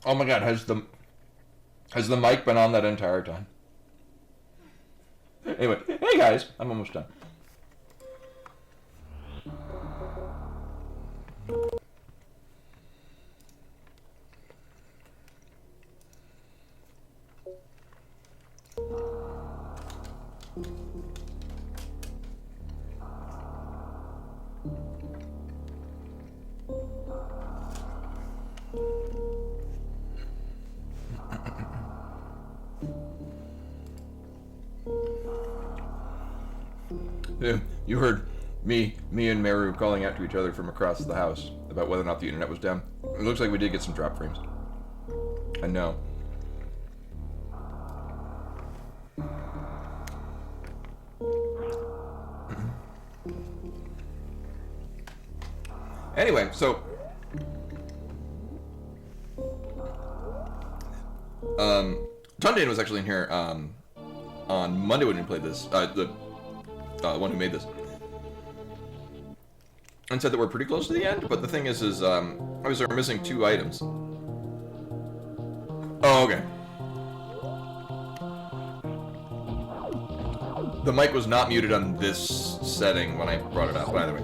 Oh my god, has the mic been on that entire time? Anyway, hey guys, I'm almost done. Yeah, you heard me and Meru calling out to each other from across the house about whether or not the internet was down. It looks like we did get some drop frames. I know. Anyway, so Tundain was actually in here on Monday when we played this. The one who made this, and said that we're pretty close to the end. But the thing is obviously we're missing 2 items. Oh, okay. The mic was not muted on this setting when I brought it up, by the way.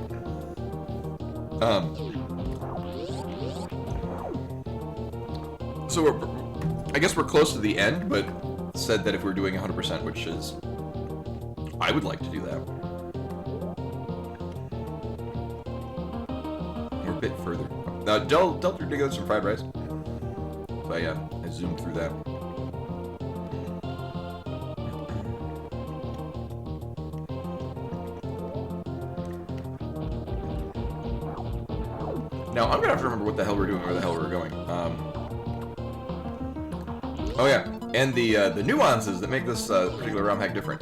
So I guess we're close to the end, but said that if we're doing 100%, which is, I would like to do that. We're a bit further. Del threw together some fried rice. So yeah, I zoomed through that. Now, I'm gonna have to remember what the hell we're doing, where the hell we're going. Oh yeah, and the nuances that make this particular Romhack different.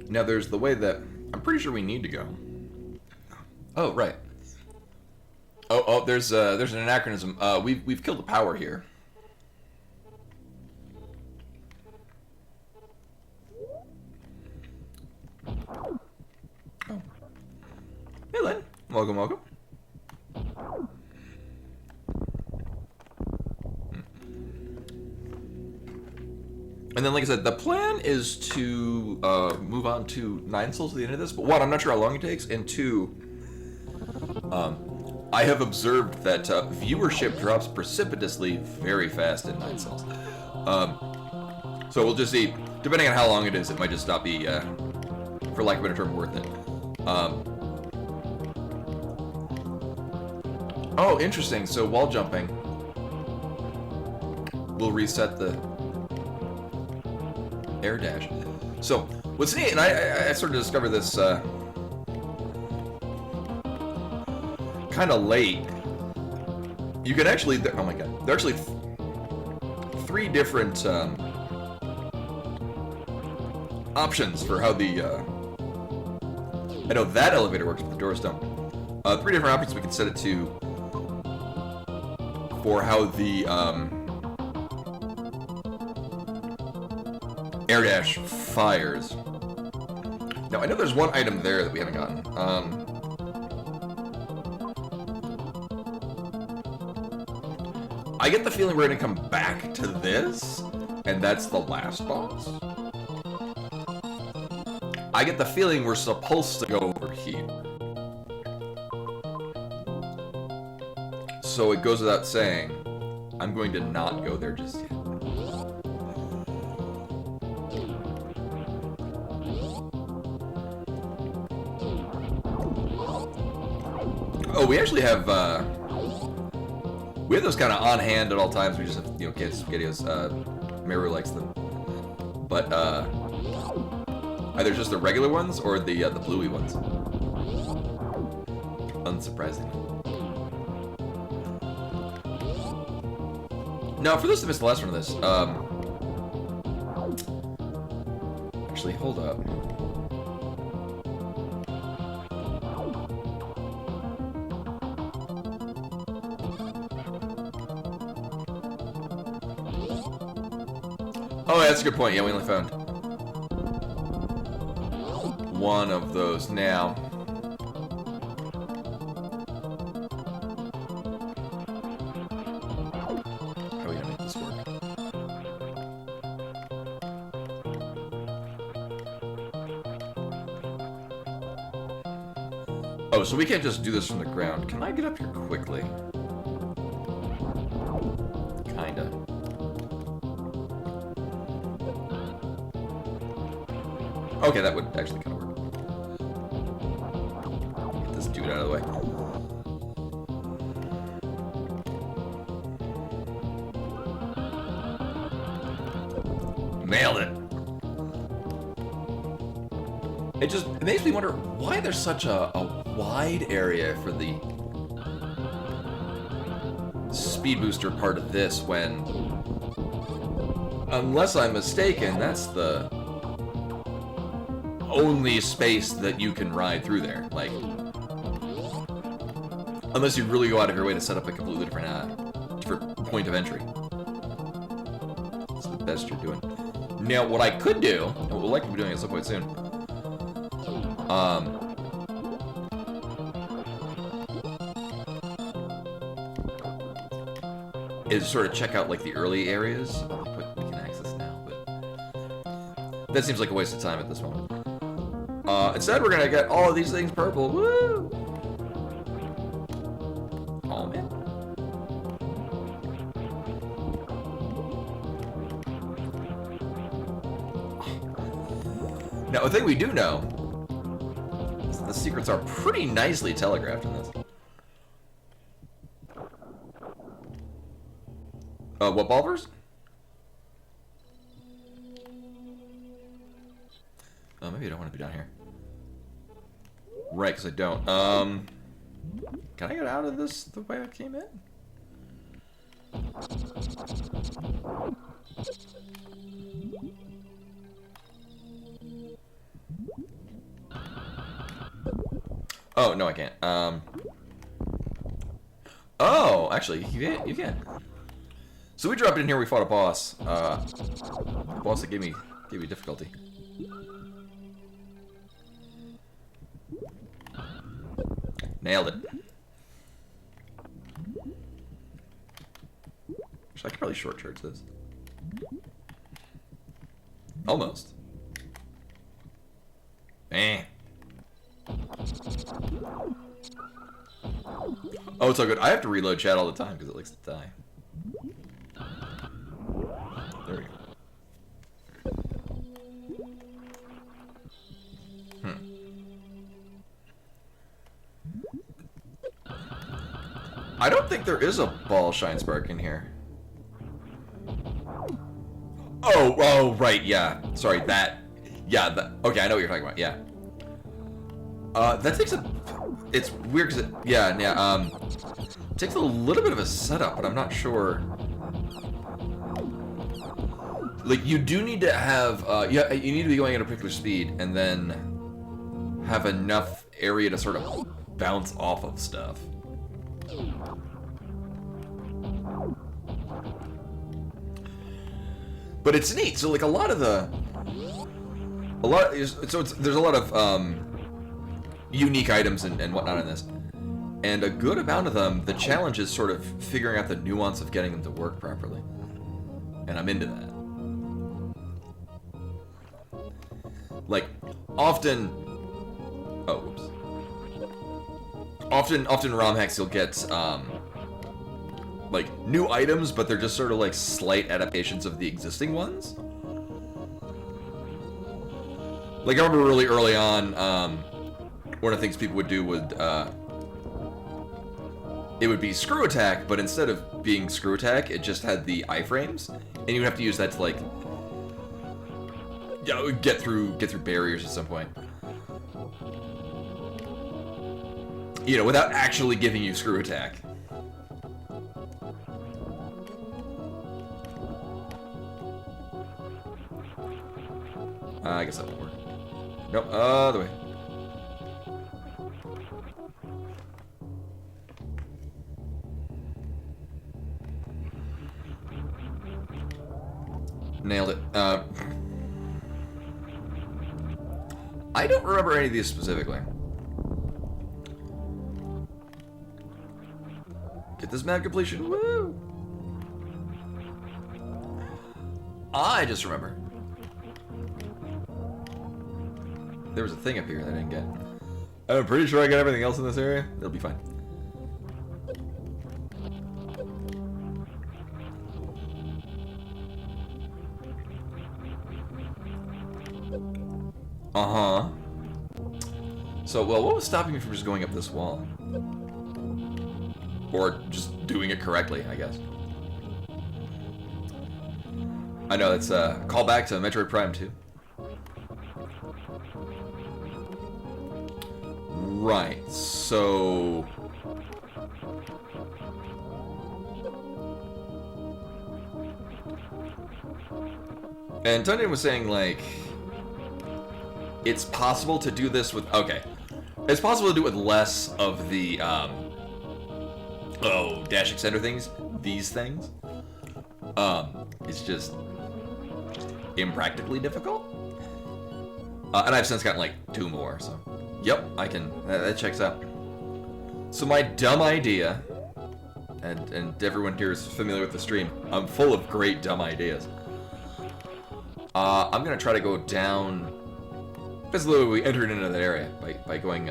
Now, there's the way that I'm pretty sure we need to go. Oh, right. Oh, there's an anachronism. We've killed the power here. Oh. Hey, Lynn. Welcome, welcome. And then, like I said, the plan is to move on to 9 souls at the end of this. But 1, I'm not sure how long it takes, and 2, I have observed that viewership drops precipitously very fast in 9 cells. So we'll just see. Depending on how long it is, it might just not be, for lack of a better term, worth it. Oh, interesting. So wall jumping will reset the air dash. So what's neat, and I sort of discovered this kind of late. You can actually, oh my god, there are actually 3 different options for how the I know that elevator works, but the doors don't. 3 different options we can set it to for how the air dash fires. Now I know there's 1 item there that we haven't gotten. I get the feeling we're gonna come back to this, and that's the last boss. I get the feeling we're supposed to go over here. So it goes without saying, I'm going to not go there just yet. Oh, we actually have, we have those kind of on hand at all times. We just have, you know, kids, videos. Meru likes them. But, either just the regular ones or the bluey ones. Unsurprisingly. Now, for those that missed the last one of this, actually, hold up. Oh, yeah, that's a good point. Yeah, we only found one of those now. How are we gonna make this work? Oh, so we can't just do this from the ground. Can I get up here quickly? Kinda. Okay, that would actually kind of work. Get this dude out of the way. Nailed it! It makes me wonder why there's such a wide area for the speed booster part of this when, unless I'm mistaken, that's the only space that you can ride through there. Like, unless you really go out of your way to set up a completely different point of entry. It's the best you're doing. Now, what I could do, and we'll likely be doing at some point soon, is sort of check out like the early areas. We can access now, but that seems like a waste of time at this moment. Instead, we're gonna get all of these things purple. Woo! Oh man. Now, a thing we do know is that the secrets are pretty nicely telegraphed in this. What Bulvers? Oh, maybe I don't want to be down here. Right, because I don't. Can I get out of this the way I came in? Oh, no, I can't. Oh, actually, you can. So we dropped in here, we fought a boss. A boss that gave me difficulty. Nailed it. Actually, I could probably short charge this. Almost. Eh. Oh, it's all good. I have to reload chat all the time because it likes to die. There we go. I don't think there is a ball shine spark in here. Oh, right, yeah. Sorry, okay, I know what you're talking about, yeah. That takes it's weird because it takes a little bit of a setup, but I'm not sure. Like, you do need to have, you need to be going at a particular speed and then have enough area to sort of bounce off of stuff. But it's neat. So, like, there's a lot of unique items and whatnot in this, and a good amount of them. The challenge is sort of figuring out the nuance of getting them to work properly, and I'm into that. Like, often Romhacks you'll get like new items, but they're just sort of like slight adaptations of the existing ones. Like, I remember really early on, one of the things people would do would it would be screw attack, but instead of being screw attack, it just had the iframes, and you would have to use that to like get through barriers at some point. You know, without actually giving you screw attack. I guess that won't work. Nope, other way. Nailed it. I don't remember any of these specifically. Get this map completion. Woo! I just remember. There was a thing up here that I didn't get. I'm pretty sure I got everything else in this area. It'll be fine. Uh-huh. So, well, what was stopping me from just going up this wall? Or just doing it correctly, I guess. I know, it's a callback to Metroid Prime 2. Right, so... And Tundain was saying, like... It's possible to do this with... Okay. It's possible to do it with less of the, dash extender things. These things. It's just... impractically difficult. And I've since gotten, like, 2 more, so... Yep, I can... That checks out. So my dumb idea... And everyone here is familiar with the stream. I'm full of great dumb ideas. I'm gonna try to go down... Basically, we entered into that area by going,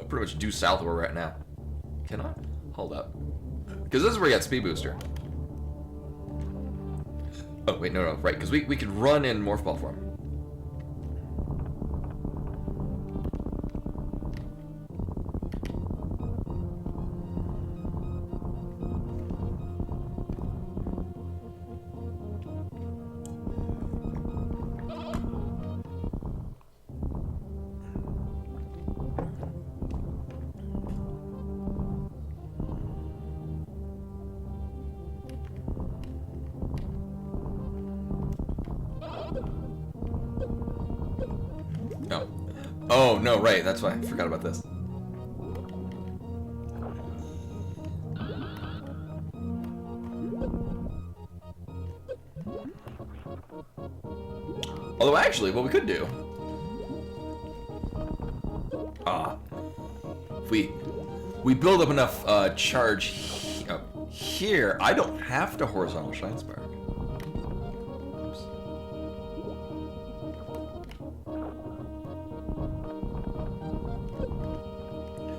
pretty much due south of where we're at now. Can I? Hold up. Because this is where we got Speed Booster. Oh, wait, no, right, because we could run in Morph Ball form. Oh, no, right, that's why I forgot about this. Although, actually, what we could do... if we build up enough charge here, I don't have to horizontal Shine Spark.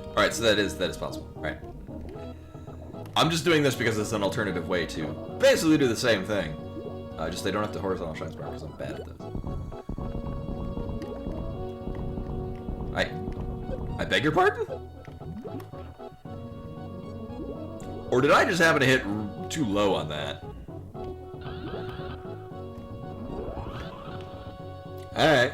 Alright, so that is possible. Alright. I'm just doing this because it's an alternative way to basically do the same thing. Just they don't have to horizontal Shine Spark because I'm bad at this. I beg your pardon? Or did I just happen to hit too low on that? Alright.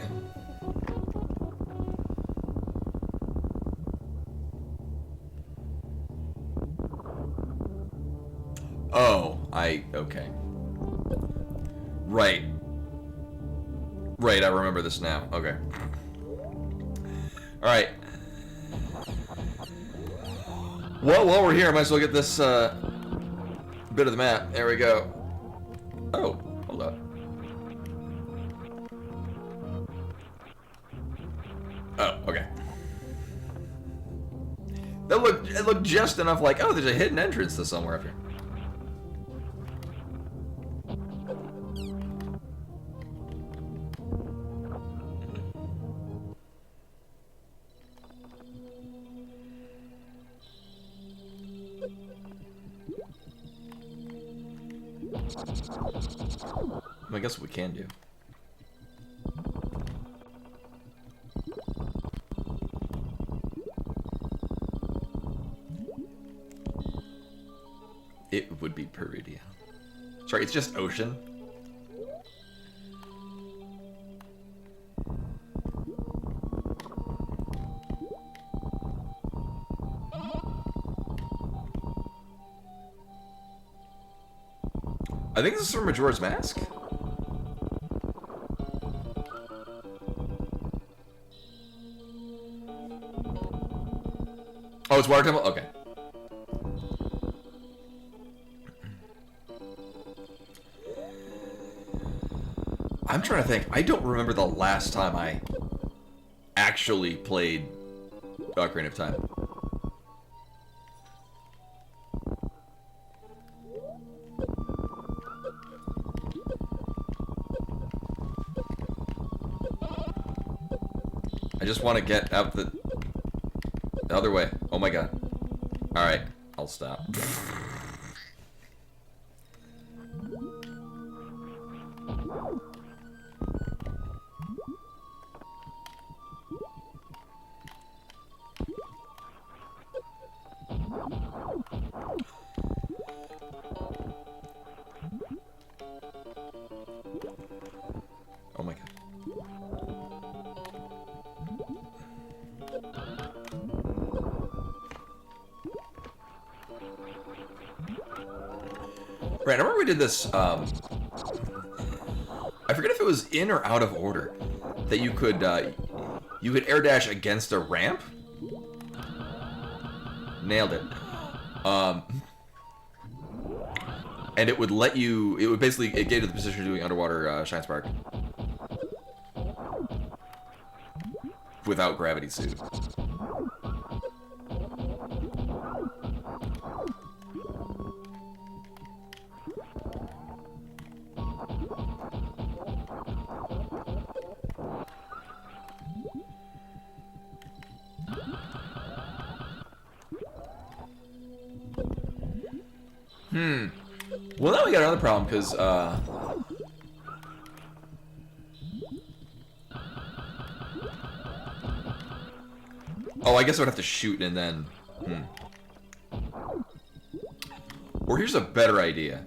Oh, okay. Right. Right, I remember this now. Okay. Alright. Well, while we're here, I might as well get this bit of the map. There we go. Oh, hold up. Oh, okay. It looked just enough like, oh, there's a hidden entrance to somewhere up here. I guess what we can do. It would be Peridia. Sorry, it's just ocean. I think this is from Majora's Mask. Oh, it's Water Temple? Okay. I'm trying to think. I don't remember the last time I actually played Ocarina of Time. I just want to get out the other way. Oh my god. Alright, I'll stop. Oh my god. Right, I remember we did this, I forget if it was in or out of order, that you could air dash against a ramp? Nailed it. And it would let you, it would basically, it gave you the position of doing underwater Shine Spark. Without gravity suit. Well, now we got another problem, because, oh, I guess I would have to shoot and then... Or here's a better idea.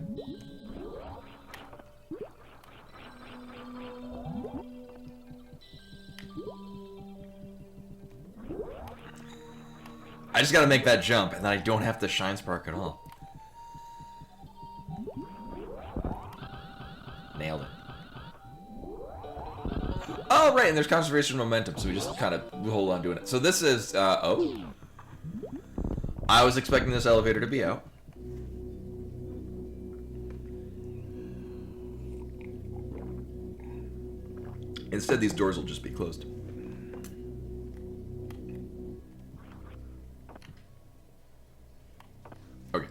I just gotta make that jump, and then I don't have to Shine Spark at all. Nailed it. Oh, right, and there's conservation momentum, so we just kind of hold on doing it. So this is, oh. I was expecting this elevator to be out. Instead, these doors will just be closed. Okay.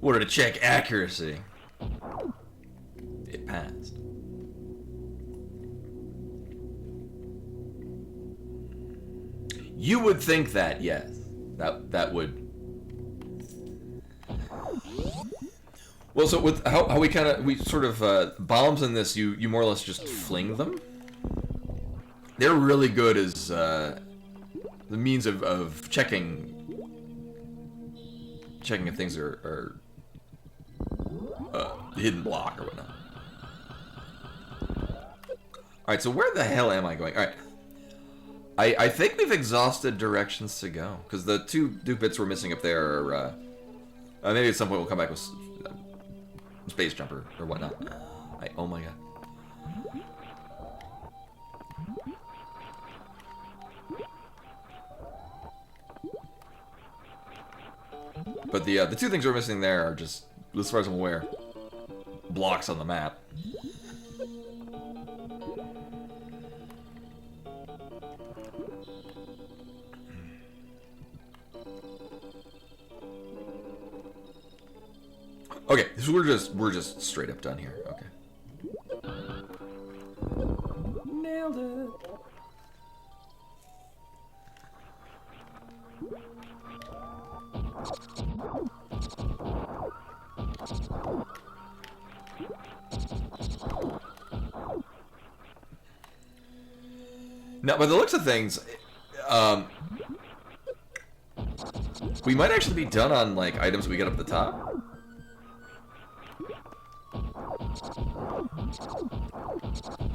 Wanted to check accuracy. It passed. You would think that, yes. That would. Well, so with how we sort of bombs in this, you more or less just fling them. They're really good as the means of checking if things are hidden block or whatnot. Alright, so where the hell am I going? Alright. I think we've exhausted directions to go. Because the two bits we're missing up there are... maybe at some point we'll come back with Space Jumper or whatnot. Oh my god. But the two things we're missing there are just, as far as I'm aware, blocks on the map. Okay, so we're just straight up done here. Okay. Nailed it. Now, by the looks of things, we might actually be done on, like, items we get up the top.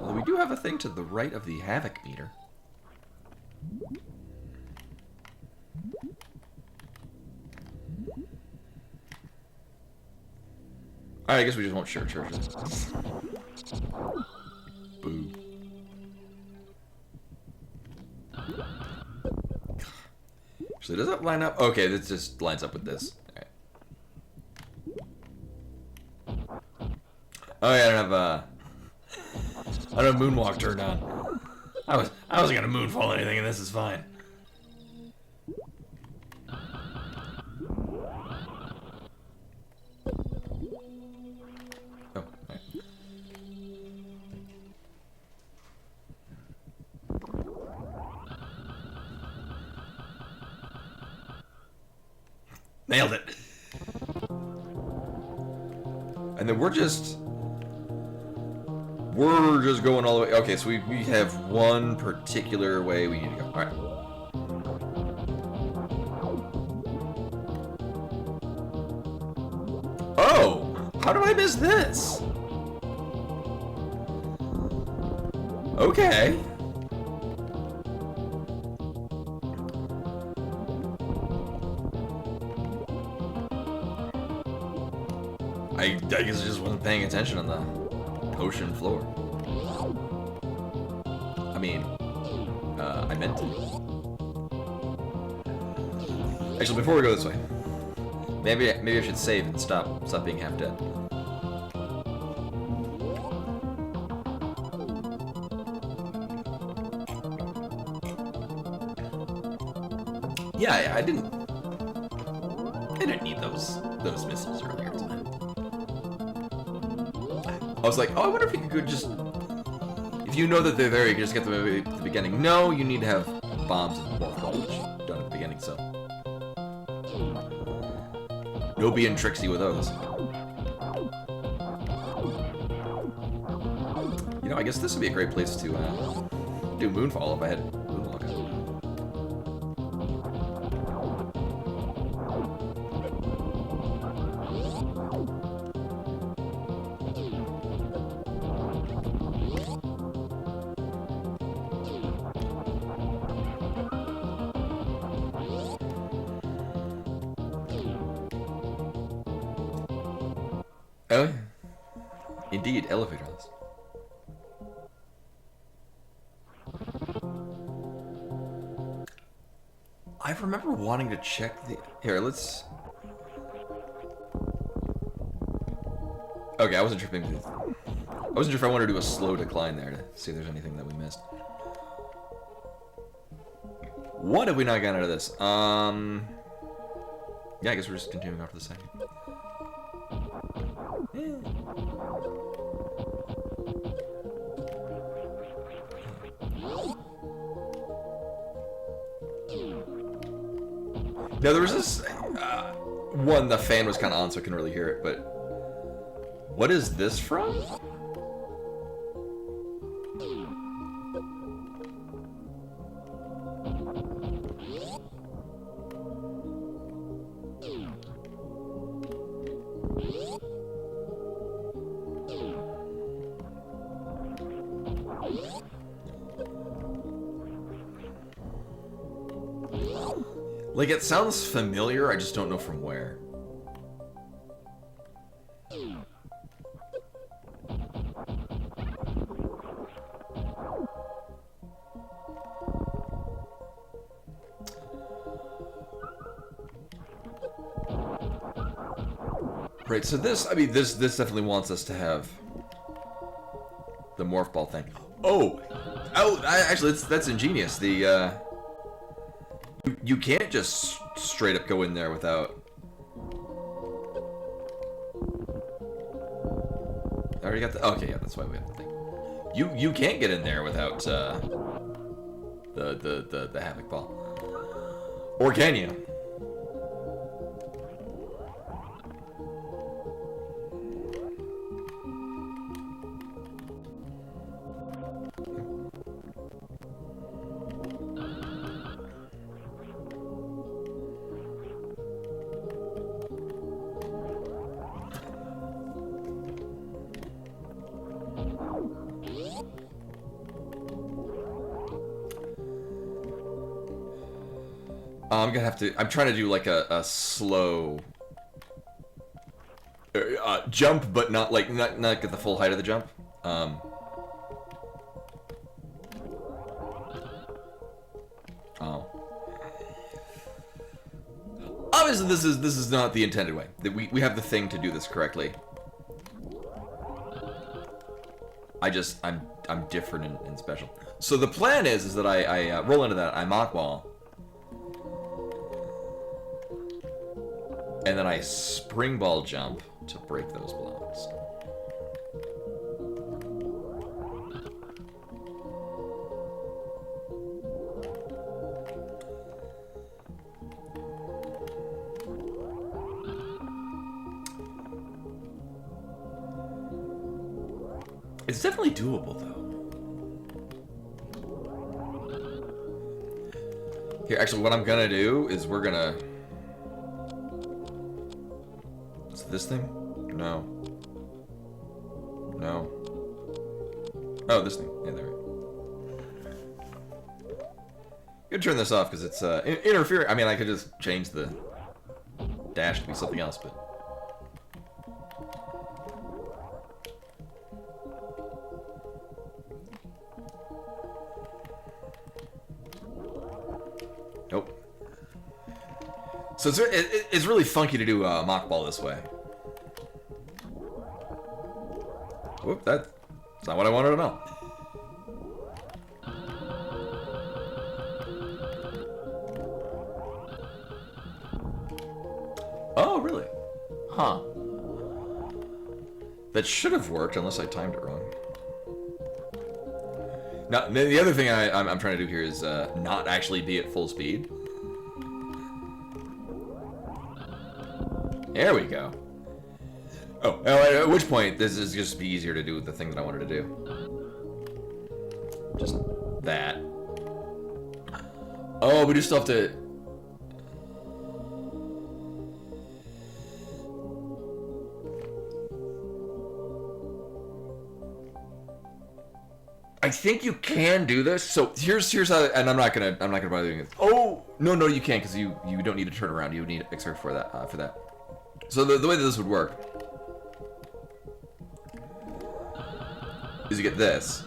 Although we do have a thing to the right of the Havoc meter. Alright, I guess we just won't share churches. Boo. So does that line up? Okay, this just lines up with this. Alright. Oh yeah, I don't have moonwalk turned on. I wasn't gonna moonfall anything, and this is fine. Oh, right. Nailed it. And then we're just going all the way. Okay, so we have one particular way we need to go. All right. Oh, how did I miss this? Okay. I guess I just wasn't paying attention on the ocean floor. I mean, I meant to. Actually, before we go this way, maybe I should save and stop being half dead. Yeah, I didn't need those missiles earlier tonight. I was like, oh, I wonder if you could just, if you know that they're there, you can just get them at the beginning. No, you need to have bombs and morph which done at the beginning, so. No being tricksy with those. You know, I guess this would be a great place to do Moonfall if I had Moonwalk out. Oh, indeed, elevator list. I remember wanting to check the... Here, let's... Okay, I wasn't sure if I wanted to do a slow decline there to see if there's anything that we missed. What have we not gotten out of this? Yeah, I guess we're just continuing off to the side. Now there was this one, the fan was kind of on, so I couldn't really hear it, but what is this from? Like, it sounds familiar, I just don't know from where. Right, so this, I mean, this definitely wants us to have the morph ball thing. Oh, actually, that's ingenious. The, you can't just straight up go in there without... I already got the... Okay, yeah, that's why we have the thing. You can't get in there without the Havoc Ball. Or can you? I'm gonna have to... I'm trying to do like a slow... Jump, but not like not get the full height of the jump. Oh. Obviously, this is not the intended way. That we have the thing to do this correctly. I'm different and special. So the plan is that I roll into that, I mock ball, and then I spring ball jump to break those blocks. It's definitely doable, though. Here, actually, what I'm gonna do is we're gonna... Is it this thing? No. No. Oh, this thing. Yeah, there we go. Gonna turn this off because it's interfering. I mean, I could just change the dash to be something else, but... Nope. So it's really funky to do mock ball this way. Whoop, that's not what I wanted to know. Oh, really? Huh. That should have worked unless I timed it wrong. Now, the other thing I'm trying to do here is not actually be at full speed. There we go. Oh, at which point, this is just be easier to do with the thing that I wanted to do. Just that. Oh, we do still have to... I think you can do this. So here's how, and I'm not gonna bother doing it. Oh no, you can't because you don't need to turn around. You need exert for that. So the way that this would work is you get this,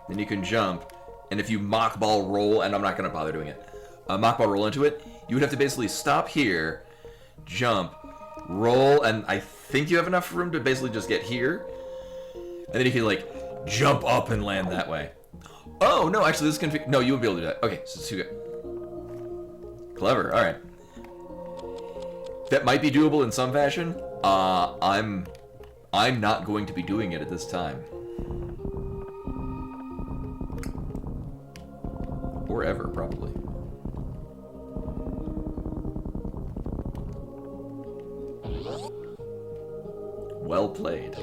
then you can jump, and if you mock ball roll, and I'm not gonna bother doing it, mock ball roll into it, you would have to basically stop here, jump, roll, and I think you have enough room to basically just get here. And then you can, like, jump up and land that way. Oh, no, actually, this can... No, you would be able to do that. Okay, so it's too good. Clever, alright. That might be doable in some fashion. I'm not going to be doing it at this time. Or ever, probably. Well played.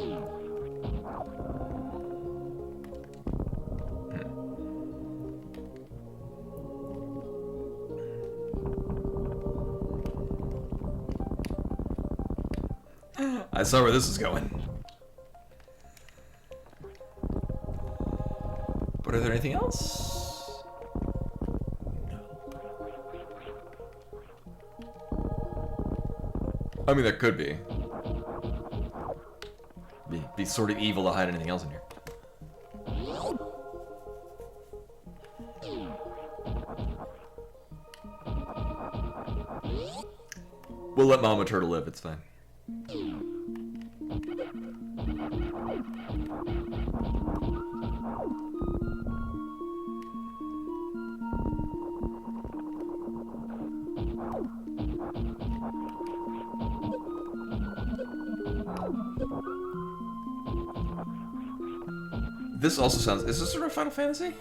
I saw where this is going. But are there anything else? No. I mean, that could be. Be sort of evil to hide anything else in here. We'll let Mama Turtle live, it's fine. This also sounds... Is this sort of Final Fantasy?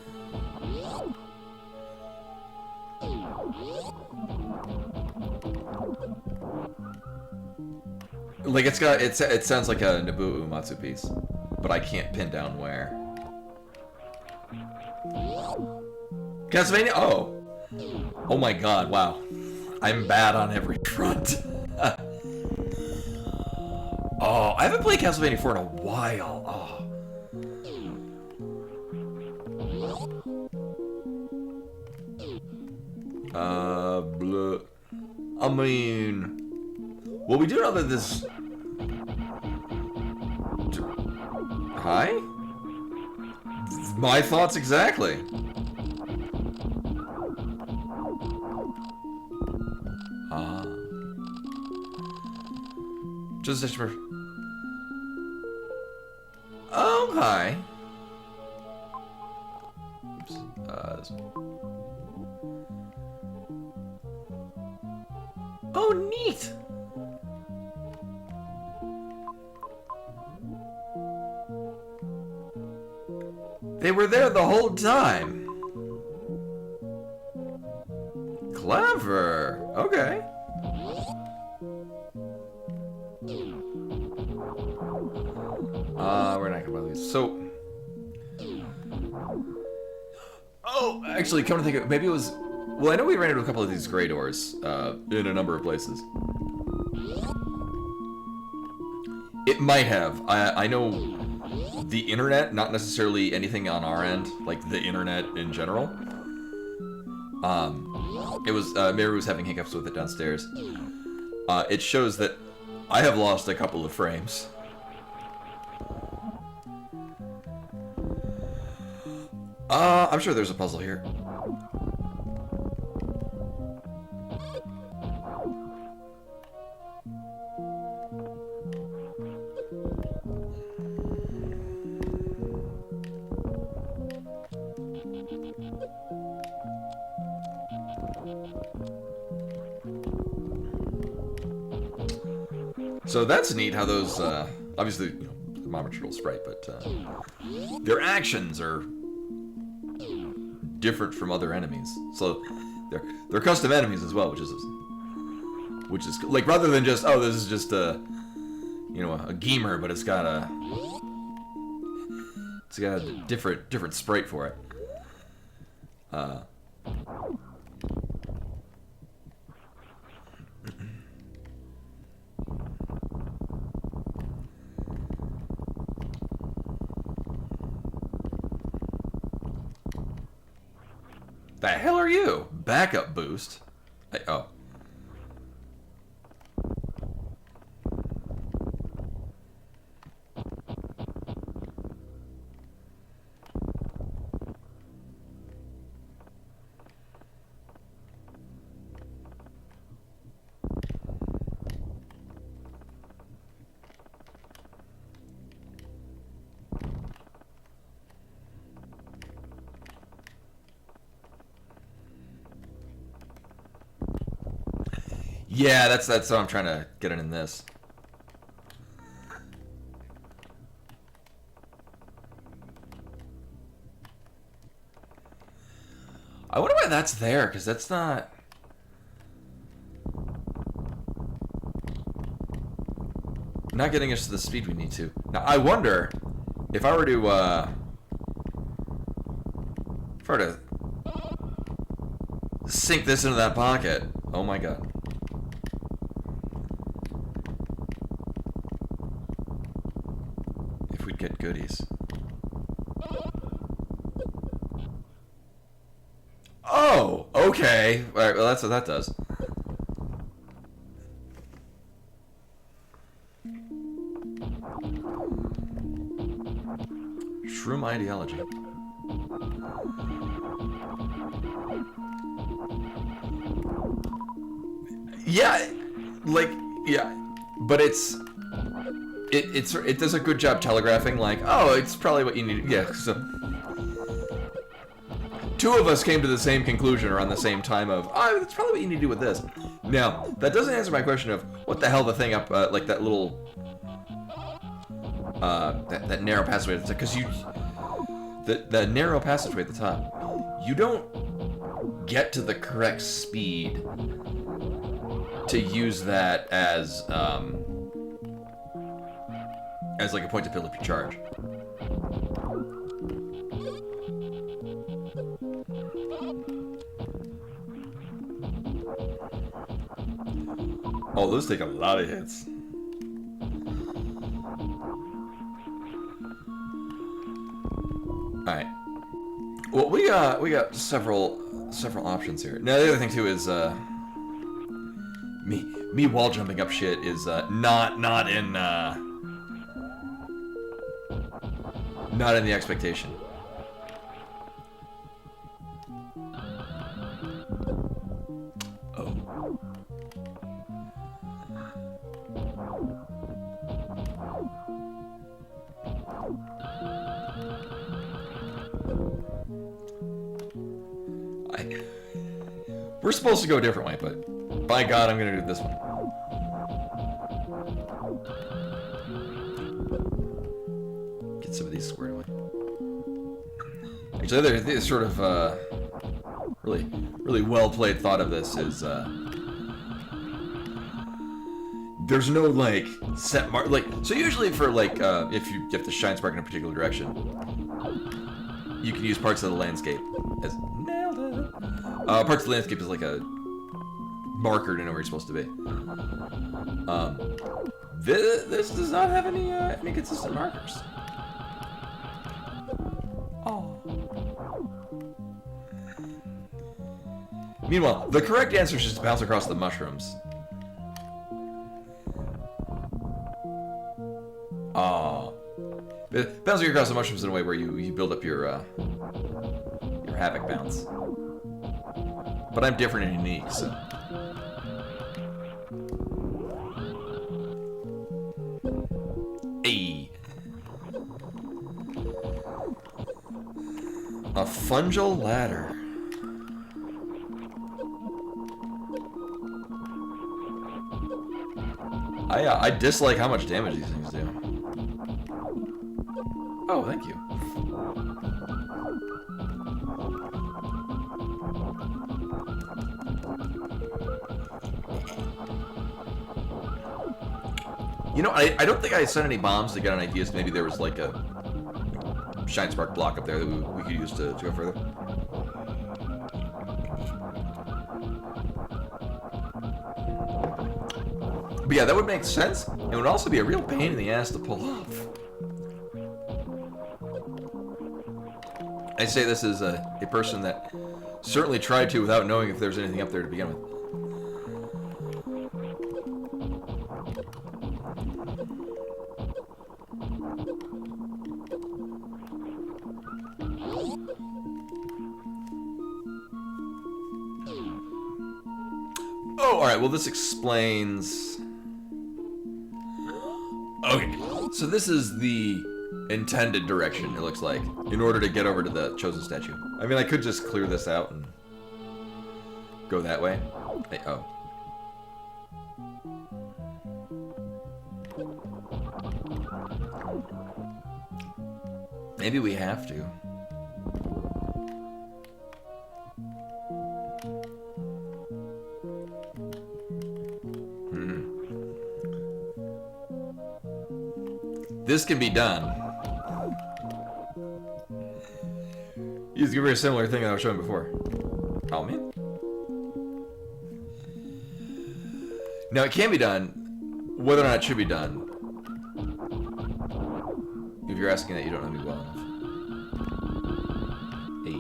Like, it's got... It sounds like a Nobuo Uematsu piece. But I can't pin down where. Castlevania? Oh. Oh my god, wow. I'm bad on every front. Oh, I haven't played Castlevania 4 in a while. Oh. Blah. I mean, Well, we do know that this... Hi? My thoughts exactly. Just a for... Oh, hi. Oops. This one. Oh, neat. They were there the whole time. Clever. Okay. We're not gonna lose. So, oh, actually, come to think of it, maybe it was. Well, I know we ran into a couple of these gray doors in a number of places. It might have. I know the internet, not necessarily anything on our end, like the internet in general. It was Mary was having hiccups with it downstairs. It shows that I have lost a couple of frames. I'm sure there's a puzzle here. So that's neat how those, obviously, you know, the Mama Turtle sprite, but their actions are different from other enemies. So they're custom enemies as well, which is like, rather than just, oh, this is just a, you know, a gamer, but it's got a different sprite for it. The hell are you? Backup boost? Oh. Yeah, that's what I'm trying to get it in this. I wonder why that's there, because that's not... not getting us to the speed we need to. Now, I wonder if I were to, sink this into that pocket. Oh my god. If we'd get goodies. Oh, okay. All right, well, that's what that does. Shroom ideology. Yeah, like, yeah, but it does a good job telegraphing, like, oh, it's probably what you need. Yeah, so two of us came to the same conclusion around the same time of, oh, that's probably what you need to do with this. Now, that doesn't answer my question of what the hell the thing up, like that little, that narrow passageway, because the narrow passageway at the top, you don't get to the correct speed to use that as like a point to fill up your charge. Oh, those take a lot of hits. All right. Well, we got several options here. Now the other thing too is Me wall jumping up shit is not in the expectation. Oh. We're supposed to go a different way, but by God, I'm gonna do this one. Get some of these squared away. Actually, the sort of really well played thought of this is there's no like set mark. Like, so usually for like if you have to shine spark in a particular direction, you can use parts of the landscape as nailed it. Parts of the landscape is like a marker to know where you're supposed to be. This does not have any consistent markers. Oh. Meanwhile, the correct answer is just to bounce across the mushrooms. Oh. Bouncing across the mushrooms in a way where you build up your havoc bounce. But I'm different and unique, so. Hey. A fungal ladder. I dislike how much damage these things do. Oh, thank you. You know, I don't think I sent any bombs to get an idea. Maybe there was like a shine spark block up there that we could use to go further. But yeah, that would make sense. It would also be a real pain in the ass to pull off. I say this as a person that certainly tried to without knowing if there was anything up there to begin with. Oh, alright, well this explains... Okay, so this is the intended direction, it looks like, in order to get over to the chosen statue. I mean, I could just clear this out and go that way. Hey, oh. Maybe we have to. This can be done. It's a very similar thing that I was showing before. Oh, man. Now, it can be done. Whether or not it should be done, if you're asking that, you don't know me well enough. Hey.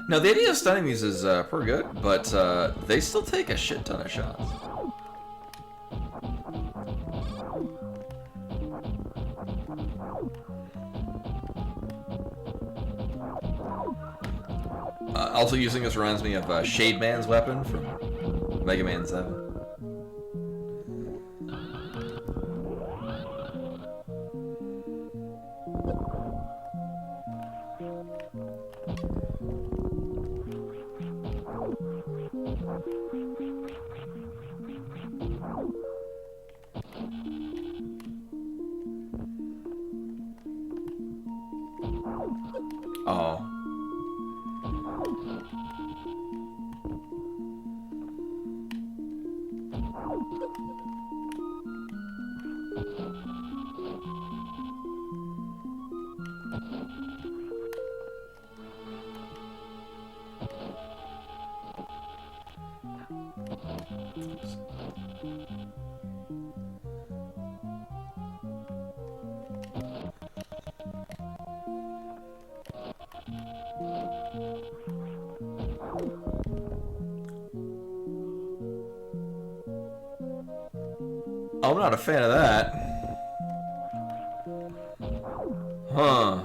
Now, the idea of stunning these is pretty good, but they still take a shit ton of shots. Also, using this reminds me of Shade Man's weapon from Mega Man 7. Oh. I'm not a fan of that. Huh.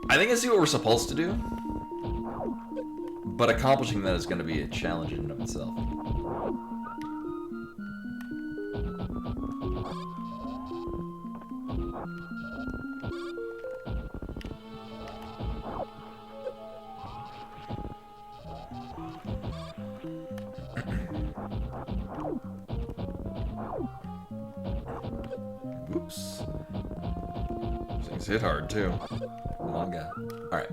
I think I see what we're supposed to do, but accomplishing that is going to be a challenge in and of itself. Oops. Things hit hard too. Manga. Alright.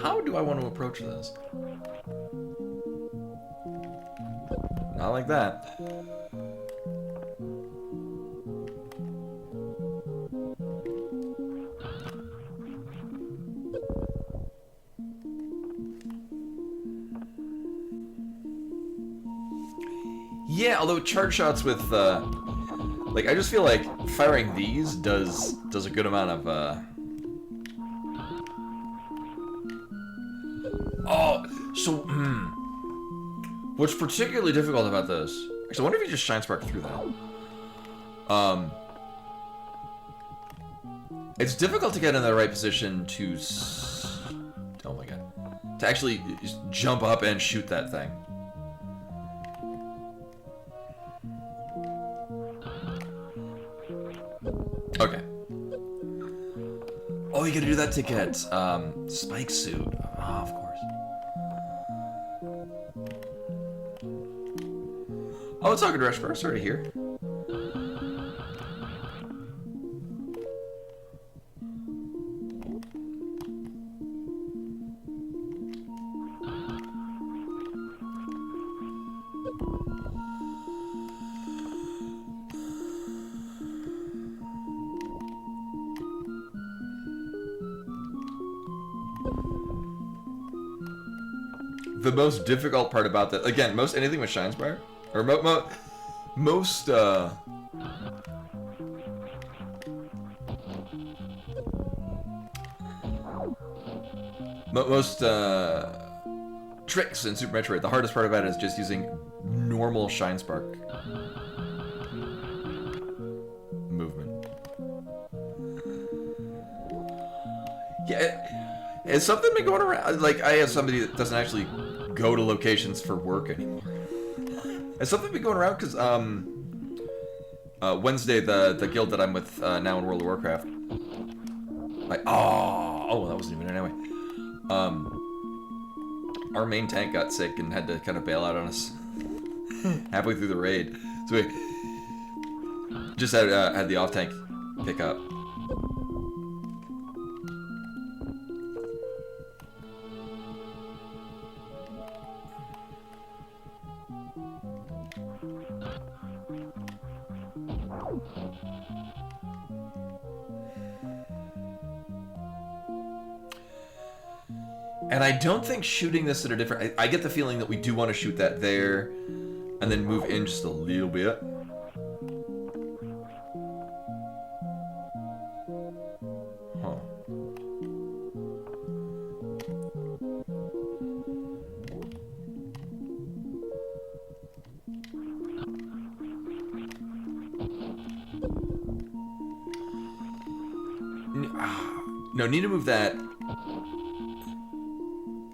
How do I want to approach this? Not like that. Yeah, although charge shots with, like, I just feel like firing these does a good amount of, Oh, so, what's particularly difficult about this, actually, I wonder if you just Shine Spark through that. It's difficult to get in the right position to, oh my god, to actually just jump up and shoot that thing. Okay. Oh, you gotta do that to get, Spike Suit. Oh, of course. Oh, it's all good, Rush Burst. Already here. The most difficult part about that, again, anything with Shine Spark, or most tricks in Super Metroid, the hardest part about it is just using normal Shine Spark movement. Yeah, has something been going around? Like, I have somebody that doesn't actually go to locations for work anymore. Has something been going around? Because Wednesday, the guild that I'm with now in World of Warcraft, like, oh, that wasn't even anyway. Our main tank got sick and had to kind of bail out on us halfway through the raid, so we just had the off tank pick up. And I don't think shooting this at a different... I get the feeling that we do want to shoot that there, and then move in just a little bit. Huh. No, need to move that...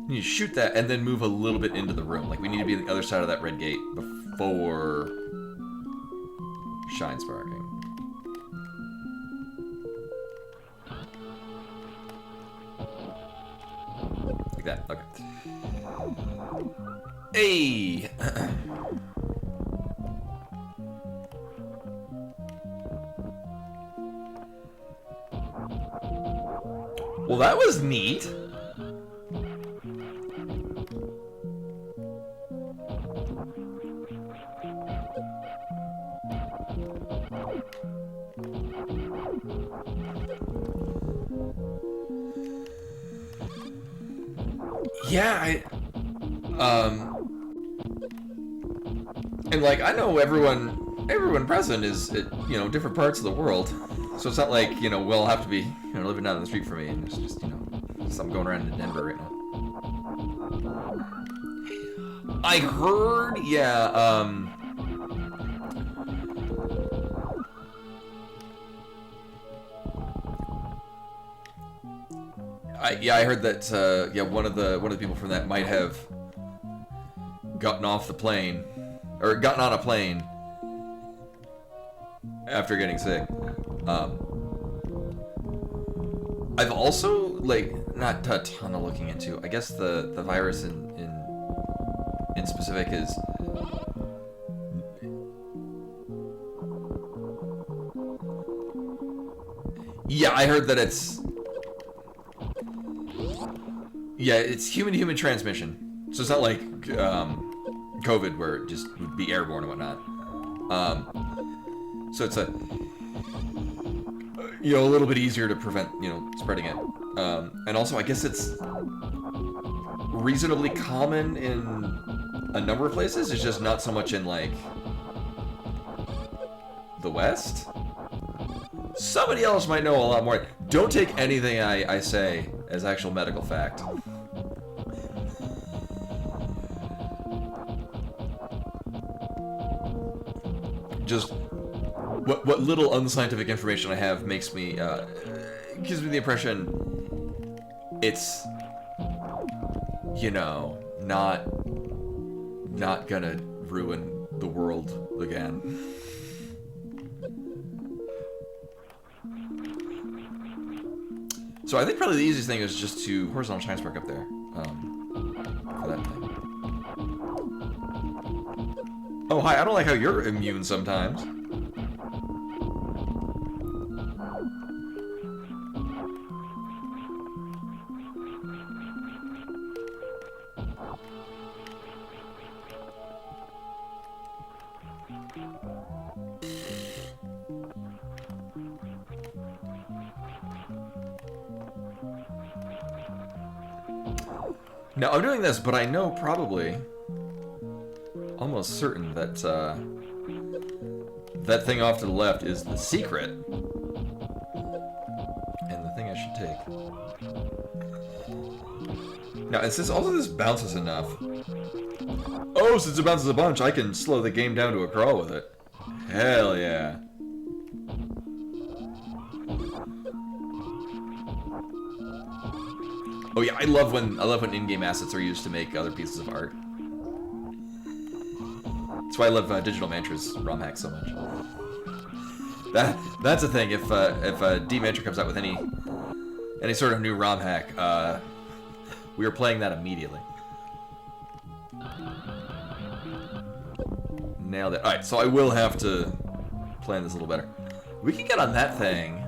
You need to shoot that and then move a little bit into the room. Like, we need to be on the other side of that red gate before Shine Sparking. Like that, okay. Hey! Well, that was neat. Yeah, And like, I know everyone present is at, you know, different parts of the world. So it's not like, you know, we'll have to be, you know, living down the street from me, and it's just, you know, something going around in Denver right now. I heard, yeah, I heard that, yeah, one of the people from that might have gotten off the plane, or gotten on a plane after getting sick. I've also, like, not a ton of looking into. I guess the virus in specific is, yeah, I heard that it's human-to-human transmission. So it's not like COVID, where it just would be airborne and whatnot. So it's a, you know, a little bit easier to prevent, you know, spreading it. And also, I guess it's reasonably common in a number of places. It's just not so much in, like, the West. Somebody else might know a lot more. Don't take anything I say as actual medical fact. Just what little unscientific information I have makes me, gives me the impression it's, you know, not gonna ruin the world again. So I think probably the easiest thing is just to horizontal shine spark up there, for that thing. Oh, hi, I don't like how you're immune sometimes. Now, I'm doing this, but I know probably, almost certain that, that thing off to the left is the secret. And the thing I should take. Now, and since also this bounces enough. Oh, since it bounces a bunch, I can slow the game down to a crawl with it. Hell yeah. Oh yeah, I love when in-game assets are used to make other pieces of art. That's why I love Digital Mantra's Romhack so much. That's a thing. If D Mantra comes out with any sort of new Romhack, we are playing that immediately. Nailed it. All right, so I will have to plan this a little better. We can get on that thing.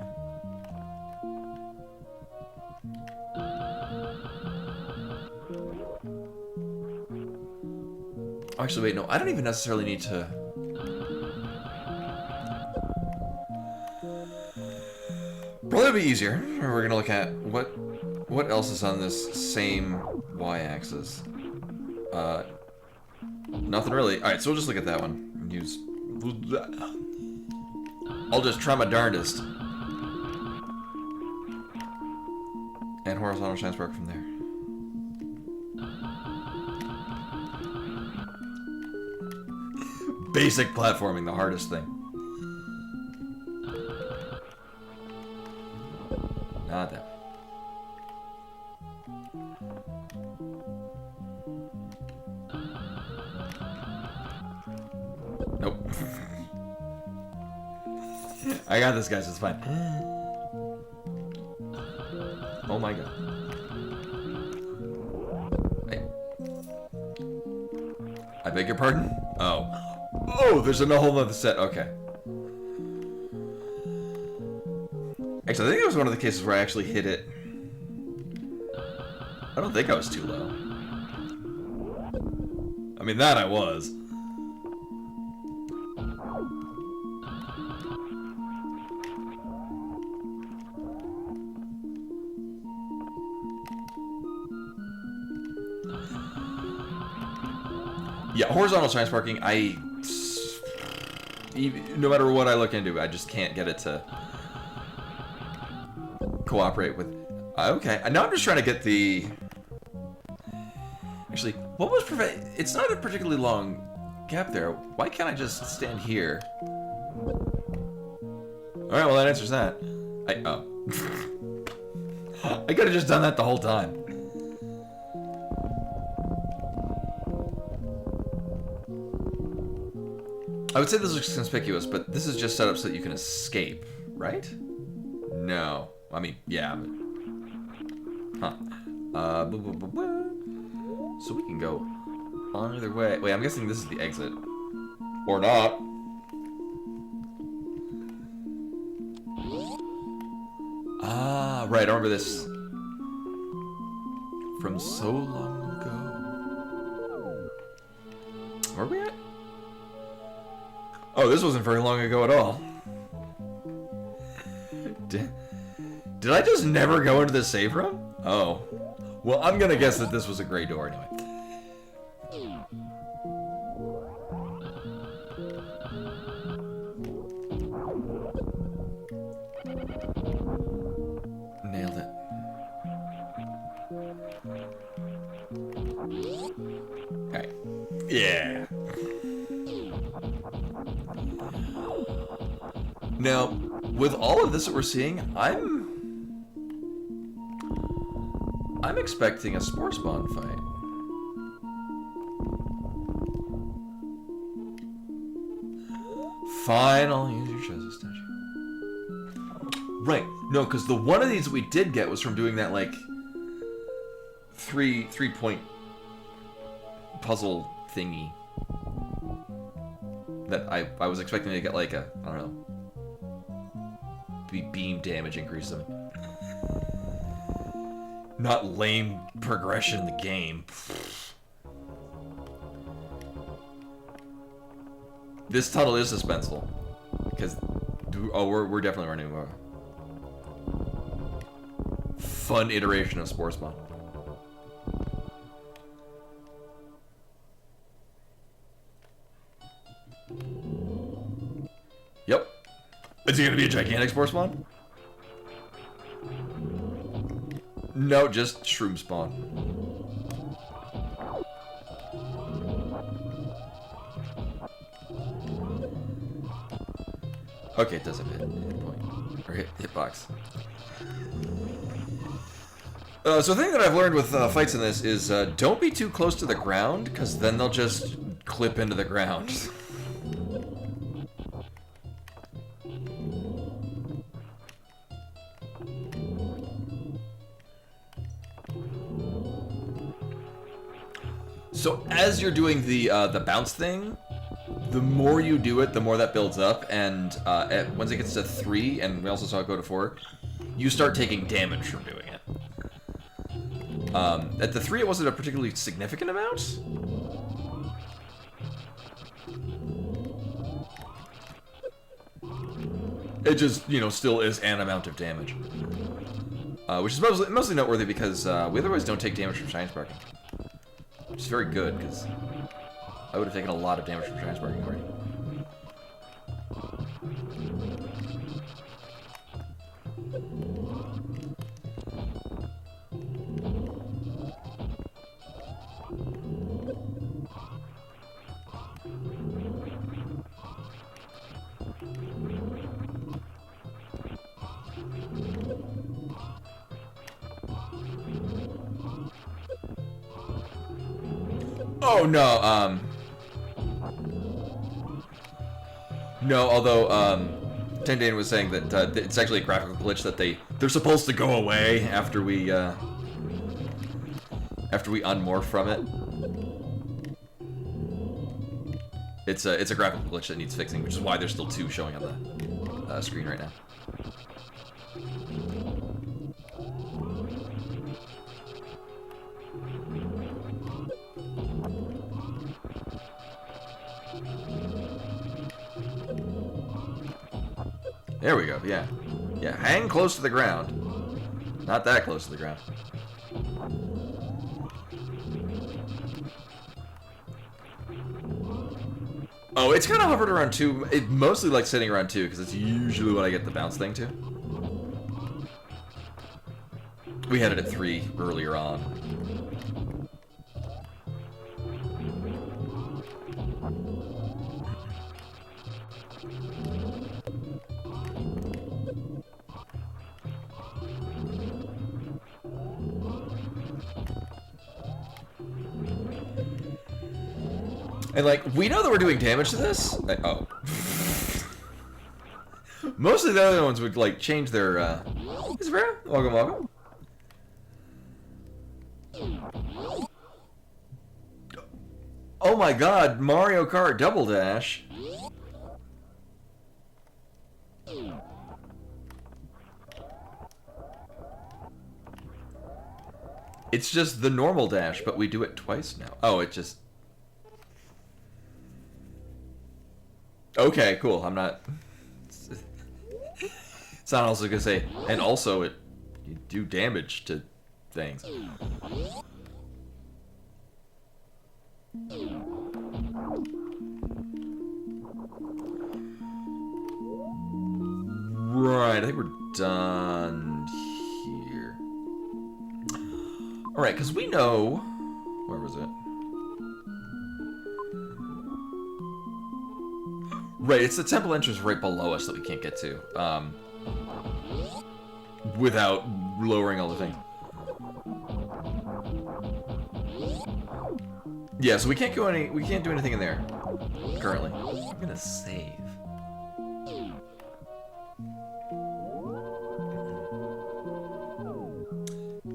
Actually, wait, no, I don't even necessarily need to... Probably be easier. We're gonna look at what else is on this same y-axis. Nothing really. Alright, so we'll just look at that one. And use... I'll just try my darndest. And horizontal shine spark from there. Basic platforming, the hardest thing. Not that. Nope. I got this, guys. It's fine. Oh my god. I beg your pardon? Oh. Oh, there's a whole other set. Okay. Actually, I think it was one of the cases where I actually hit it. I don't think I was too low. I mean, that I was. Yeah, horizontal shine sparking, I no matter what I look into, I just can't get it to cooperate with... Okay, now I'm just trying to get the... Actually, what was prevent... It's not a particularly long gap there. Why can't I just stand here? Alright, well that answers that. Oh. I could have just done that the whole time. I would say this looks conspicuous, but this is just set up so that you can escape, right? No. I mean, yeah, but... Huh. So we can go either way. Wait, I'm guessing this is the exit. Or not. Ah, right, I remember this from so long ago. Where are we at? Oh, this wasn't very long ago at all. Did I just never go into the save room? Oh. Well, I'm gonna guess that this was a gray door anyway. Nailed it. Alright. Yeah. Now, with all of this that we're seeing, I'm expecting a Spore Spawn fight. Fine, I'll use your chosen statue. Right, no, because the one of these that we did get was from doing that, like, three-point puzzle thingy. That I was expecting to get, like, a, I don't know, beam damage increase them. Not lame progression in the game. This tunnel is suspenseful. Because, oh, we're definitely running a fun iteration of Spore Spawn. Yep. Is he gonna be a gigantic Spore Spawn? No, just Shroom Spawn. Okay, it does have a hit point. Or hitbox. So the thing that I've learned with fights in this is don't be too close to the ground, because then they'll just clip into the ground. So as you're doing the bounce thing, the more you do it, the more that builds up, and once it gets to 3, and we also saw it go to 4, you start taking damage from doing it. At the 3, it wasn't a particularly significant amount. It just, you know, still is an amount of damage. Which is mostly noteworthy because we otherwise don't take damage from Shine Sparking. Which is very good, because I would have taken a lot of damage from Shine Sparking already. Oh, no, no, although, Tundain was saying that, it's actually a graphical glitch that they're supposed to go away after we unmorph from it. It's a graphical glitch that needs fixing, which is why there's still 2 showing on the screen right now. There we go, yeah. Yeah, hang close to the ground. Not that close to the ground. Oh, it's kind of hovered around 2. It mostly like sitting around 2 because it's usually what I get the bounce thing to. We had it at 3 earlier on. And like, we know that we're doing damage to this. Oh. Mostly the other ones would like change their It's rare. Welcome, welcome. Oh my god, Mario Kart Double Dash. It's just the normal dash, but we do it twice now. Oh, it just... Okay, cool. I'm not... It's not also gonna say, and also you do damage to things. Right, I think we're done here. Alright, because we know... Where was it? Right, it's the temple entrance right below us that we can't get to. Without lowering all the things. Yeah, so we can't do anything in there currently. I'm gonna save.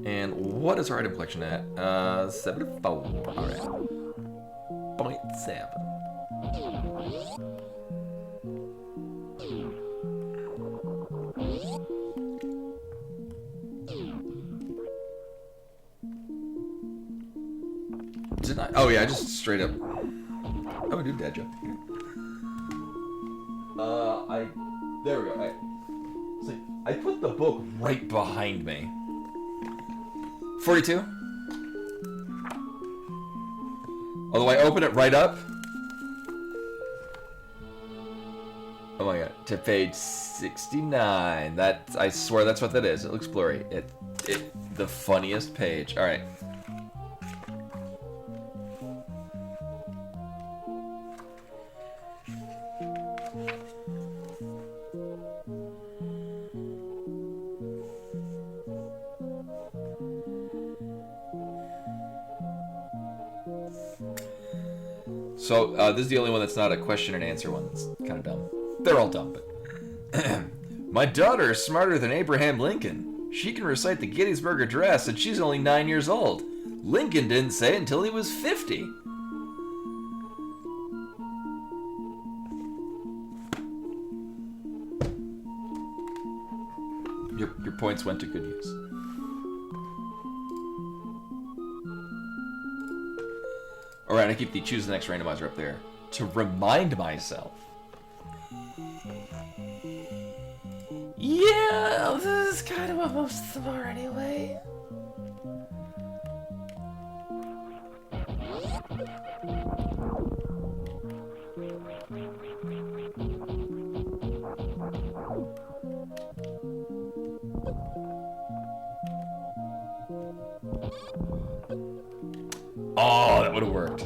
And what is our item collection at? 74. Alright. 0.7. Oh yeah, I just straight up. Oh, dude, dad joke. There we go. I put the book right behind me. 42. Although I open it right up. Oh my god, to page 69. I swear that's what that is. It looks blurry. The funniest page. All right. So, this is the only one that's not a question and answer one. That's kind of dumb. They're all dumb, but... My daughter is smarter than Abraham Lincoln. She can recite the Gettysburg Address, and she's only 9 years old. Lincoln didn't say it until he was 50. Your points went to good use. Alright, I keep the choose the next randomizer up there to remind myself. Yeah, this is kind of what most of them are anyway. Oh, that would have worked.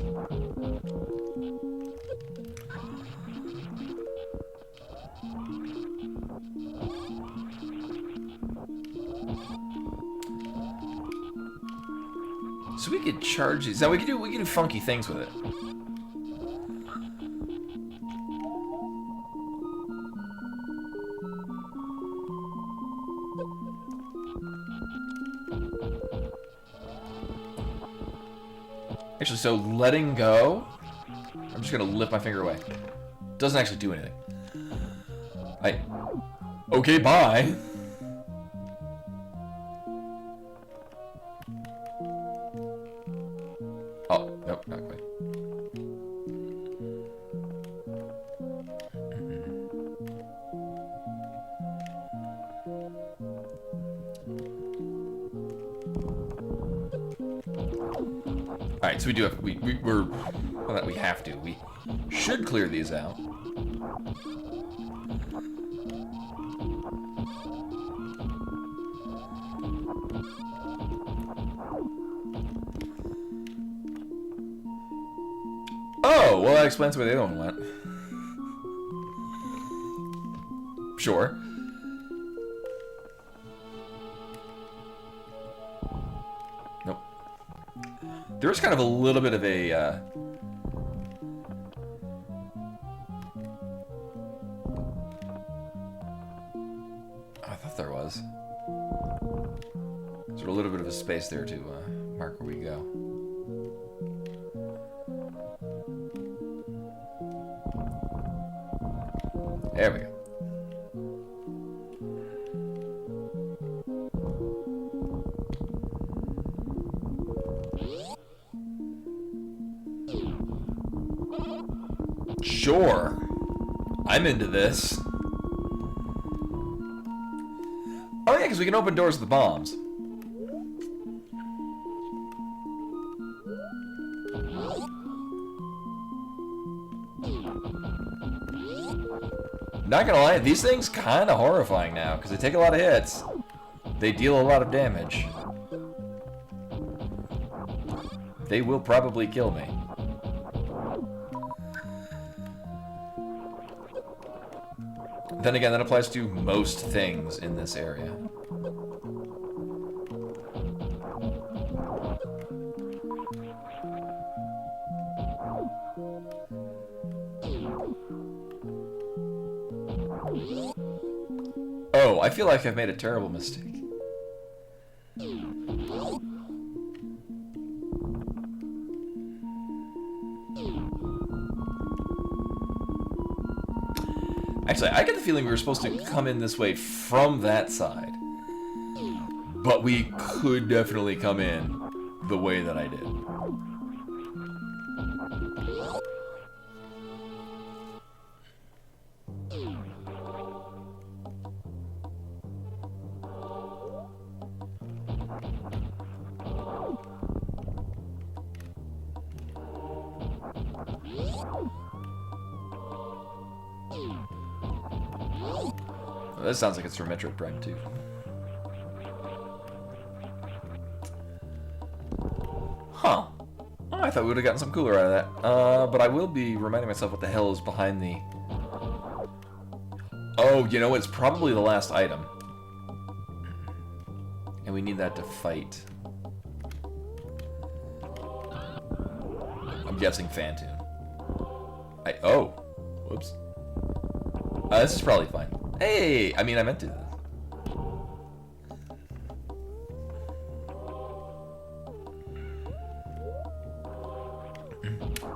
So we could charge these. Now we can do funky things with it. Actually, so letting go, I'm just gonna lift my finger away. Doesn't actually do anything. Okay, bye. Oh, nope, not quite. Alright, so we do have, we're, well, we have to, should clear these out. Oh, well that explains where the other one went. Sure. Nope. There was kind of a little bit of a, I thought there was. Sort of a little bit of a space there to mark where we go. There we go. Sure. I'm into this. Oh yeah, because we can open doors with the bombs. Not gonna lie, these things kind of horrifying now, because they take a lot of hits. They deal a lot of damage. They will probably kill me. Then again, that applies to most things in this area. Oh, I feel like I've made a terrible mistake. Actually, I get the feeling we were supposed to come in this way from that side. But we could definitely come in the way that I did. Well, this sounds like it's from Metroid Prime 2. Huh. Oh, I thought we would have gotten some cooler out of that. But I will be reminding myself what the hell is behind the... Oh, you know, it's probably the last item. And we need that to fight. I'm guessing Phantom. Oh. Whoops. This is probably fine. Hey! I mean, I meant to do this.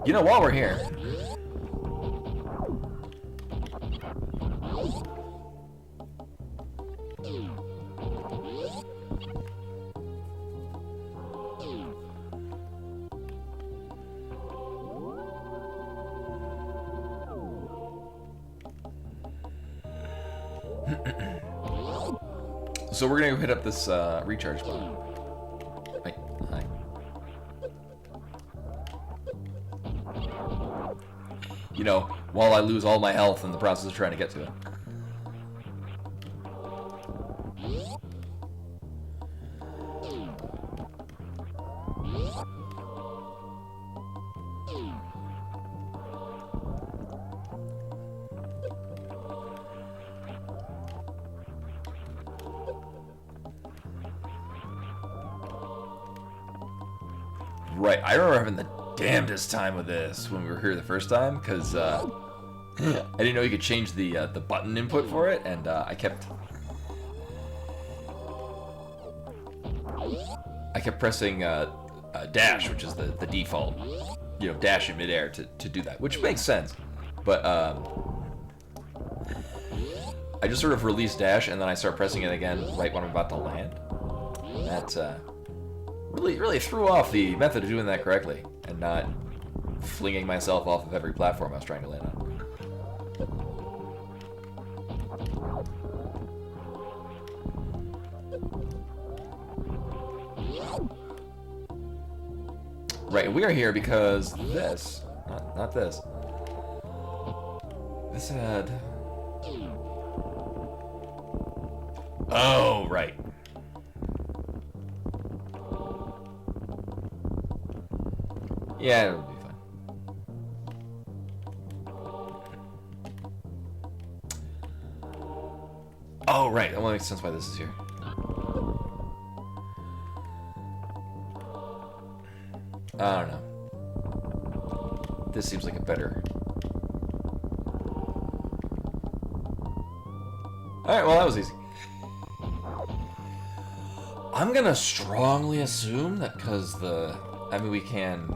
You know, while we're here... So we're gonna go hit up this recharge button. Hi. You know, while I lose all my health in the process of trying to get to it. Right, I remember having the damnedest time with this when we were here the first time, because I didn't know you could change the button input for it, and I kept pressing dash, which is the default, you know, dash in midair to do that, which makes sense, but I just sort of released dash, and then I start pressing it again right when I'm about to land. That really threw off the method of doing that correctly, and not flinging myself off of every platform I was trying to land on. Right, we are here because this, not this, this had... Oh, right. Yeah, it'll be fine. Oh, right. That only makes sense why this is here. I don't know. This seems like a better... Alright, well, that was easy. I'm gonna strongly assume that because the... I mean, we can...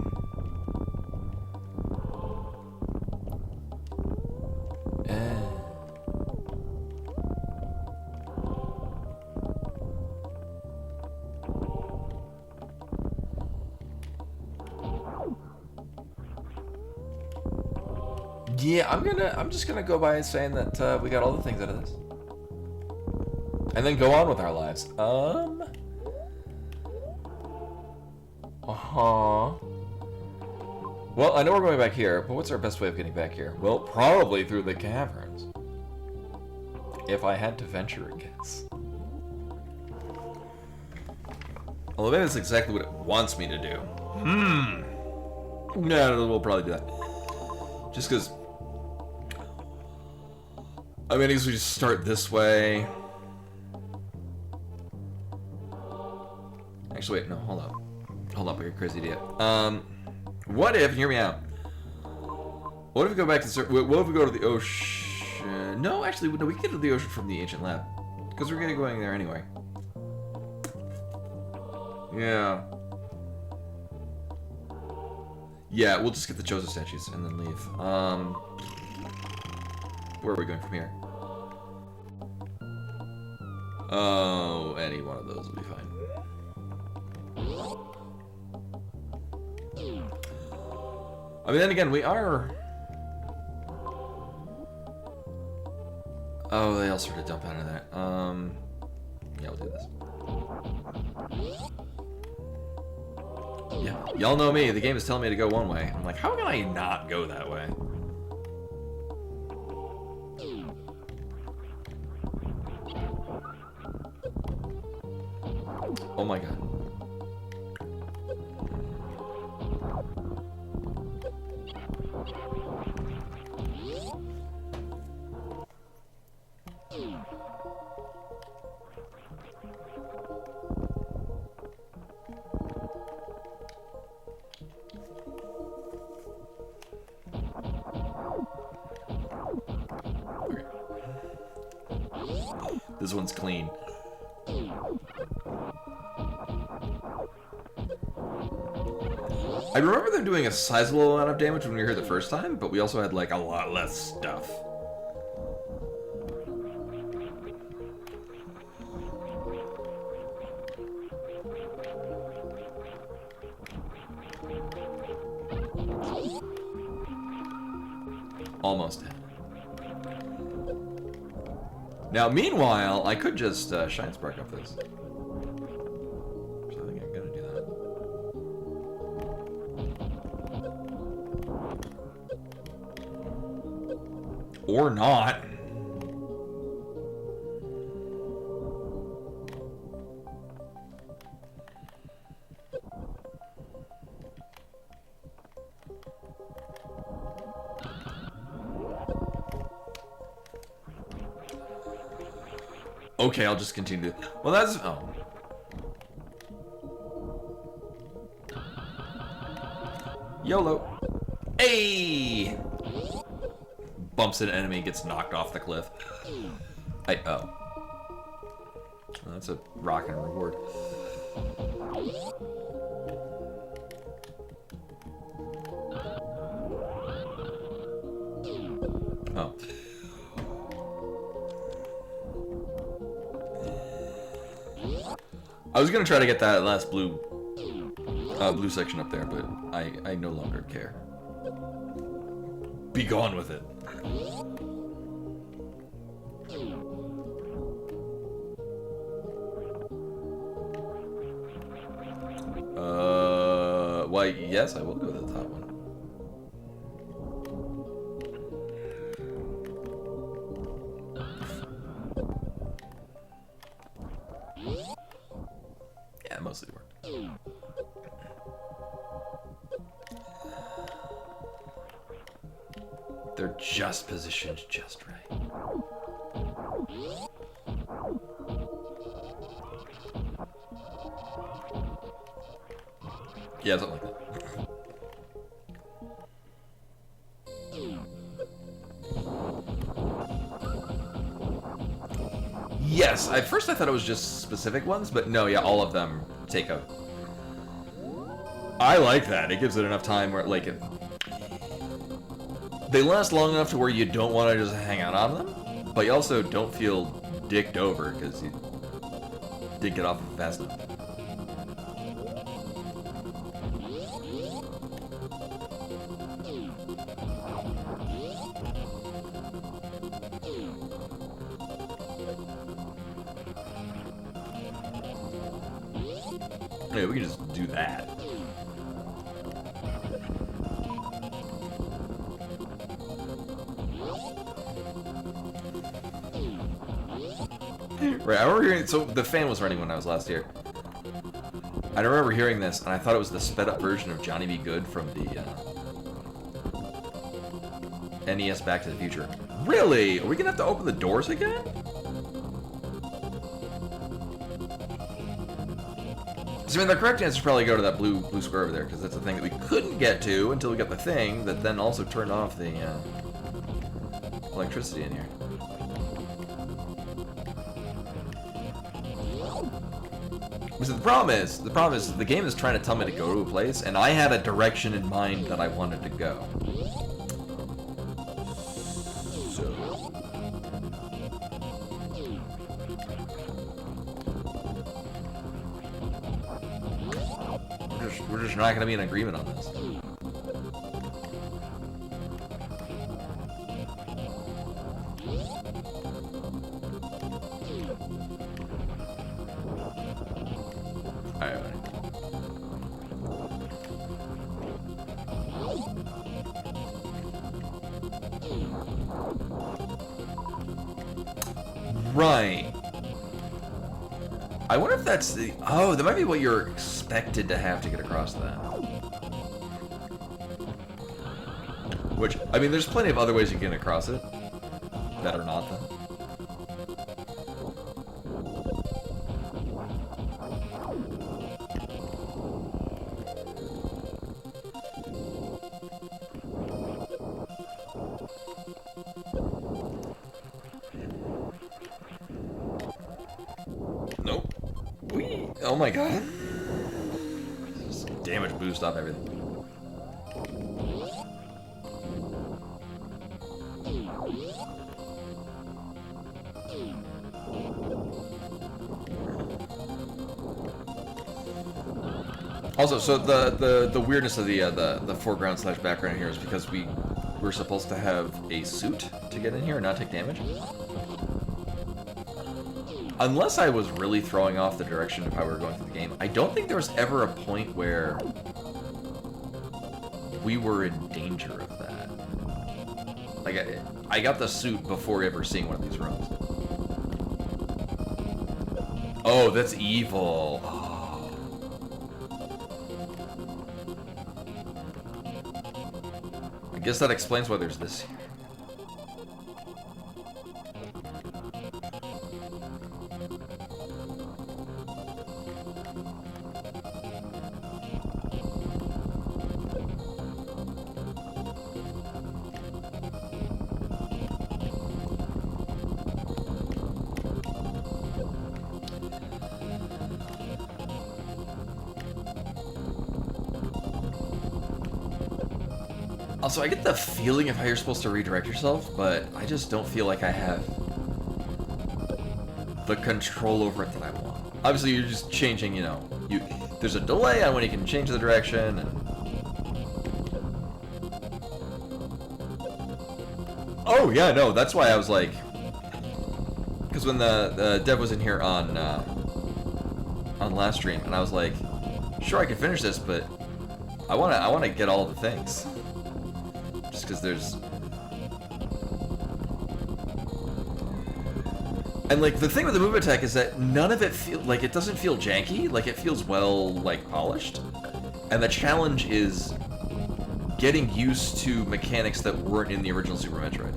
Yeah, I'm just gonna go by saying that we got all the things out of this. And then go on with our lives. Well, I know we're going back here, but what's our best way of getting back here? Well, probably through the caverns. If I had to venture a guess. Although maybe that's exactly what it wants me to do. No, we'll probably do that. Just because... I mean, I guess we just start this way. Actually, wait, no, hold up. Hold up, I got a crazy idea. What if, hear me out. What if we go back to, what if we go to the ocean? No, actually, no, we can get to the ocean from the ancient lab. Because we're gonna going there anyway. Yeah. Yeah, we'll just get the Joseph statues and then leave. Where are we going from here? Oh, any one of those will be fine. I mean, then again, we are... Oh, they all sort of dump out of that. Yeah, we'll do this. Yeah, y'all know me. The game is telling me to go one way. I'm like, how can I not go that way? Oh my god. This one's clean. I remember them doing a sizable amount of damage when we were here the first time, but we also had like a lot less stuff. Almost dead. Now, meanwhile, I could just Shine Spark up this. So I think I'm gonna do that. Or not. Okay, I'll just continue. Well, that's... Oh. YOLO. Hey! Bumps an enemy, gets knocked off the cliff. Oh. Well, that's a rockin' reward. Oh. I was gonna try to get that last blue section up there, but I no longer care. Be gone with it. Why, yes, I will go to the top one. just positioned just right. Yeah, something like that. Yes, at first I thought it was just specific ones, but no, yeah, all of them take a... I like that. It gives it enough time where, like, they last long enough to where you don't want to just hang out on them, but you also don't feel dicked over because you did get off fast enough. Yeah, we can just do that. Right, I remember hearing, so the fan was running when I was last here. I remember hearing this, and I thought it was the sped up version of Johnny Be Good from the NES Back to the Future. Really? Are we gonna have to open the doors again? I mean, the correct answer is probably go to that blue square over there, because that's the thing that we couldn't get to until we got the thing that then also turned off the electricity in here. So the problem is the game is trying to tell me to go to a place, and I had a direction in mind that I wanted to go. We're just not going to be in agreement on this. Right. I wonder if that's the... Oh, that might be what you're expected to have to get across that. Which, I mean, there's plenty of other ways you can get across it. That are not, then. Nope. Whee! Oh my god. Just damage boost off everything. Also, so the weirdness of the foreground slash background here is because we're supposed to have a suit to get in here and not take damage. Unless I was really throwing off the direction of how we were going through the game, I don't think there was ever a point where we were in danger of that. Like, I got the suit before ever seeing one of these rooms. Oh, that's evil. Oh. I guess that explains why there's this here. Also, I get the feeling of how you're supposed to redirect yourself, but I just don't feel like I have the control over it that I want. Obviously, you're just changing, you know, there's a delay on when you can change the direction, and... Oh, yeah, no, that's why I was like... Because when the dev was in here on last stream, and I was like, sure, I can finish this, but I want to get all the things. Just because there's... And, like, the thing with the movement tech is that none of it it doesn't feel janky. Like, it feels well, like, polished. And the challenge is getting used to mechanics that weren't in the original Super Metroid.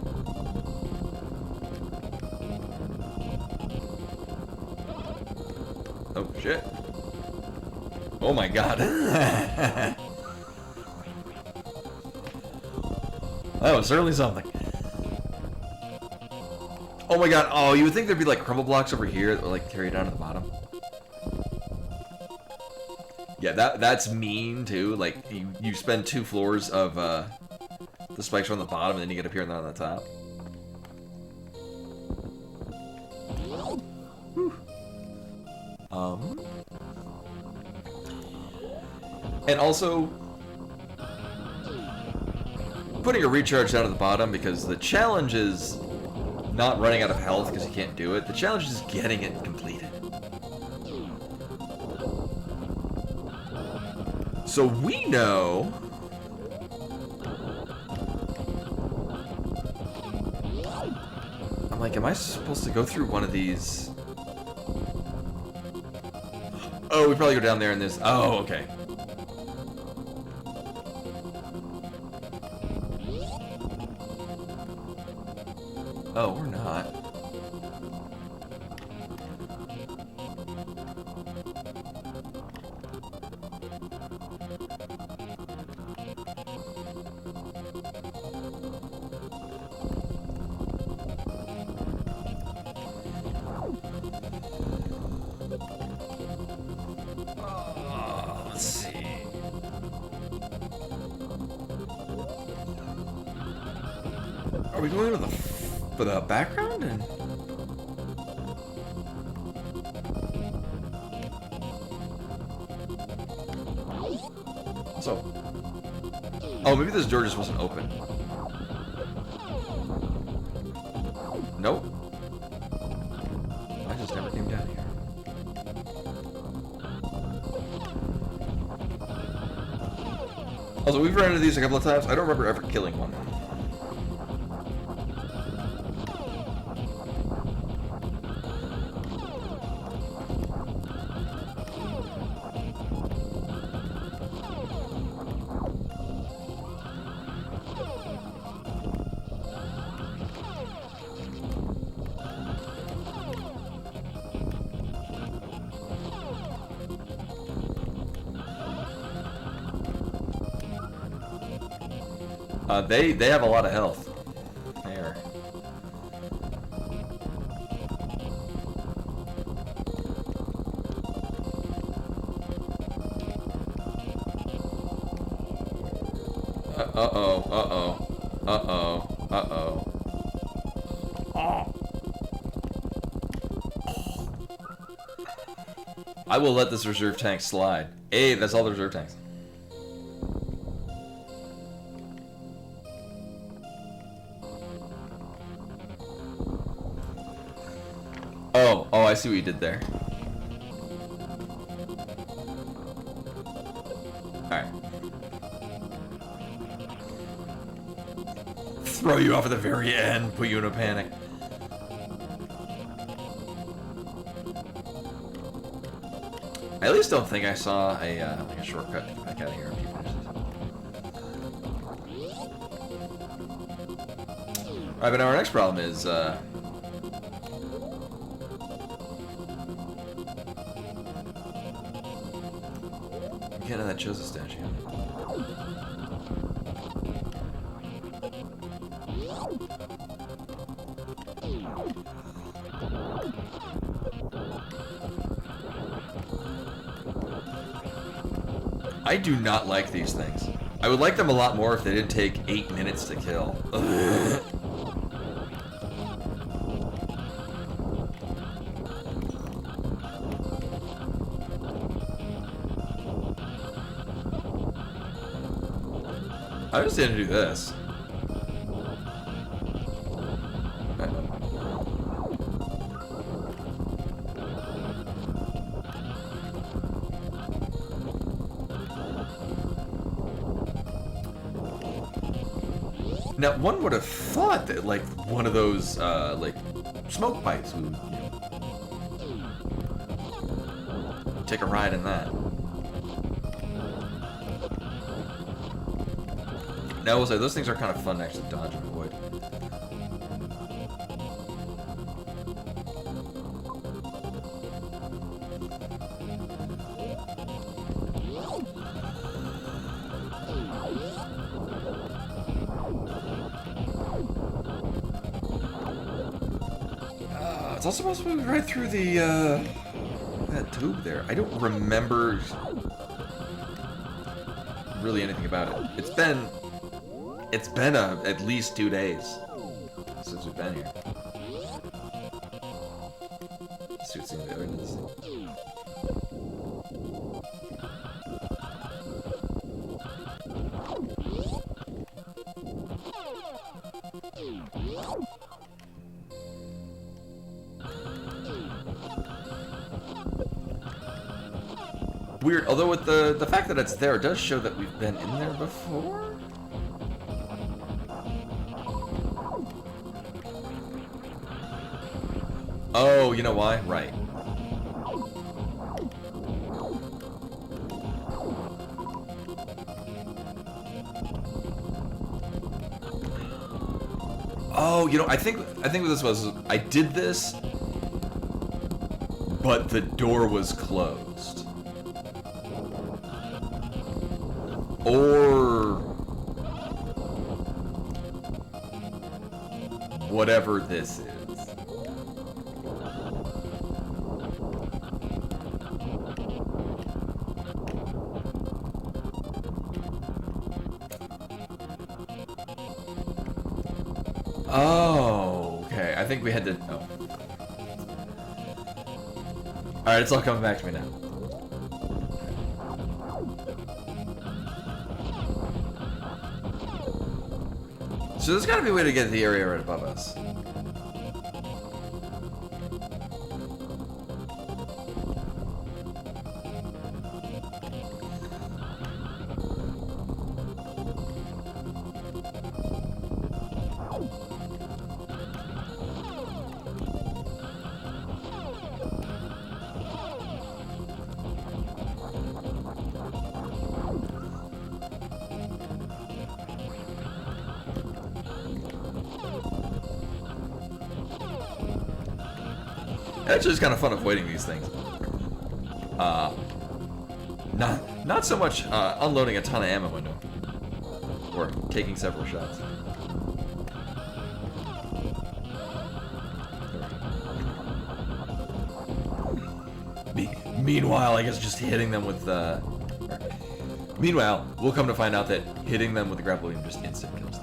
Oh, shit. Oh my god. That was certainly something. Oh my god, oh, you would think there'd be like crumble blocks over here that would like carry down to the bottom. Yeah, that's mean too. Like, you spend 2 floors of the spikes on the bottom and then you get up here and then on the top. Whew. And also, putting a recharge down at the bottom, because the challenge is not running out of health because you can't do it. The challenge is getting it completed. So we know... I'm like, am I supposed to go through one of these? Oh, we probably go down there in this. Oh, okay. Oh, we're not. Let's see. Are we going for the background? And so, oh, maybe this door just wasn't open. Nope. I just never came down here. Also, we've run into these a couple of times. I don't remember ever killing one. They have a lot of health. There. I will let this reserve tank slide. Hey, that's all the reserve tanks. Oh, I see what you did there. Alright. Throw you off at the very end, put you in a panic. I at least don't think I saw a like a shortcut to get back out of here if you finish this. Alright, but now our next problem is get out of that Joseph statue. I do not like these things. I would like them a lot more if they didn't take 8 minutes to kill. I just didn't do this. Now, one would have thought that, like, one of those, like, smoke pipes would, you know, take a ride in that. Now, I will say, those things are kind of fun to actually dodge and avoid. It's also supposed to be right through the, that tube there. I don't remember really anything about it. It's been at least 2 days since we've been here. Let's see what's in the other end of this thing. Weird, although with the fact that it's there, it does show that we've been in there before? Oh, you know why? Right. Oh, you know, I think what this was, I did this, but the door was closed. Or whatever this is. Oh, okay. I think we had to... Oh. Alright, it's all coming back to me now. So there's gotta be a way to get to the area right above us. Actually, it's kind of fun avoiding these things. Not so much unloading a ton of ammo into them, or taking several shots. Meanwhile, I guess just hitting them with meanwhile, we'll come to find out that hitting them with the grapple beam just instant kills them.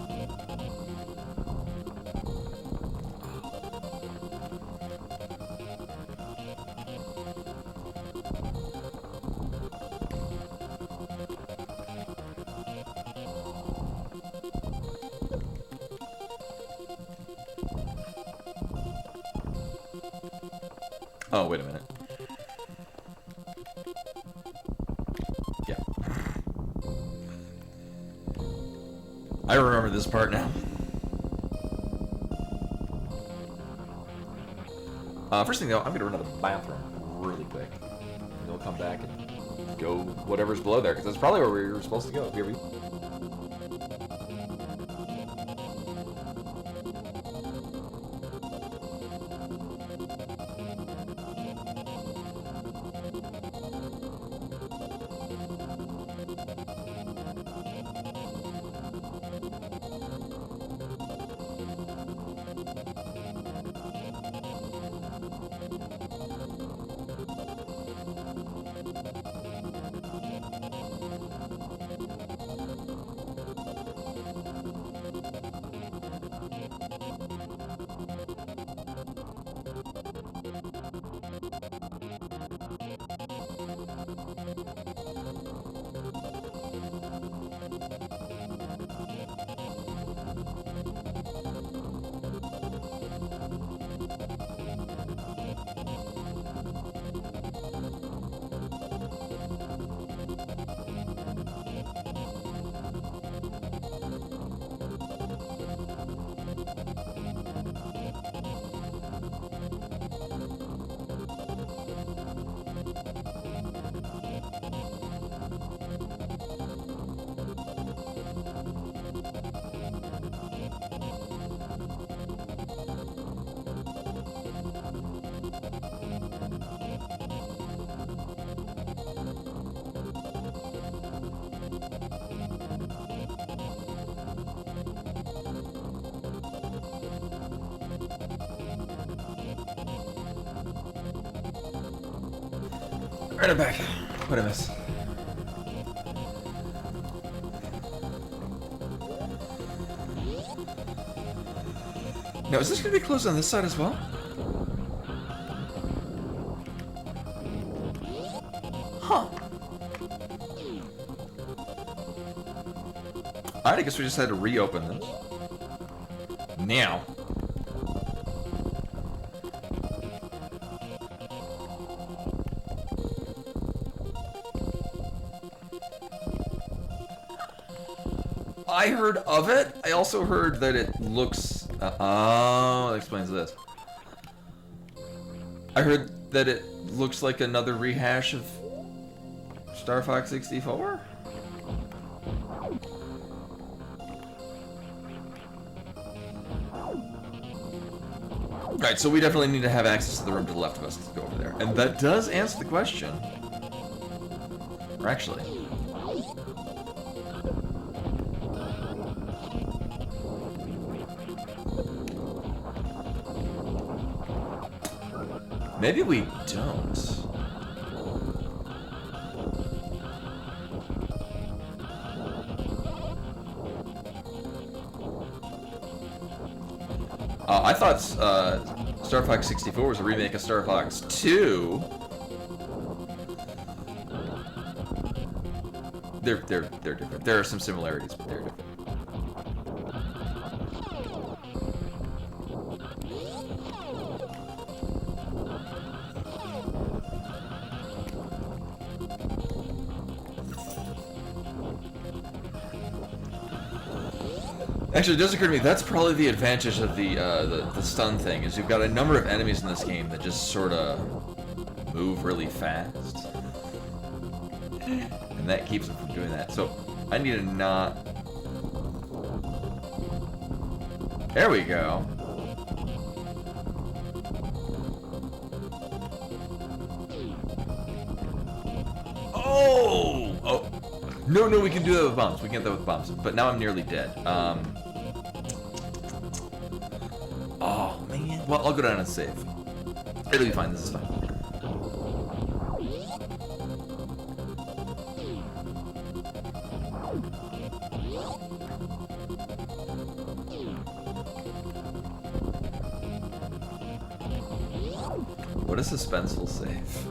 Oh, wait a minute. Yeah. I remember this part now. First thing though, I'm gonna run to the bathroom really quick. And we'll come back and go whatever's below there, because that's probably where we were supposed to go. Here we go. Right, I'm back. What did I miss? Now, is this going to be closed on this side as well? Huh. Alright, I guess we just had to reopen this. Now. I heard of it. I also heard that it looks... oh, that explains this. I heard that it looks like another rehash of Star Fox 64? Right, so we definitely need to have access to the room to the left of us to go over there. And that does answer the question. Or actually... maybe we don't. I thought Star Fox 64 was a remake of Star Fox 2. They're different. There are some similarities, but they're different. Actually, it does occur to me, that's probably the advantage of the stun thing, is you've got a number of enemies in this game that just sort of move really fast. And that keeps them from doing that. So, I need to not... there we go. Oh! Oh! No, we can do that with bombs. We can get that with bombs. But now I'm nearly dead. Oh, man. Well, I'll go down and save. It'll be fine. This is fine. What a suspenseful save.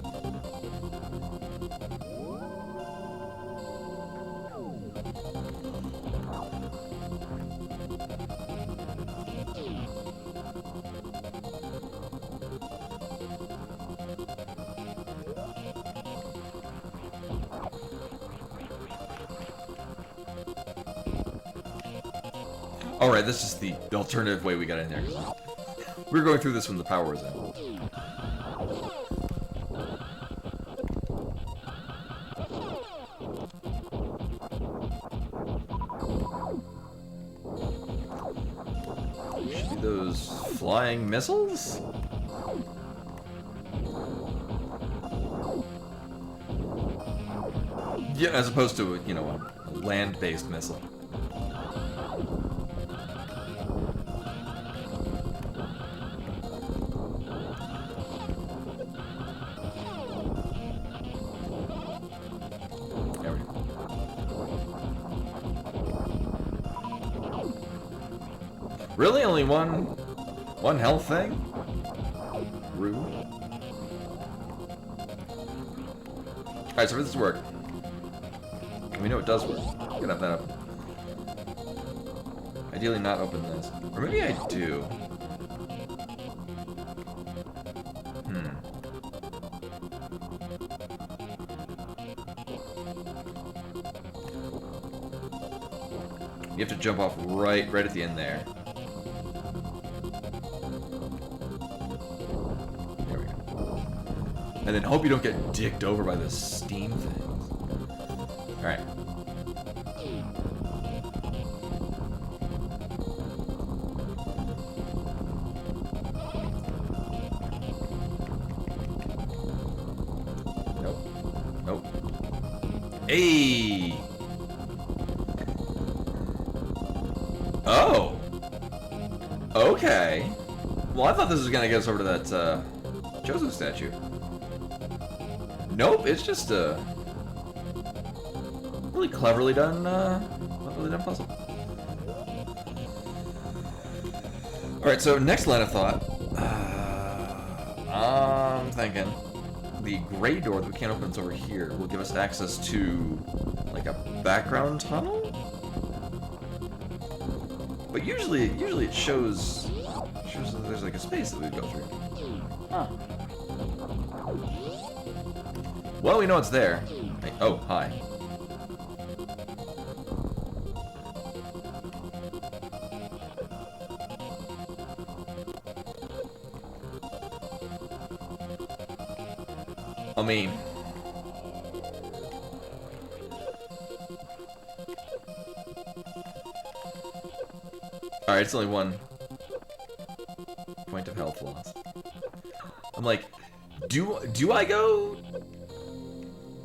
Alright, this is the alternative way we got in there. We were going through this when the power was in. Should be those flying missiles? Yeah, as opposed to, you know, a land-based missile. Really? Only one health thing? Rude. Alright, so for this to work. We know it does work. Gotta have that up. Ideally not open this. Or maybe I do. You have to jump off right at the end there. There we go. And then hope you don't get dicked over by the steam things. Alright. Nope. Hey! Oh! Okay. Well, I thought this was gonna get us over to that, Joseph statue. Nope, it's just a really cleverly done puzzle. Alright, so next line of thought. I'm thinking the gray door that we can't open is over here will give us access to like a background tunnel? But usually it shows that there's like a space that we go through. Huh. Well, we know it's there. Hey, oh, hi. I mean... Alright, it's only one point of health loss. I'm like, do I go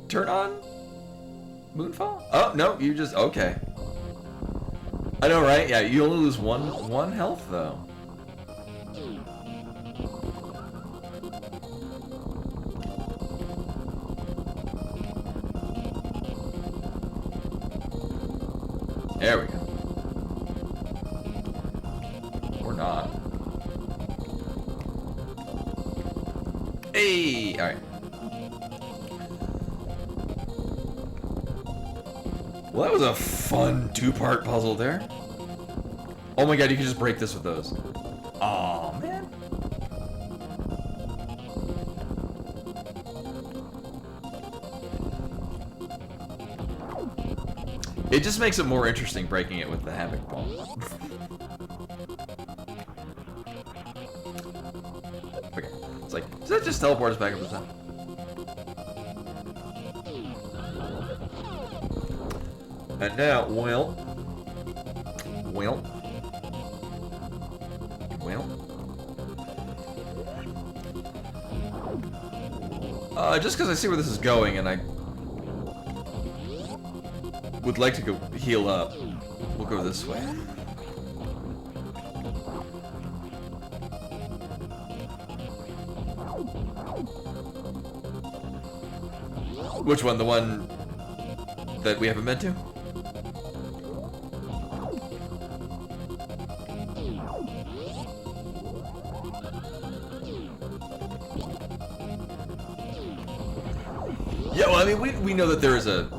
turn on Moonfall? Oh, no, you just, okay. I know, right? Yeah, you only lose one health, though. There we go. Or not. Hey! Alright. Well, that was a fun two-part puzzle there. Oh my god, you can just break this with those. Aw, man. It just makes it more interesting breaking it with the Havoc Ball. Okay, it's like, does that just teleport us back up to the top? And now, well, just because I see where this is going and I would like to go heal up, we'll go this way. Which one? The one that we haven't been to? Yeah, well, I mean, we know that there's a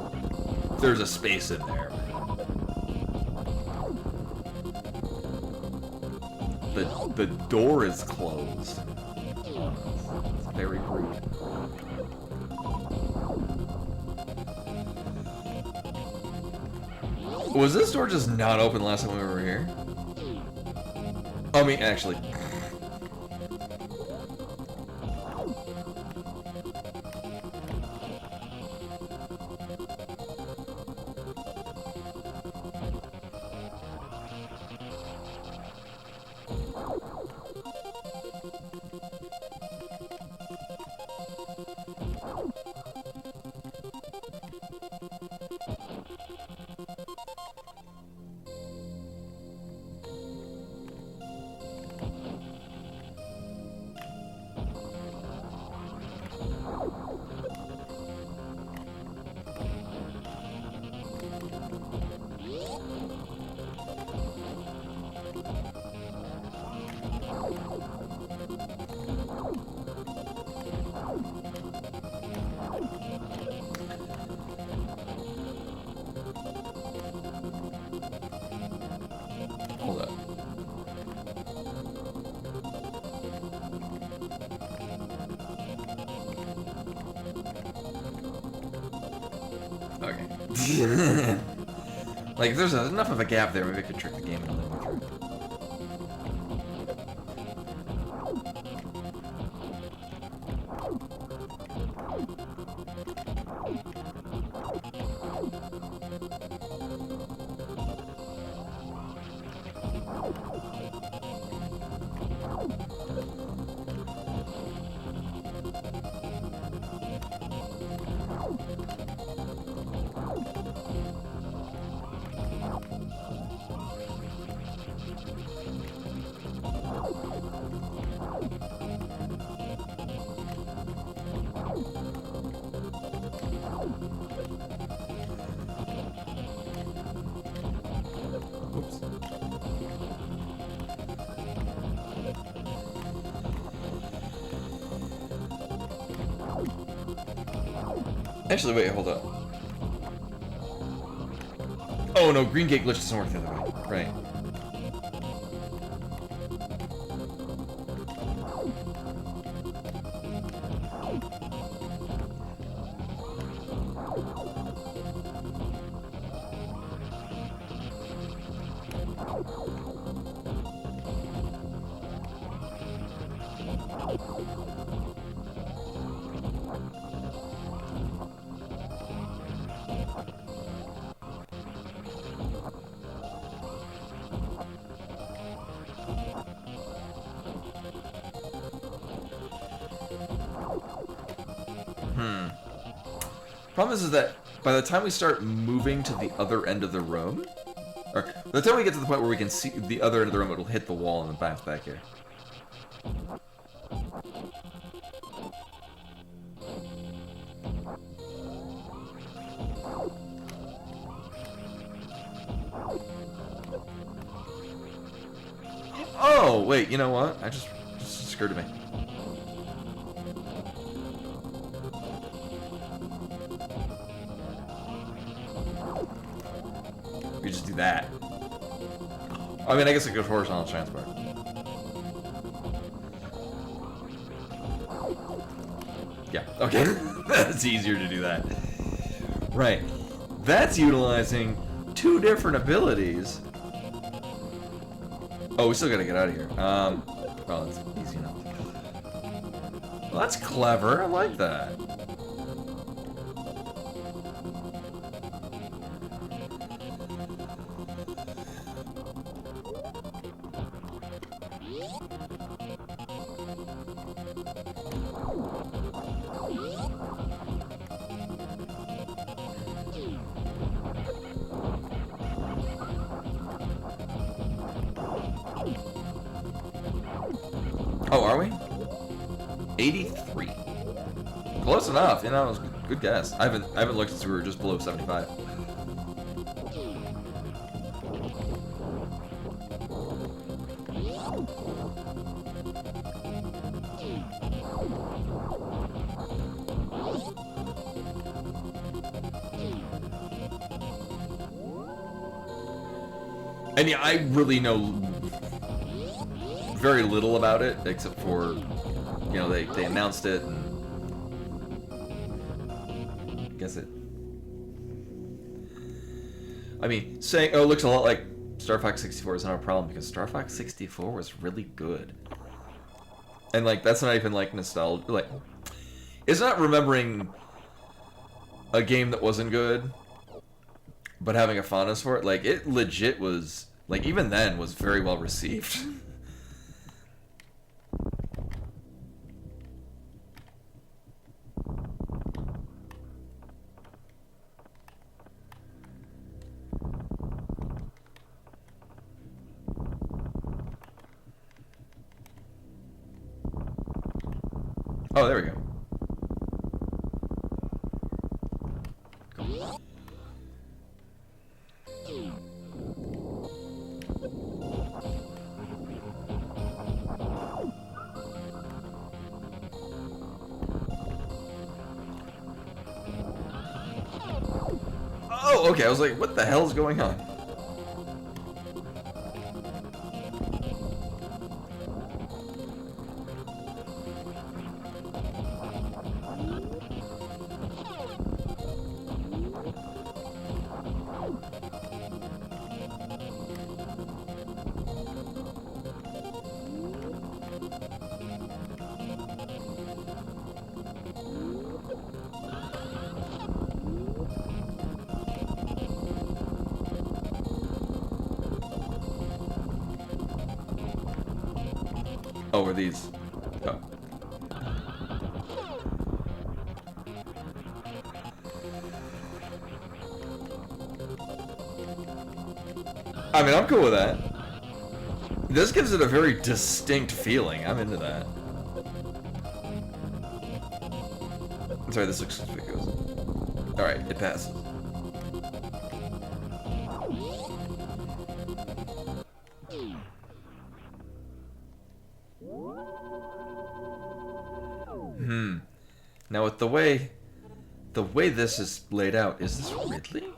space in there. The door is closed. It's very rude. Was this door just not open last time we were here? I mean, actually. Hold up. Okay. Like, if there's enough of a gap there, maybe I could trick the game and let me through. Actually, wait, hold up. Oh no, green gate glitch doesn't work the other way. Right. Problem is that by the time we start moving to the other end of the room, or by the time we get to the point where we can see the other end of the room, it'll hit the wall and bounce back here. Oh, wait, you know what? Just occurred to me. We just do that. I mean, I guess it goes horizontal transport. Yeah, okay. It's easier to do that. Right. That's utilizing two different abilities. Oh, we still gotta get out of here. Well, that's easy enough. Well, that's clever. I like that. Oh, are we? 83. Close enough, you know, it was a good guess. I haven't looked since we were just below 75. And yeah, I really know very little about it, except for, you know, they announced it, and I guess it... I mean, saying, oh, it looks a lot like Star Fox 64 is not a problem, because Star Fox 64 was really good. And, like, that's not even, like, nostalgia. Like, it's not remembering a game that wasn't good, but having a fondness for it. Like, it legit was, like, even then was very well received. Oh, there we go. Cool. Oh, okay. I was like, what the hell is going on? Oh, are these? Oh. I mean, I'm cool with that. This gives it a very distinct feeling. I'm into that. I'm sorry, this looks suspicious. Alright, it passes. Now with the way the way this is laid out, is this Ridley?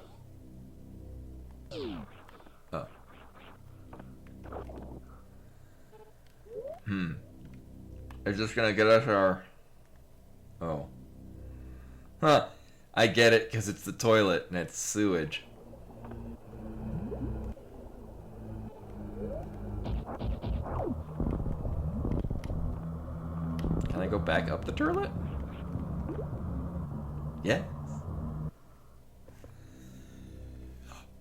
Oh. Is this gonna get us our... Oh. Huh. I get it, because it's the toilet and it's sewage. Can I go back up the toilet? Yes.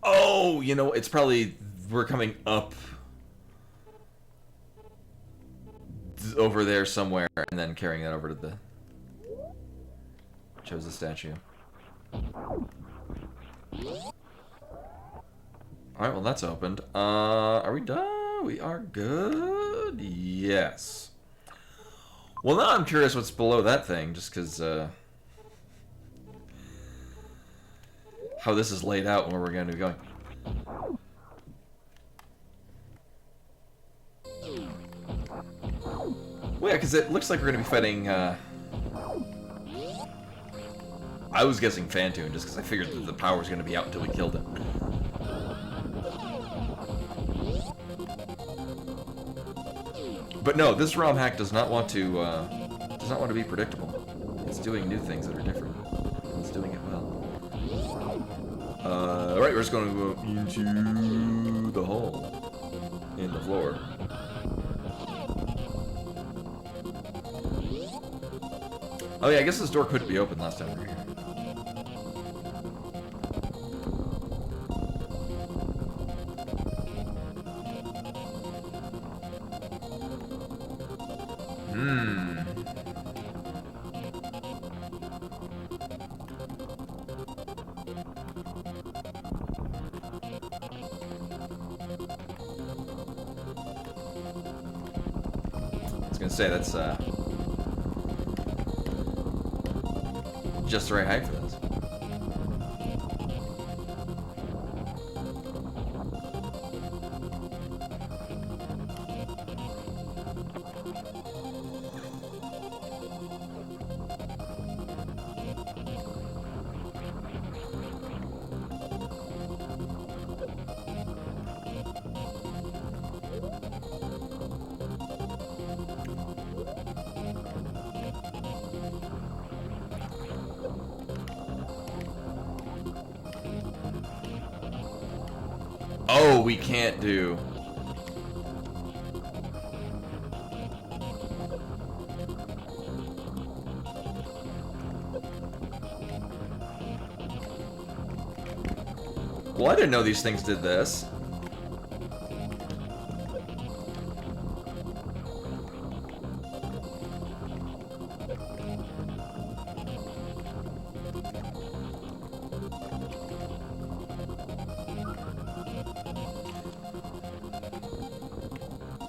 Oh, you know, it's probably... We're coming up... over there somewhere, and then carrying that over to the... Chose the statue. Alright, well that's opened. Are we done? We are good? Yes. Well, now I'm curious what's below that thing, just because, how this is laid out and where we're going to be going. Well, yeah, because it looks like we're going to be fighting, I was guessing Phantoon, just because I figured that the power was going to be out until we killed him. But no, this Romhack does not want to be predictable. It's doing new things that are different. It's doing it well. Alright, we're just going to go into the hole in the floor. Oh yeah, I guess this door couldn't be open last time we were here. I was gonna say, that's, just the right height for this. Oh, we can't do. Well, I didn't know these things did this.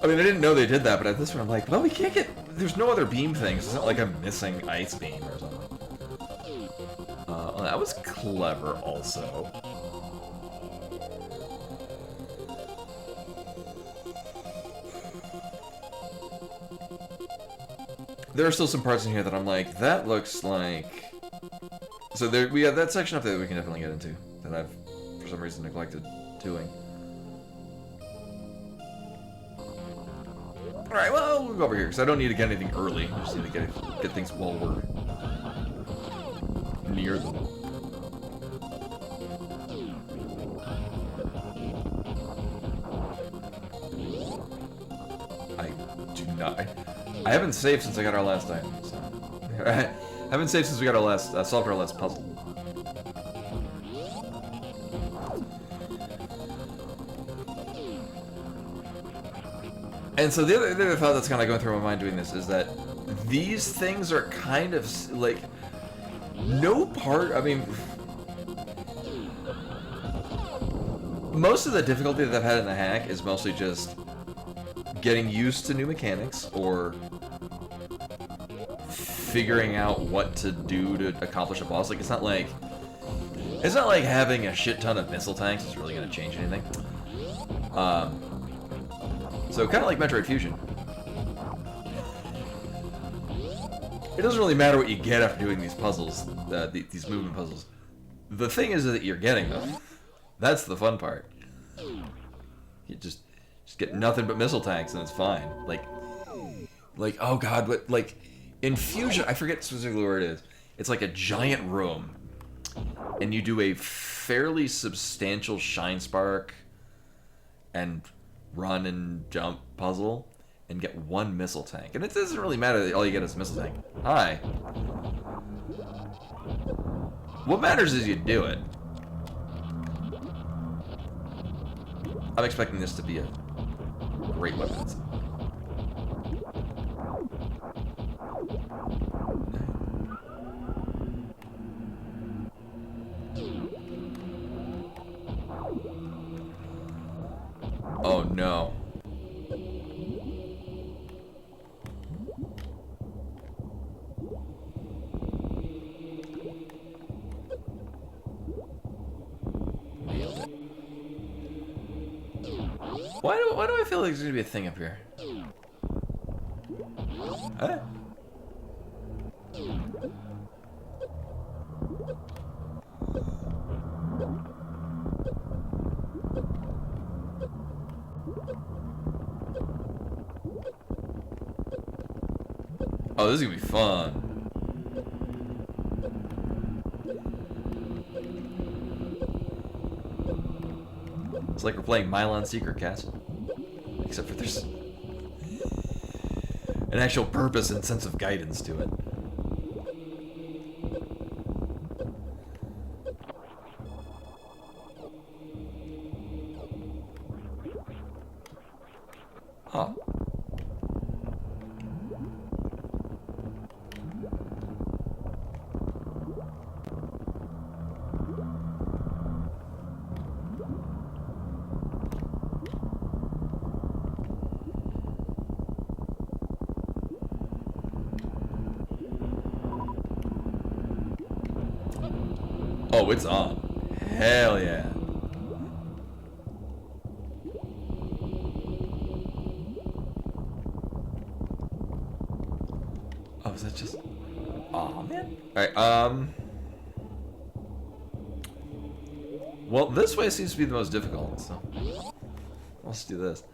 I mean, I didn't know they did that, but at this point I'm like, well, we can't get... There's no other beam things. It's not like I'm missing ice beam or something. Well, that was clever also. There are still some parts in here that I'm like, that looks like... So there, we have that section up there that we can definitely get into, that I've, for some reason, neglected doing. Alright, well, we'll go over here, because I don't need to get anything early. I just need to get things while we're near them. I do not... I haven't saved since I got our last item, so... I haven't saved since we got our last... solved our last puzzle. And so the other thought that's kind of going through my mind doing this is that these things are kind of, like, no part, I mean, most of the difficulty that I've had in the hack is mostly just getting used to new mechanics or figuring out what to do to accomplish a boss. Like, it's not like having a shit ton of missile tanks is really going to change anything. So kind of like Metroid Fusion. it doesn't really matter what you get after doing these puzzles, these movement puzzles. The thing is that you're getting them. That's the fun part. You just get nothing but missile tanks and it's fine. Like oh god, but like in Fusion, I forget specifically where it is. It's like a giant room, and you do a fairly substantial shine spark and run and jump puzzle and get one missile tank. And it doesn't really matter that all you get is a missile tank. Hi. What matters is you do it. I'm expecting this to be a great weapon. Oh no. Why do I feel like there's gonna be a thing up here? Huh? Oh, this is gonna be fun. It's like we're playing Milon Secret Castle. Except for there's an actual purpose and sense of guidance to it. Huh. Oh, it's on. Hell yeah. Oh, is that just... Aw, man. Alright, well, this way seems to be the most difficult, so... Let's do this.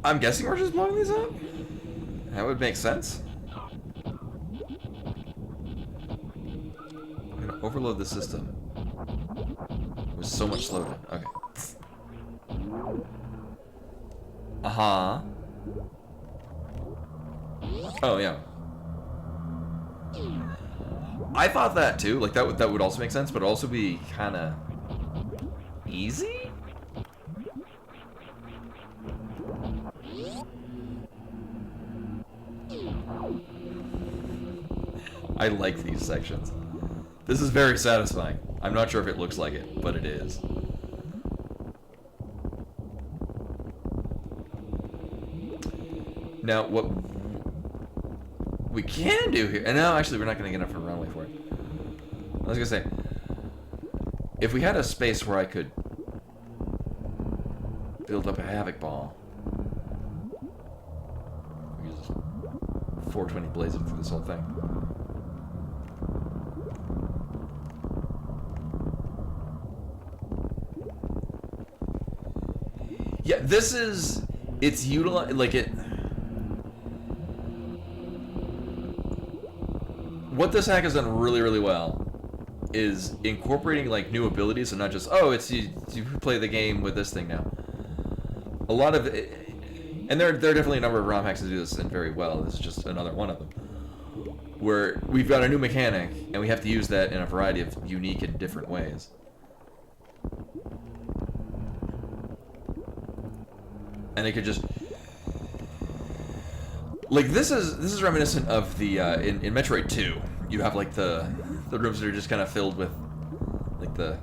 I'm guessing we're just blowing these up? That would make sense. I'm gonna overload the system. It was so much slower. Okay. Uh-huh. Oh, yeah. I thought that too. Like, that would also make sense, but also be kind of easy? I like these sections. This is very satisfying. I'm not sure if it looks like it, but it is. Now, what we can do here... And no, actually, we're not going to get enough of a runway for it. I was going to say, if we had a space where I could build up a Havoc Ball... We could just 420 blaze it through this whole thing. Yeah, this is... It's utilized... Like, it... What this hack has done really, really well is incorporating, like, new abilities and not just, oh, it's you play the game with this thing now. A lot of... And there are definitely a number of ROM hacks that do this and very well. This is just another one of them. Where we've got a new mechanic, and we have to use that in a variety of unique and different ways. And it could just... Like this is reminiscent of the in Metroid 2. You have like the rooms that are just kind of filled with like the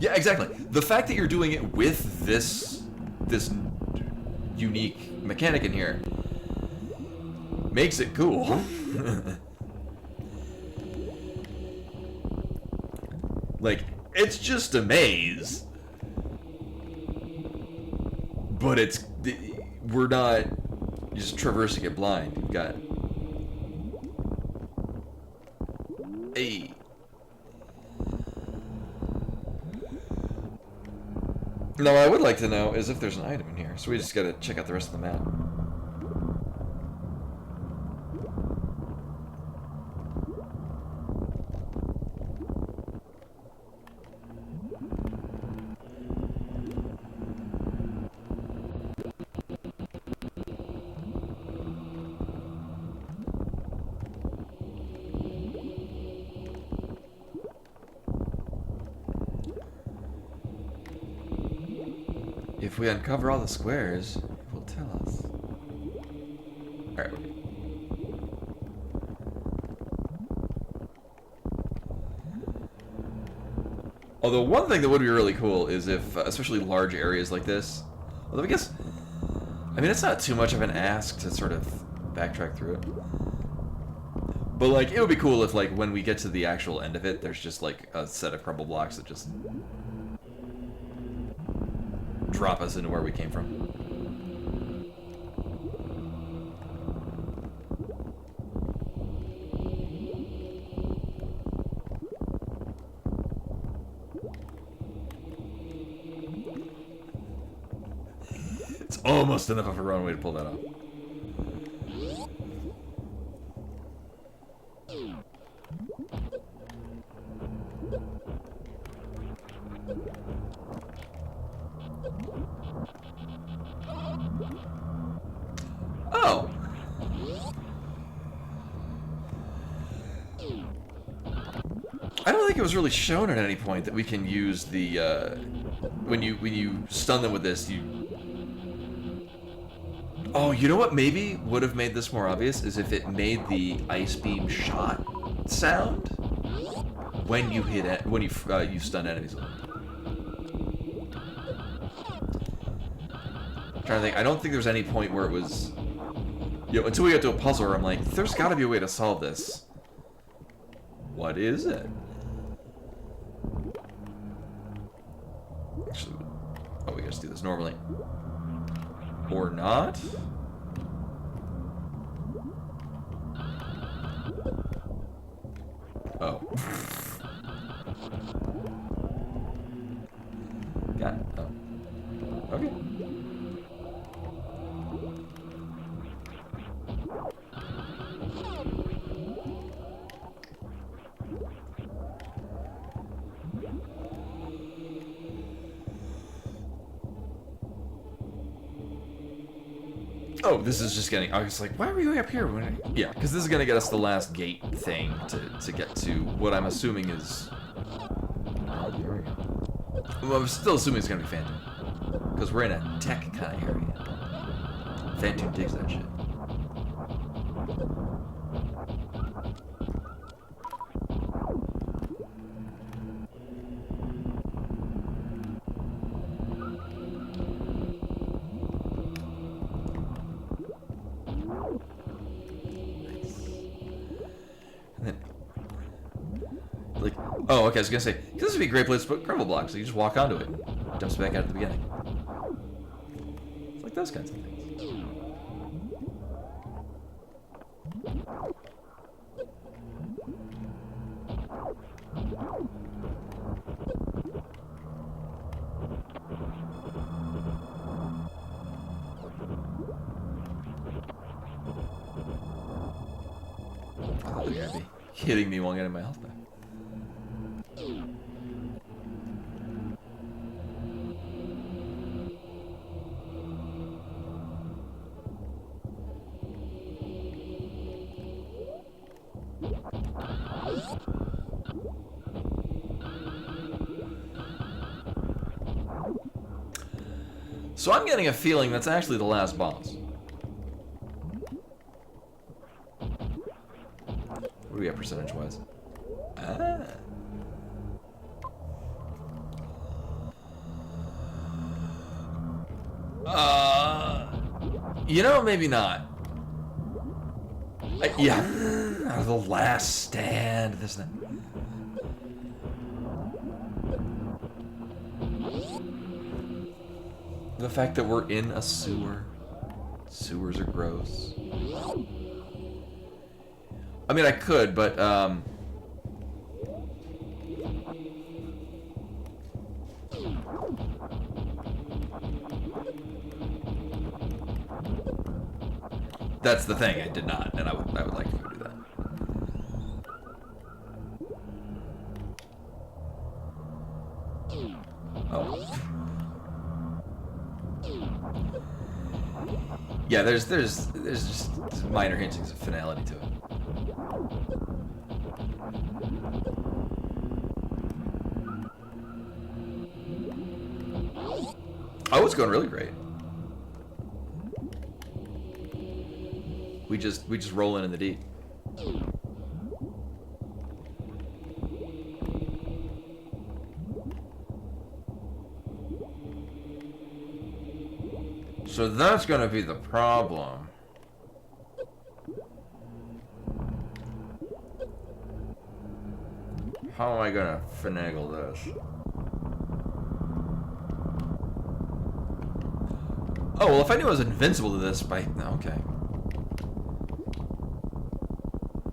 yeah, exactly. The fact that you're doing it with this unique mechanic in here makes it cool. Like, it's just a maze. But we're not just traversing it blind. You've got... Hey. Now, what I would like to know is if there's an item in here. So we just gotta check out the rest of the map. If we uncover all the squares, it will tell us. Alright, we're good. Although one thing that would be really cool is if, especially large areas like this, although I mean it's not too much of an ask to sort of backtrack through it. But like, it would be cool if like when we get to the actual end of it, there's just like a set of crumble blocks that just drop us into where we came from. It's almost enough of a runway to pull that off. Oh. I don't think it was really shown at any point that we can use the when you stun them with this, you... Oh, you know what maybe would have made this more obvious is if it made the ice beam shot sound when you hit it, when you stun enemies with it. I'm trying to think. I don't think there's any point where it was, you know, until we get to a puzzle where I'm like, there's got to be a way to solve this. What is it? Actually, oh, we just do this normally. Or not? Oh. Got it. Oh. Okay. Oh, this is just getting... I was like, why are we going up here? Yeah, because this is going to get us the last gate thing to get to what I'm assuming is... Oh, here we go. Well, I'm still assuming it's going to be Phantom. Because we're in a tech kind of area. Phantom digs that shit. Oh, okay, I was gonna say, this would be a great place to put crumble blocks, so you just walk onto it. Jumps back out at the beginning. It's like those kinds of things. Oh, they're gonna be hitting me while getting my health back. So I'm getting a feeling that's actually the last boss. What do we have percentage-wise? You know, maybe not. Yeah. The last stand. This and that. The fact that we're in a sewer. Sewers are gross. I mean, I could, but, that's the thing, I did not, and I would like to go do that. Oh. Yeah, there's just minor hintings of finality to it. Oh, it's going really great. We just roll in the deep. So that's gonna be the problem. How am I gonna finagle this? Oh, well, if I knew I was invincible to this by... Okay.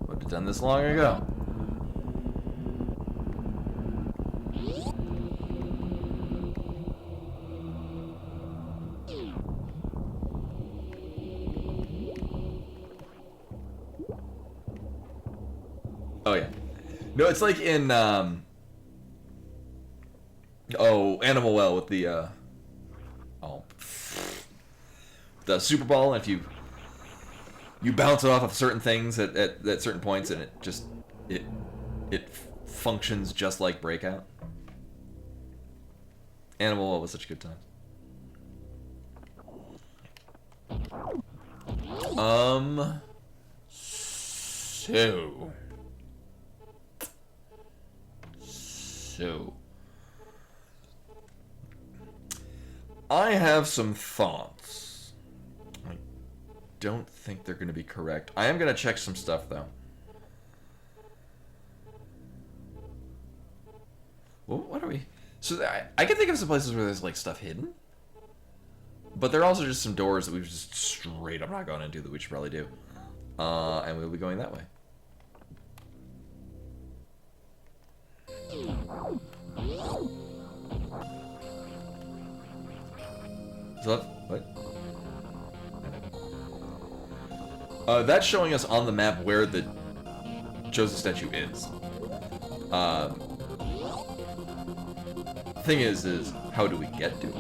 Would have done this long ago. Oh, yeah. No, it's like in, oh, Animal Well with the, the Super Ball, and if you bounce it off of certain things at certain points, and it just it functions just like Breakout. Animal Well was such a good time. So I have some thoughts. I don't think they're going to be correct. I am going to check some stuff, though. Well, what are we... So I can think of some places where there's, like, stuff hidden. But there are also just some doors that we've just straight up not gone into that we should probably do. And we'll be going that way. So what? That's showing us on the map where the Joseph statue is. Thing is how do we get to it?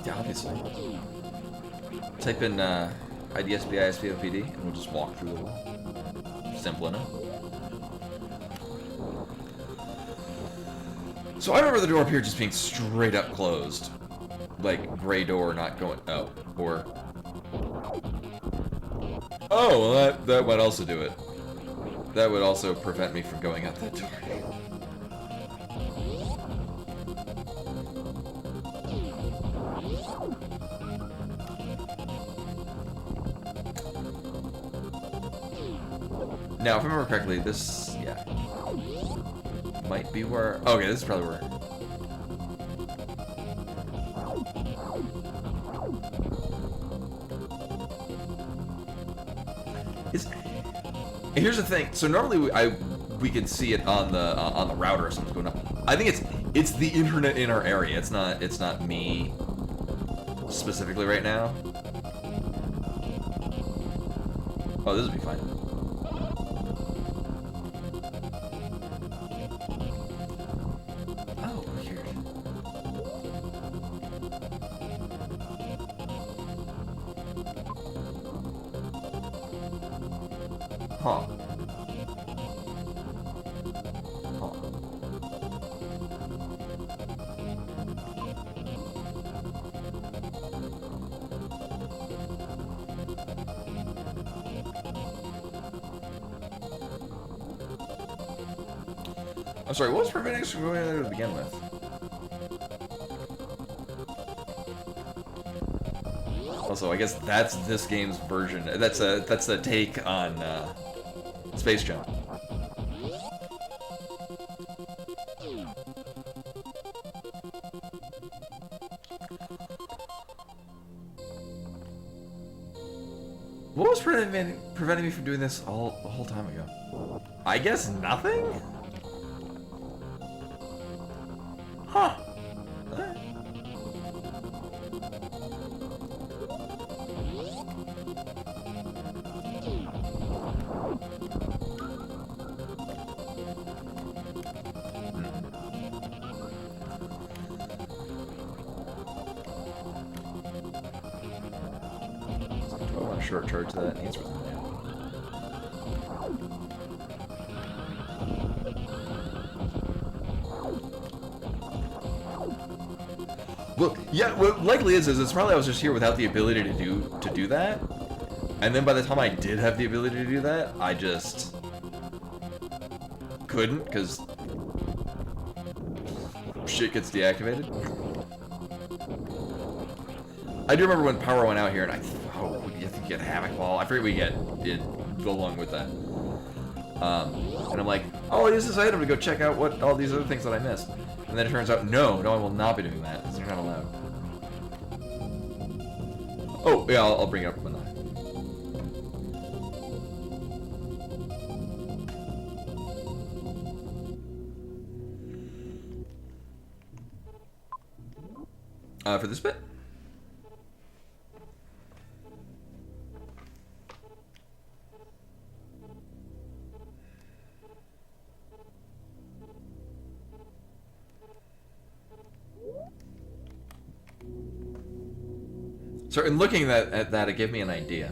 Yeah, obviously. Type in IDSBISPOPD and we'll just walk through the wall. Simple enough. So I remember the door up here just being straight up closed. Like, gray door not going... Oh, or... Oh, well that might also do it. That would also prevent me from going out that door. Now, if I remember correctly, this, yeah, might be where, okay, this is probably where. Here's the thing, so normally we could see it on the router if something's going on. I think it's the internet in our area, it's not me specifically right now. Oh, this will be fine. Huh. Huh. I'm sorry, what was preventing us from going there to begin with? Also, I guess that's this game's version. That's a take on Space Jump. What was preventing me from doing this the whole time ago? I guess nothing? Huh. I want to short charge that answer. Well, yeah, what likely is it's probably I was just here without the ability to do that. And then by the time I did have the ability to do that, I just couldn't, because shit gets deactivated. I do remember when power went out here, and you have to get Havoc Ball. I forget what it go along with that. And I'm like, oh, I'll use this item to go check out what all these other things that I missed. And then it turns out, no, I will not be doing that, because you're not allowed. Oh, yeah, I'll bring it up when for this bit? So in looking at that, it gave me an idea.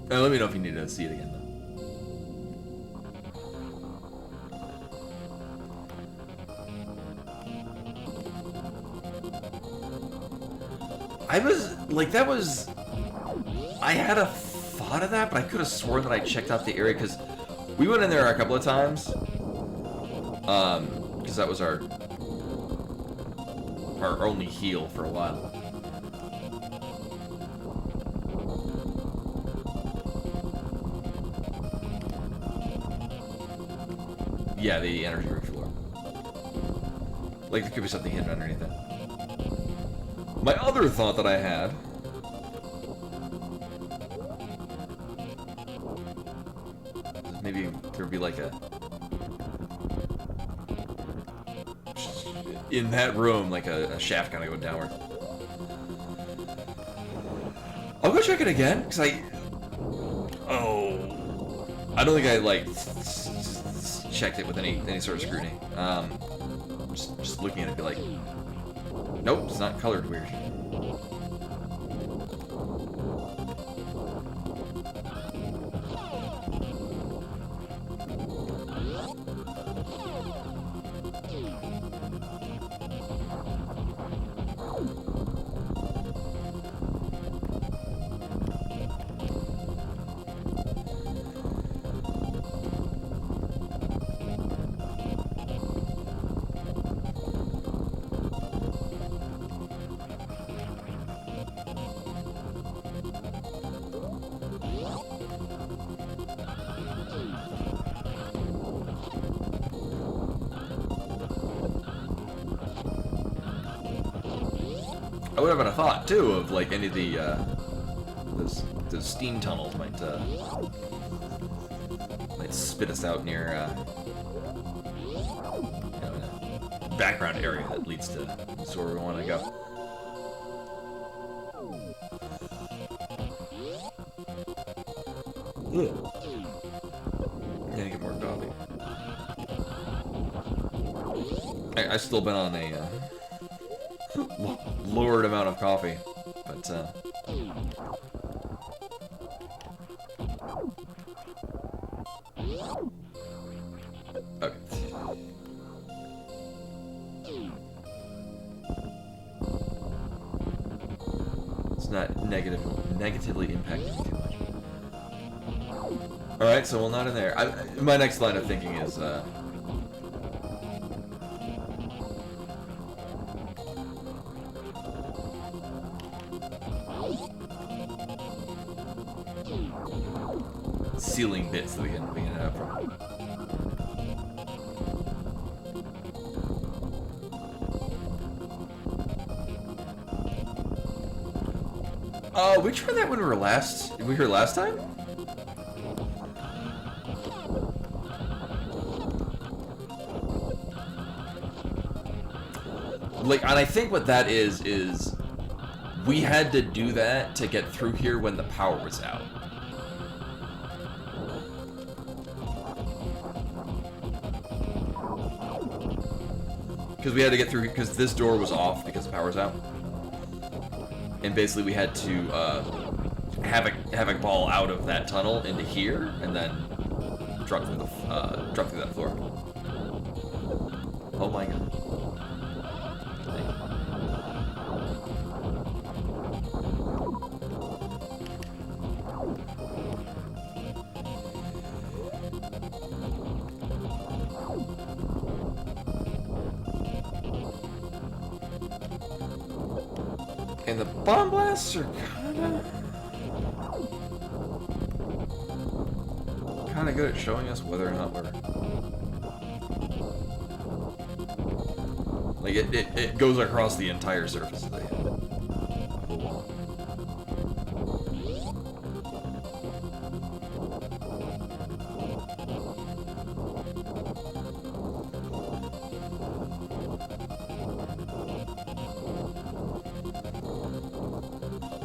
Let me know if you need to see it again, though. I had a thought of that, but I could have sworn that I checked out the area, because we went in there a couple of times. Because that was our only heal for a while. Yeah, the energy refueler. Like, there could be something hidden underneath it. My other thought that I had... maybe there'd be like a... in that room, like a shaft kind of going downward. I'll go check it again, because I don't think I, like, checked it with any sort of scrutiny. Just looking at it, be like, nope, it's not colored weird. I would have had a thought too of like any of the those steam tunnels might spit us out near a background area that leads to where we want to go. Yeah, get more coffee. I've still been on a lowered amount of coffee, but It's not negatively impacting me too much. Alright, so we'll not in there. My next line of thinking is, ceiling bits that we can end up from. We tried that when we were here last time? Like, and I think what that is we had to do that to get through here when the power was out. Because we had to get through, because this door was off because the power was out. And basically we had to have a ball out of that tunnel into here, and then drop through that floor. Oh my god. And the bomb blasts are kinda good at showing us whether or not we're like it goes across the entire surface of the wall.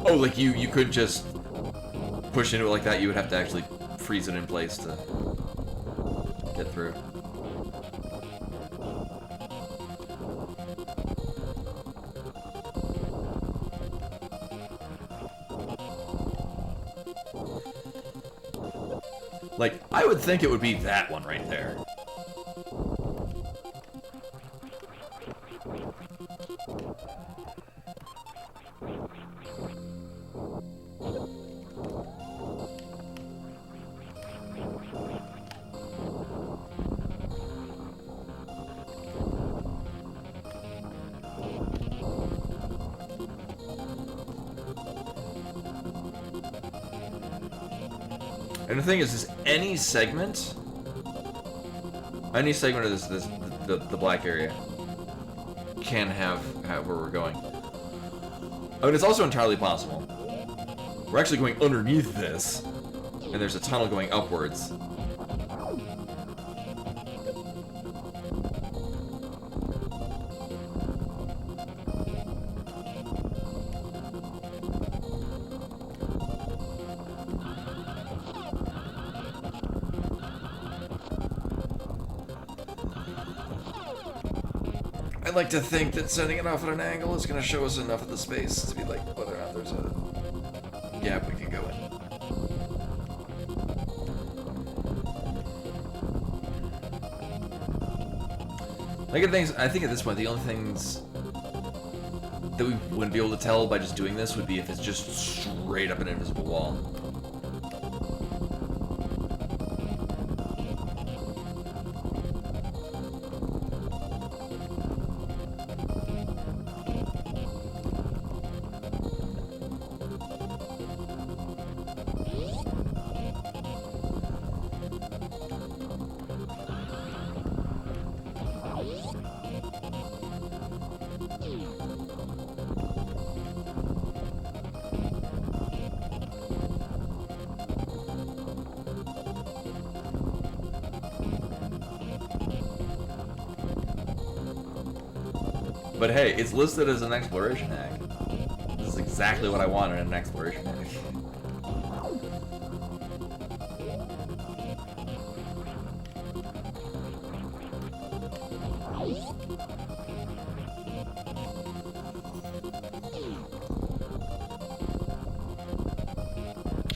Oh, like you couldn't just push into it like that, you would have to actually freeze it in place to get through. Like, I would think it would be that one right there. And the thing is any segment of the black area can have where we're going. I mean, it's also entirely possible we're actually going underneath this, and there's a tunnel going upwards. I'd like to think that sending it off at an angle is going to show us enough of the space to be like whether or not there's a gap we can go in. Like, I think at this point the only things that we wouldn't be able to tell by just doing this would be if it's just straight up an invisible wall. But hey, it's listed as an exploration hack. This is exactly what I wanted in an exploration hack.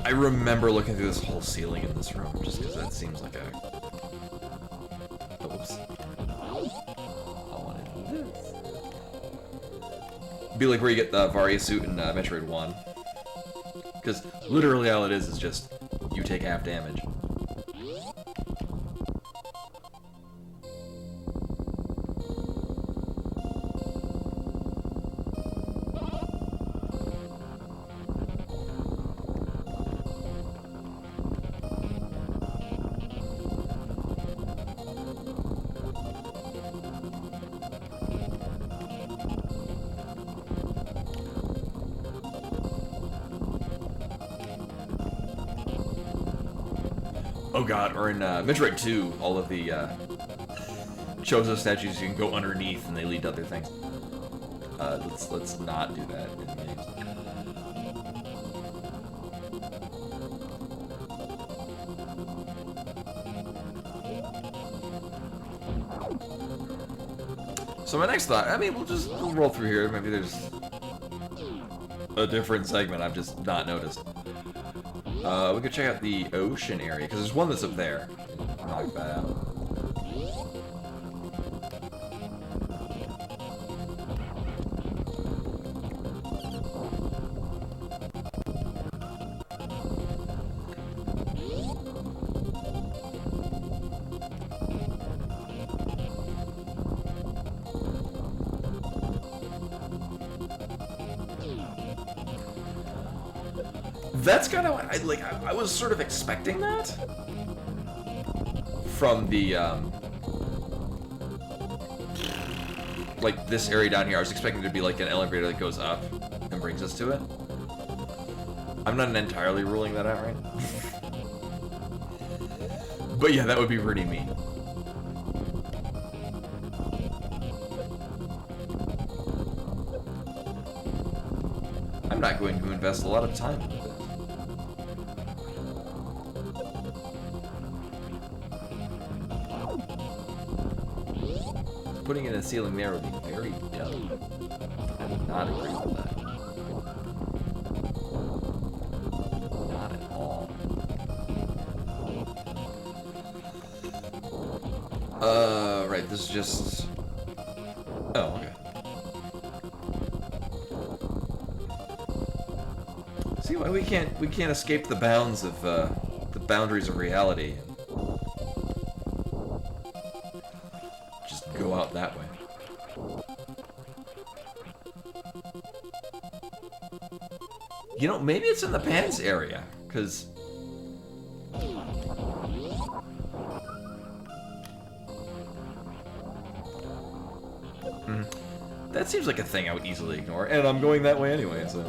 I remember looking through this whole ceiling in this room just because that seems like a... Oops. I wanted this. Be like where you get the Varia suit in Metroid 1. Because literally all it is just you take half damage. Oh god, or in Metroid 2, all of the Chozo statues, you can go underneath and they lead to other things. Let's not do that in games. So my next thought, I mean, we'll roll through here. Maybe there's a different segment I've just not noticed. We could check out the ocean area, because there's one that's up there. Knock that out. That's kind of I was sort of expecting that from the like this area down here. I was expecting there to be like an elevator that goes up and brings us to it. I'm not entirely ruling that out, right? But yeah, that would be pretty mean. I'm not going to invest a lot of time into this. Putting in a ceiling there would be very dumb. I would not agree with that. Not at all. Right, this is just... Oh, okay. See why we can't escape the bounds of, the boundaries of reality. Go out that way. You know, maybe it's in the pants area, because... That seems like a thing I would easily ignore, and I'm going that way anyway, so...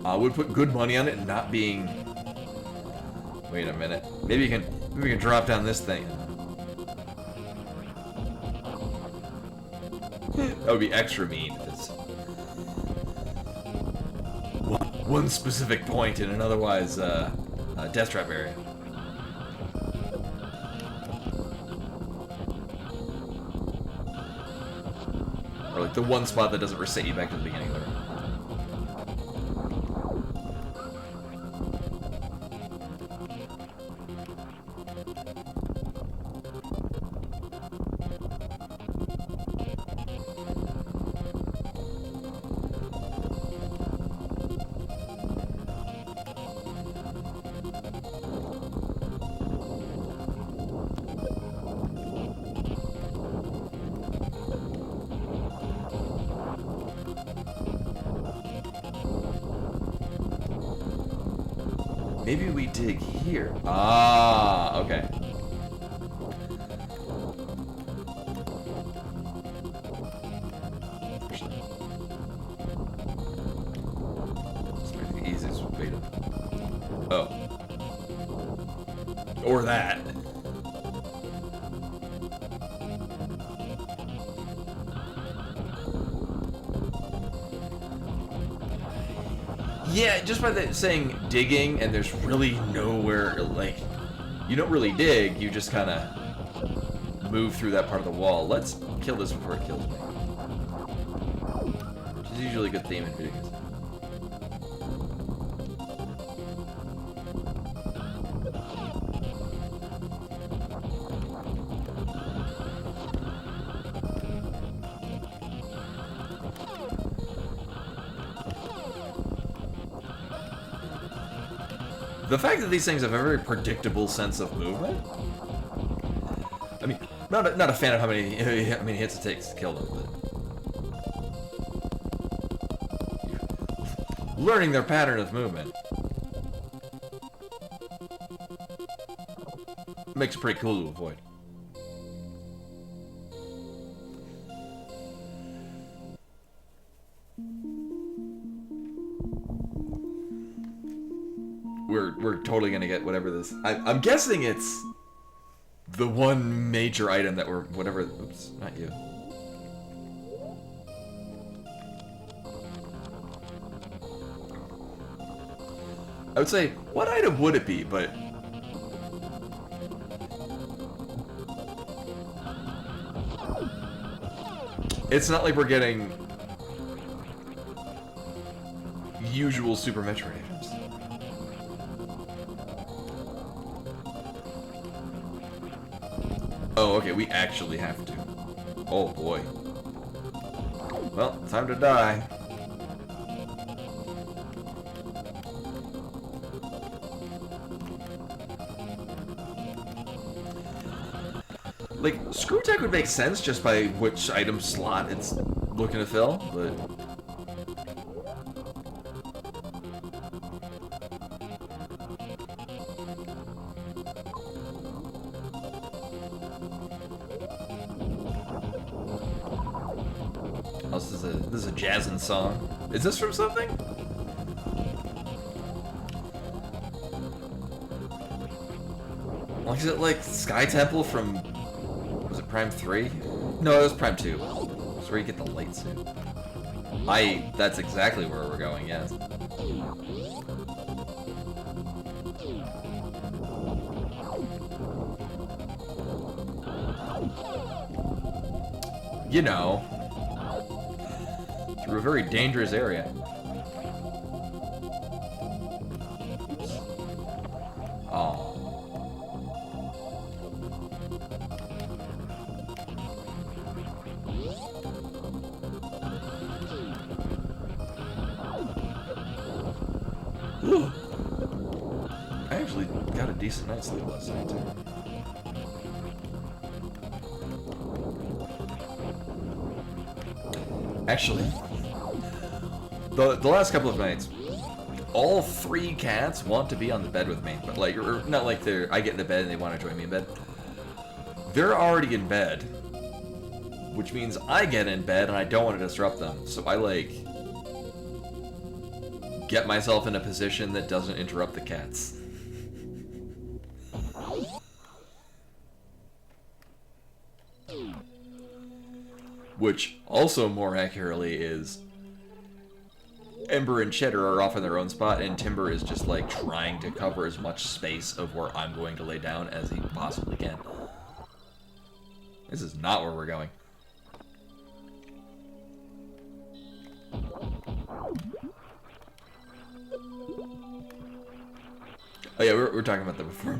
I would put good money on it not being... Wait a minute. Maybe we can drop down this thing. That would be extra mean if it's one specific point in an otherwise death trap area. Or like the one spot that doesn't reset you back to the beginning of the room. Maybe we dig here. Ah, okay. This might be the easiest way to... Oh. Or that. Yeah, just by saying digging, and there's really nowhere, like, you don't really dig, you just kind of move through that part of the wall. Let's kill this before it kills me. Which is usually a good theme in video games. The fact that these things have a very predictable sense of movement. I mean, not a fan of how many hits it takes to kill them, but learning their pattern of movement makes it pretty cool to avoid. We're totally gonna get whatever this. I'm guessing it's the one major item that we're whatever. Oops, not you. I would say, what item would it be? But it's not like we're getting usual Super Metroid items. Oh, okay, we actually have to. Oh boy. Well, time to die. Like, Screw Tech would make sense just by which item slot it's looking to fill, but... Oh, this is a jazzin' song. Is this from something? Like, is it like Sky Temple from... Was it Prime 3? No, it was Prime 2. It's where you get the light suit. That's exactly where we're going, yes. You know, through a very dangerous area. Oh. I actually got a decent night's sleep last night, too. Actually, the last couple of nights, all three cats want to be on the bed with me, but like, or not like I get into bed and they want to join me in bed. They're already in bed, which means I get in bed and I don't want to disrupt them, so I like get myself in a position that doesn't interrupt the cats. Which, also more accurately, is Ember and Cheddar are off in their own spot, and Timber is just, like, trying to cover as much space of where I'm going to lay down as he possibly can. This is not where we're going. Oh yeah, we were talking about that before.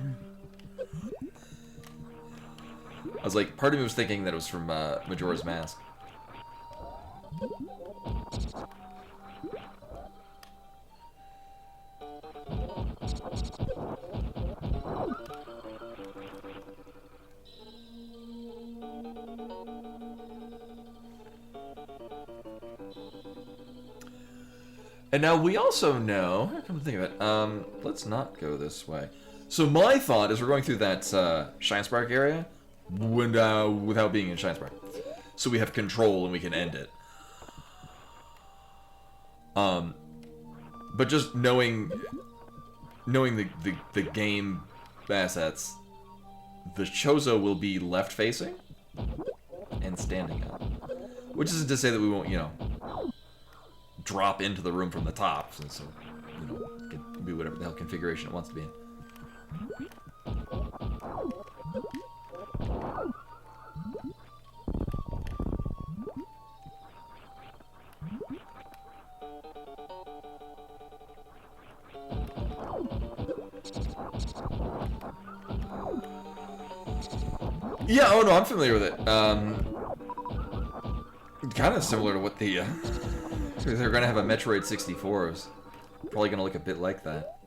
I was like, part of me was thinking that it was from Majora's Mask. And now we also know, come to think of it, let's not go this way. So my thought is we're going through that Shine Spark area without being in Shine Spark. So we have control and we can end it. But just knowing the game assets, the Chozo will be left facing and standing up. Which isn't to say that we won't, you know, drop into the room from the top, so you know, it can be whatever the hell configuration it wants to be in. Yeah, oh no, I'm familiar with it. Kind of similar to what the they're gonna have a Metroid 64. It's probably gonna look a bit like that.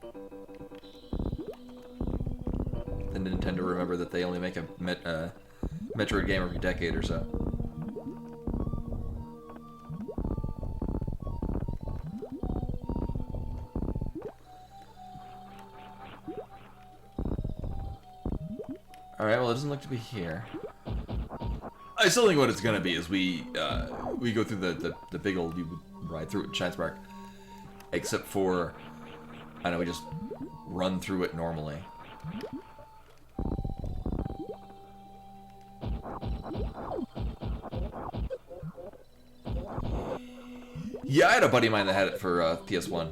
tend to remember that they only make a Metroid game every decade or so. Alright, well it doesn't look to be here. I still think what it's gonna be is we go through the big old, you ride through it in Shine Spark. Except for, I know, we just run through it normally. Yeah, I had a buddy of mine that had it for PS1.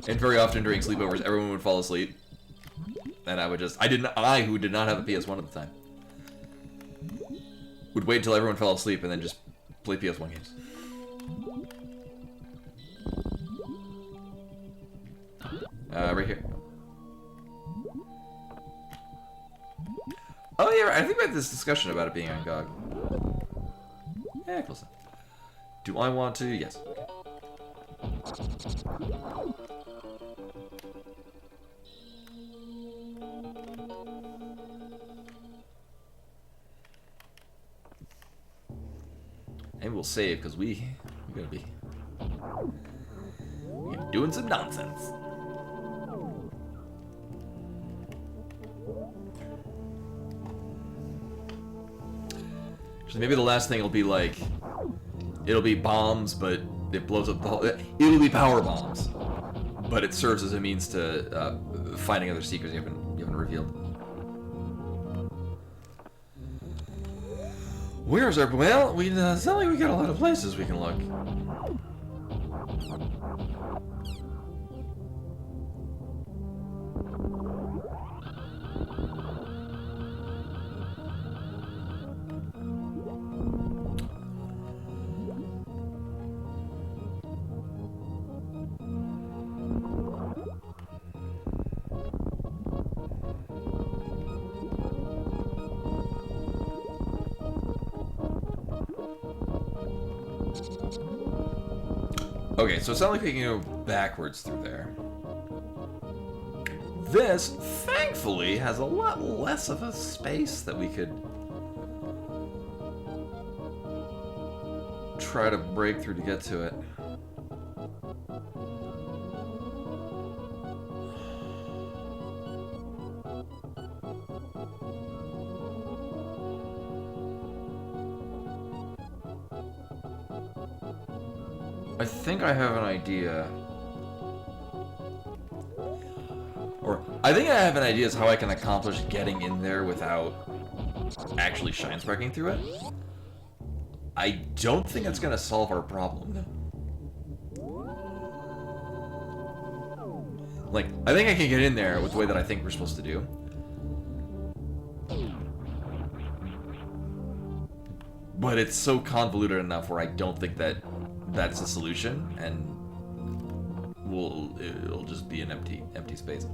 And very often during sleepovers, everyone would fall asleep, and I who did not have a PS1 at the time, would wait until everyone fell asleep and then just play PS1 games. Right here. Oh yeah, I think we had this discussion about it being on GOG. Yeah, close enough. Do I want to? Yes. And we'll save because we're gonna be doing some nonsense. So maybe the last thing will be like, it'll be bombs, but it blows up the whole. It'll be power bombs, but it serves as a means to finding other secrets you haven't revealed. Where's our... Well, it's not like we got a lot of places we can look. Okay, so it's not like we can go backwards through there. This, thankfully, has a lot less of a space that we could try to break through to get to it. I think I have an idea. Or, I think I have an idea as how I can accomplish getting in there without actually shine sparking through it. I don't think it's gonna solve our problem, though. Like, I think I can get in there with the way that I think we're supposed to do. But it's so convoluted enough where I don't think that that's the solution, and it'll just be an empty space.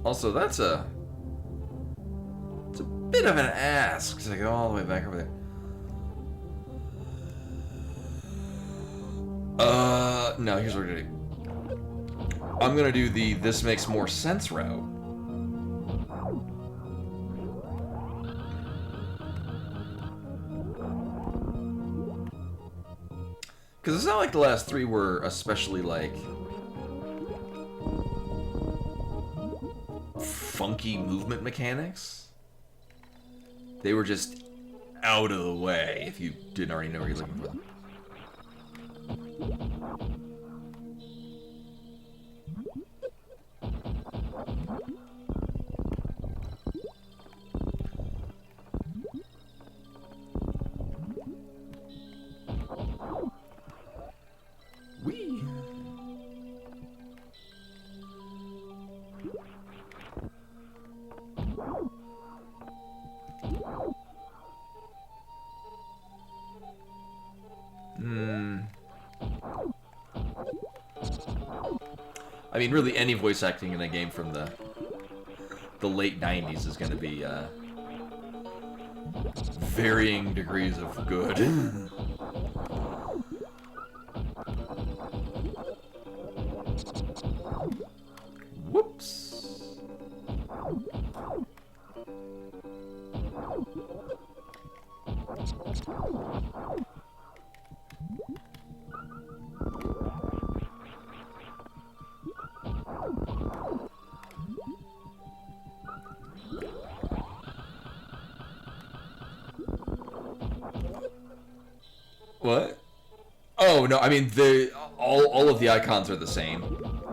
Also, it's a bit of an ask to go all the way back over there. No, here's what we're gonna do. I'm gonna do the this makes more sense route. Because it's not like the last three were especially, like, funky movement mechanics. They were just out of the way if you didn't already know where you're looking for them. I mean, really, any voice acting in a game from the late 90s is going to be varying degrees of good. Whoops. What? Oh no, I mean all of the icons are the same.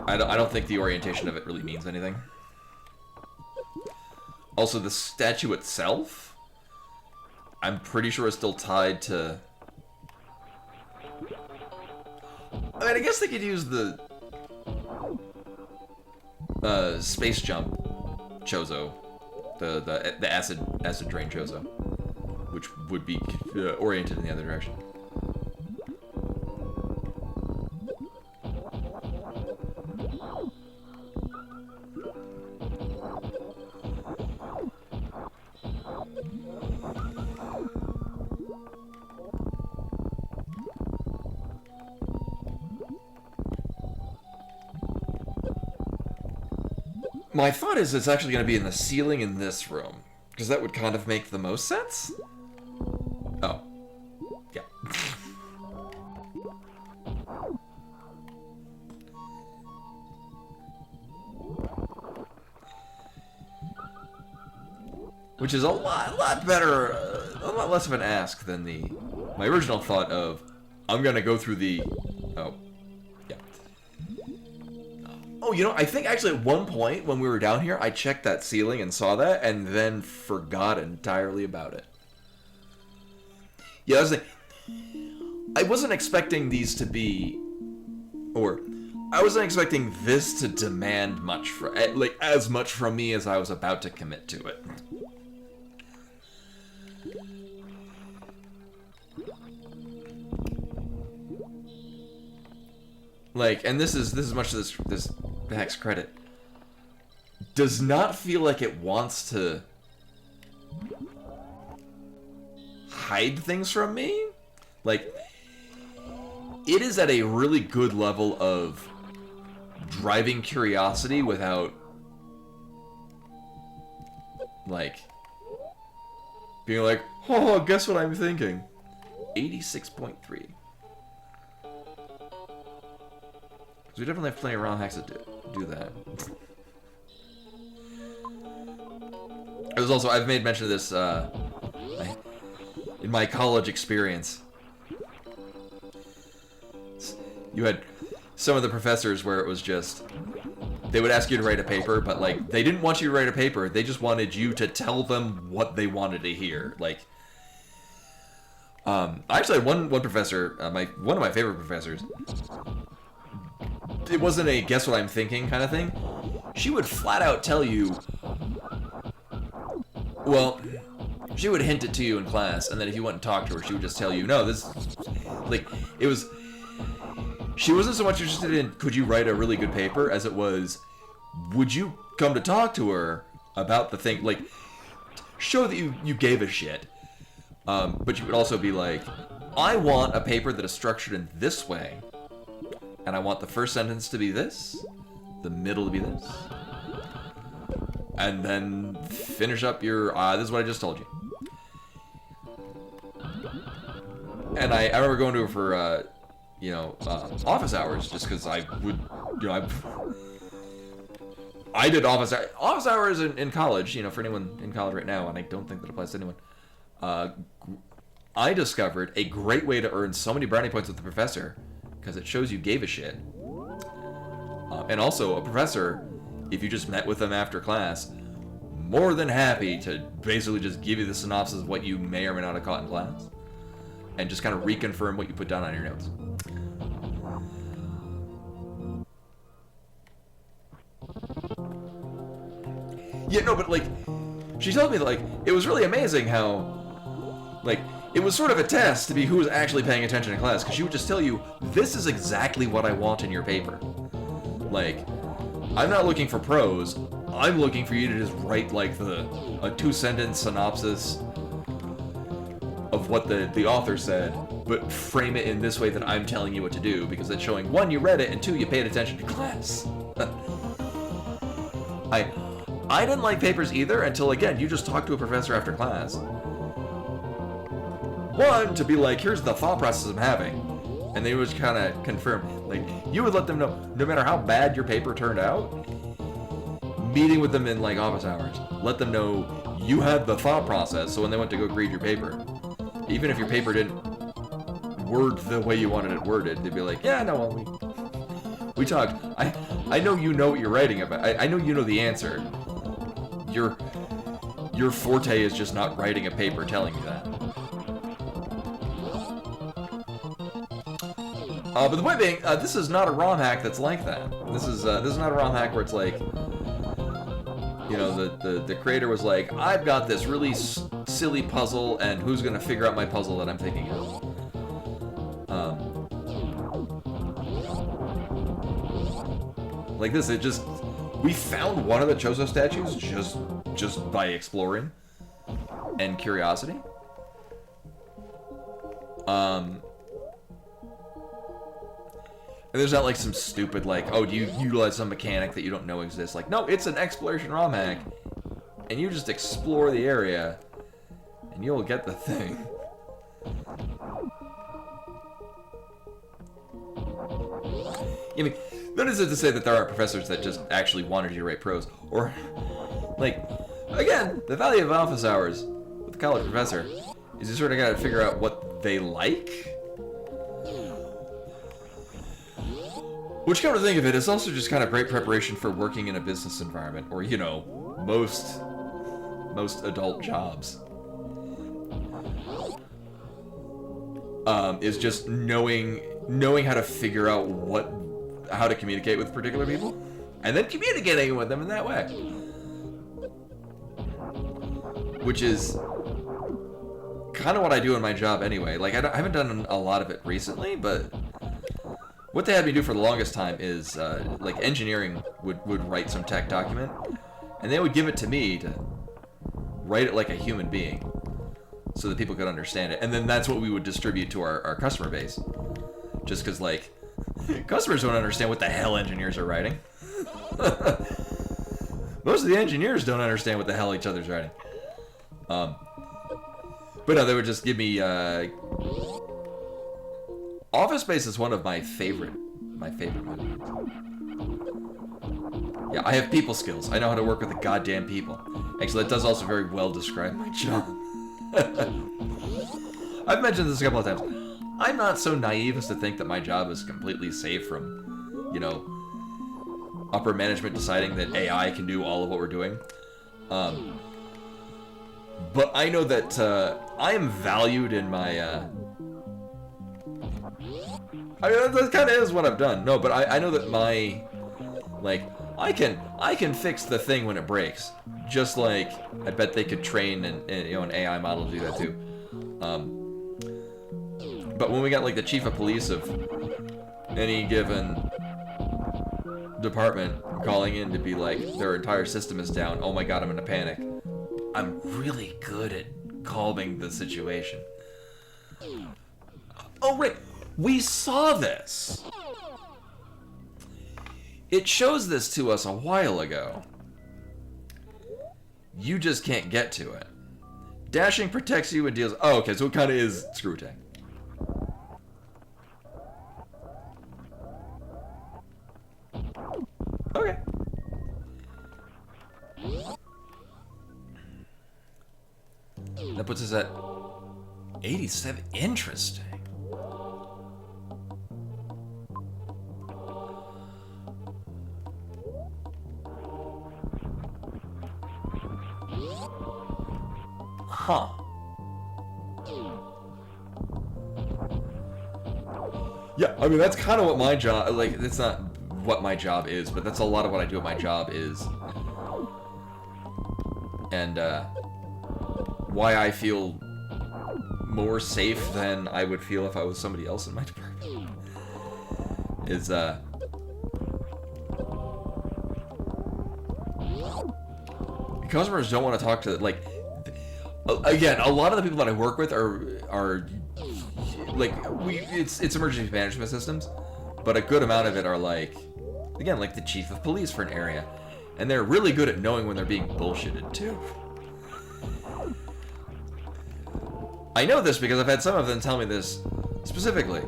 I don't think the orientation of it really means anything. Also, the statue itself, I'm pretty sure is still tied to. I mean, I guess they could use the space jump Chozo, the acid drain Chozo, which would be oriented in the other direction. My thought is it's actually going to be in the ceiling in this room, because that would kind of make the most sense. Oh. Yeah. Which is a lot better, a lot less of an ask than my original thought of, I'm going to go through the... Oh. Oh, you know, I think actually at one point when we were down here, I checked that ceiling and saw that, and then forgot entirely about it. Yeah, I wasn't expecting these to be, or I wasn't expecting this to demand much, like as much from me as I was about to commit to it. Like, and this is much of this hack's credit. Does not feel like it wants to hide things from me. Like, it is at a really good level of driving curiosity without, like, being like, oh, guess what I'm thinking? 86.3. We definitely have plenty of Romhacks to do that. It was also, I've made mention of this in my college experience. You had some of the professors where it was just, they would ask you to write a paper, but like, they didn't want you to write a paper, they just wanted you to tell them what they wanted to hear. Like, I actually had one professor, one of my favorite professors. It wasn't a guess what I'm thinking kind of thing. She would flat out tell you, well, she would hint it to you in class, and then if you went and talked to her, she would just tell you, no, this, like, it was, she wasn't so much interested in, could you write a really good paper, as it was, would you come to talk to her about the thing, like, show that you gave a shit. But you would also be like, I want a paper that is structured in this way, and I want the first sentence to be this, the middle to be this, and then finish up your, this is what I just told you. And I remember going to her for, you know, office hours, just because I would, you know, I did office hours in college, you know, for anyone in college right now, and I don't think that applies to anyone. I discovered a great way to earn so many brownie points with the professor, because it shows you gave a shit. And also, a professor, if you just met with them after class, more than happy to basically just give you the synopsis of what you may or may not have caught in class, and just kind of reconfirm what you put down on your notes. Yeah, no, but like, she told me that, like, it was really amazing how, like, it was sort of a test to be who was actually paying attention in class, because she would just tell you, this is exactly what I want in your paper. Like, I'm not looking for prose, I'm looking for you to just write, like, a 2-sentence synopsis of what the author said, but frame it in this way that I'm telling you what to do, because it's showing, one, you read it, and two, you paid attention to class. I didn't like papers either until, again, you just talked to a professor after class. One, to be like, here's the thought process I'm having, and they would kind of confirm. Like, you would let them know, no matter how bad your paper turned out, meeting with them in, like, office hours, let them know you had the thought process, so when they went to go read your paper, even if your paper didn't word the way you wanted it worded, they'd be like, yeah, no, well, we talked. I know you know what you're writing about. I know you know the answer. Your forte is just not writing a paper telling you that. But the point being, this is not a Romhack that's like that. This is not a Romhack where it's like, you know, the creator was like, I've got this really silly puzzle, and who's gonna figure out my puzzle that I'm thinking of? Like this, it just, we found one of the Chozo statues just by exploring and curiosity. And there's not like some stupid like, oh, do you utilize some mechanic that you don't know exists? Like, no, it's an exploration ROM hack, and you just explore the area, and you'll get the thing. I mean, that isn't to say that there aren't professors that just actually wanted you to write prose, or like, again, the value of office hours with the college professor is you sort of got to figure out what they like. Which, come to think of it, is also just kind of great preparation for working in a business environment, or, you know, most adult jobs. Is just knowing how to figure out how to communicate with particular people, and then communicating with them in that way. Which is kind of what I do in my job anyway. Like, I haven't done a lot of it recently, but what they had me do for the longest time is, like, engineering would write some tech document, and they would give it to me to write it like a human being, so that people could understand it. And then that's what we would distribute to our customer base. Just because, like, customers don't understand what the hell engineers are writing. Most of the engineers don't understand what the hell each other's writing. But no, they would just give me, Office Space is one of my favorite movies. Yeah, I have people skills. I know how to work with the goddamn people. Actually, that does also very well describe my job. I've mentioned this a couple of times. I'm not so naive as to think that my job is completely safe from, you know, upper management deciding that AI can do all of what we're doing. But I know that I am valued in my... I mean, that kind of is what I've done. No, but I know that my... Like, I can fix the thing when it breaks. Just like, I bet they could train you know, an AI model to do that too. But when we got like the chief of police of any given department calling in to be like, their entire system is down, oh my god, I'm in a panic. I'm really good at calming the situation. Oh right, we saw this. It shows this to us a while ago. You just can't get to it. Dashing protects you and deals... Oh, okay, so it kind of is Screw Tang. Okay. That puts us at 87. Interesting. Huh. Yeah, I mean, that's kind of what my job, like, it's not what my job is, but that's a lot of what I do at my job is. And, why I feel more safe than I would feel if I was somebody else in my department is, customers don't want to talk to, like, again, a lot of the people that I work with are are like it's emergency management systems, but a good amount of it are like, again, like the chief of police for an area, and they're really good at knowing when they're being bullshitted too. I know this because I've had some of them tell me this specifically,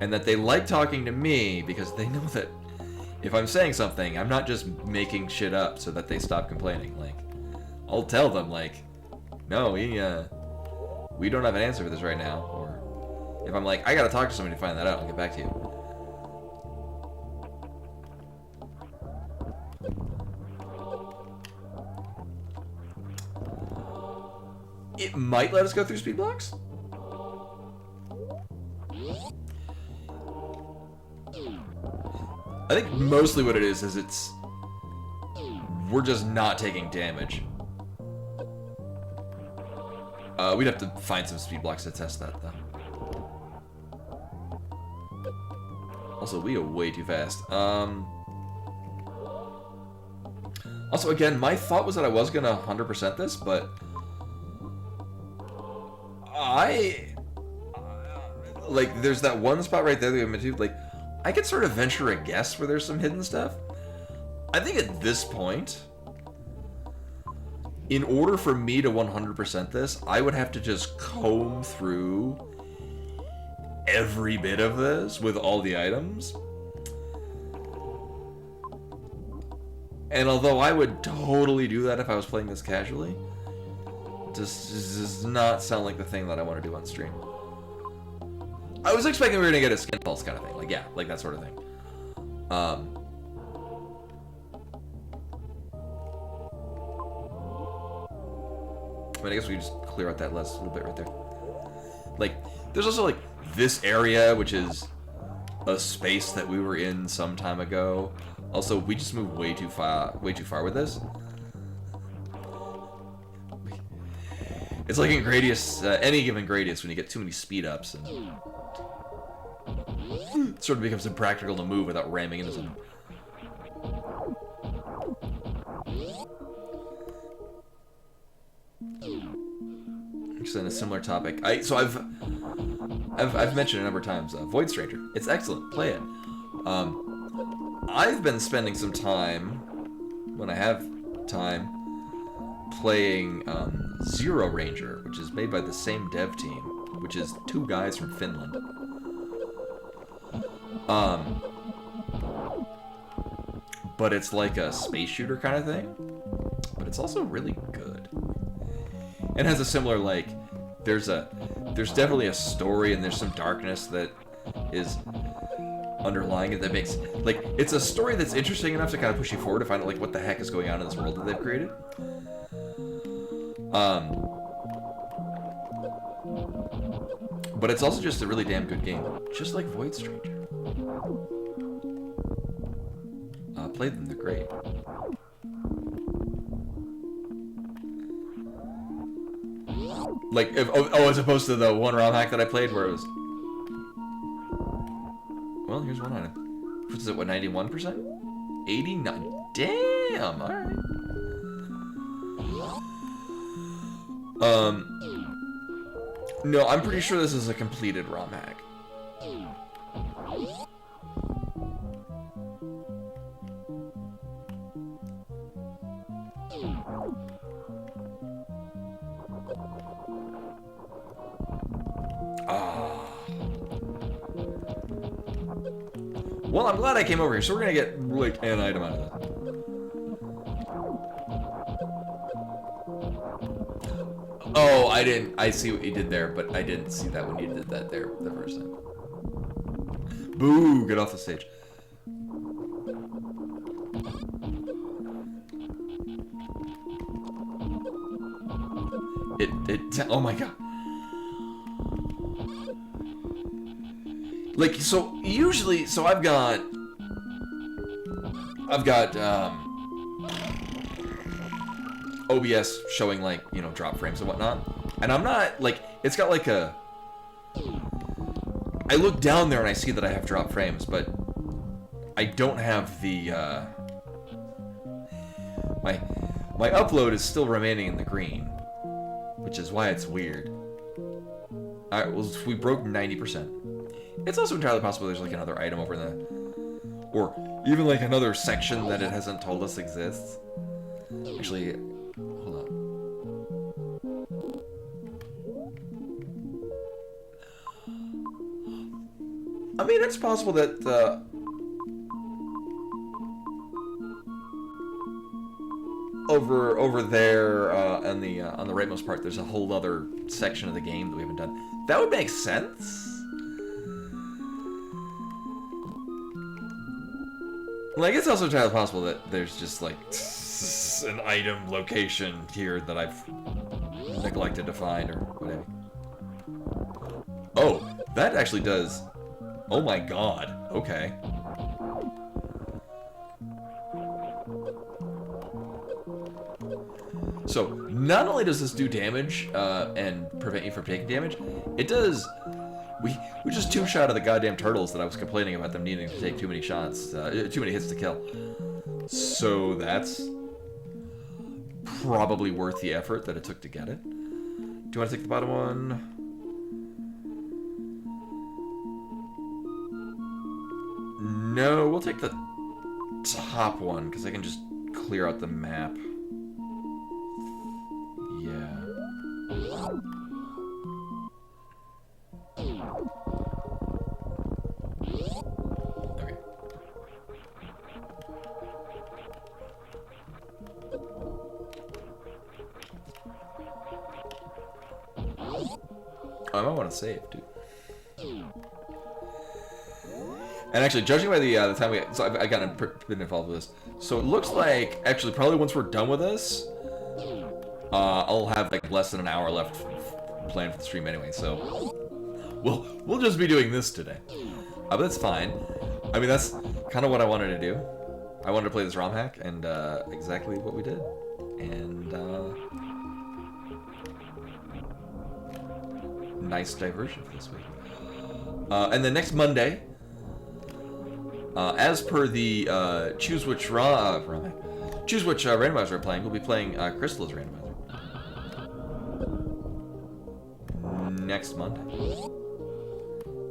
and that they like talking to me because they know that if I'm saying something, I'm not just making shit up so that they stop complaining. Like, I'll tell them, like, no, we don't have an answer for this right now. Or if I'm like, I gotta talk to somebody to find that out, I'll get back to you. It might let us go through speed blocks. I think mostly what it is it's we're just not taking damage. We'd have to find some speed blocks to test that though. Also, we go way too fast. Also, again, my thought was that I was gonna 100% this, but like, there's that one spot right there that we went to, like, I could sort of venture a guess where there's some hidden stuff. I think at this point, in order for me to 100% this, I would have to just comb through every bit of this with all the items. And although I would totally do that if I was playing this casually, this does not sound like the thing that I want to do on stream. I was expecting we were gonna get a skin pulse kind of thing, like, yeah, like that sort of thing. But I guess we just clear out that last little bit right there. Like, there's also like this area, which is a space that we were in some time ago. Also, we just moved way too far with this. It's like in Gradius, any given Gradius, when you get too many speed ups, and it sort of becomes impractical to move without ramming into something. Just on a similar topic, so I've mentioned a number of times, Void Stranger. It's excellent. Play it. I've been spending some time, when I have time, playing Zero Ranger, which is made by the same dev team, which is 2 guys from Finland. But it's like a space shooter kind of thing, but it's also really good. It has a similar, like, there's definitely a story and there's some darkness that is underlying it that makes, like, it's a story that's interesting enough to kind of push you forward to find out, like, what the heck is going on in this world that they've created. But it's also just a really damn good game, just like Void Stranger. Play them, they're great. Like, as opposed to the one Romhack that I played where it was... Well, here's one item. What's it, what, 91%? 89? Damn, alright. No, I'm pretty sure this is a completed Romhack. Well, I'm glad I came over here, so we're gonna get, like, an item out of that. Oh, I see what you did there, but I didn't see that when you did that there the first time. Boo, get off the stage. Oh my god. Like, so usually, so I've got OBS showing, like, you know, drop frames and whatnot, and I'm not, like, it's got like a, I look down there and I see that I have drop frames, but I don't have the, my upload is still remaining in the green, which is why it's weird. Alright, well, we broke 90%. It's also entirely possible there's like another item over in the... Or even like another section that it hasn't told us exists. Actually, hold on. I mean, it's possible that over there on the rightmost part, there's a whole other section of the game that we haven't done. That would make sense. Like, it's also entirely possible that there's just like an item location here that I've neglected to find or whatever. Oh, that actually does. Oh my god. Okay. So, not only does this do damage and prevent you from taking damage, it does... We just two-shot of the goddamn turtles that I was complaining about them needing to take too many shots, too many hits to kill. So that's probably worth the effort that it took to get it. Do you want to take the bottom one? No, we'll take the top one, because I can just clear out the map. Yeah. Okay. I might want to save, dude. And actually, judging by the time we... So I got been involved with this. So it looks like, actually, probably once we're done with this, I'll have like less than an hour left planned for the stream anyway, so... We'll just be doing this today. But that's fine. I mean, that's kind of what I wanted to do. I wanted to play this Romhack, and exactly what we did. And nice diversion for this week. And then next Monday, as per the choose which randomizer we're playing, we'll be playing Crystal's randomizer next Monday.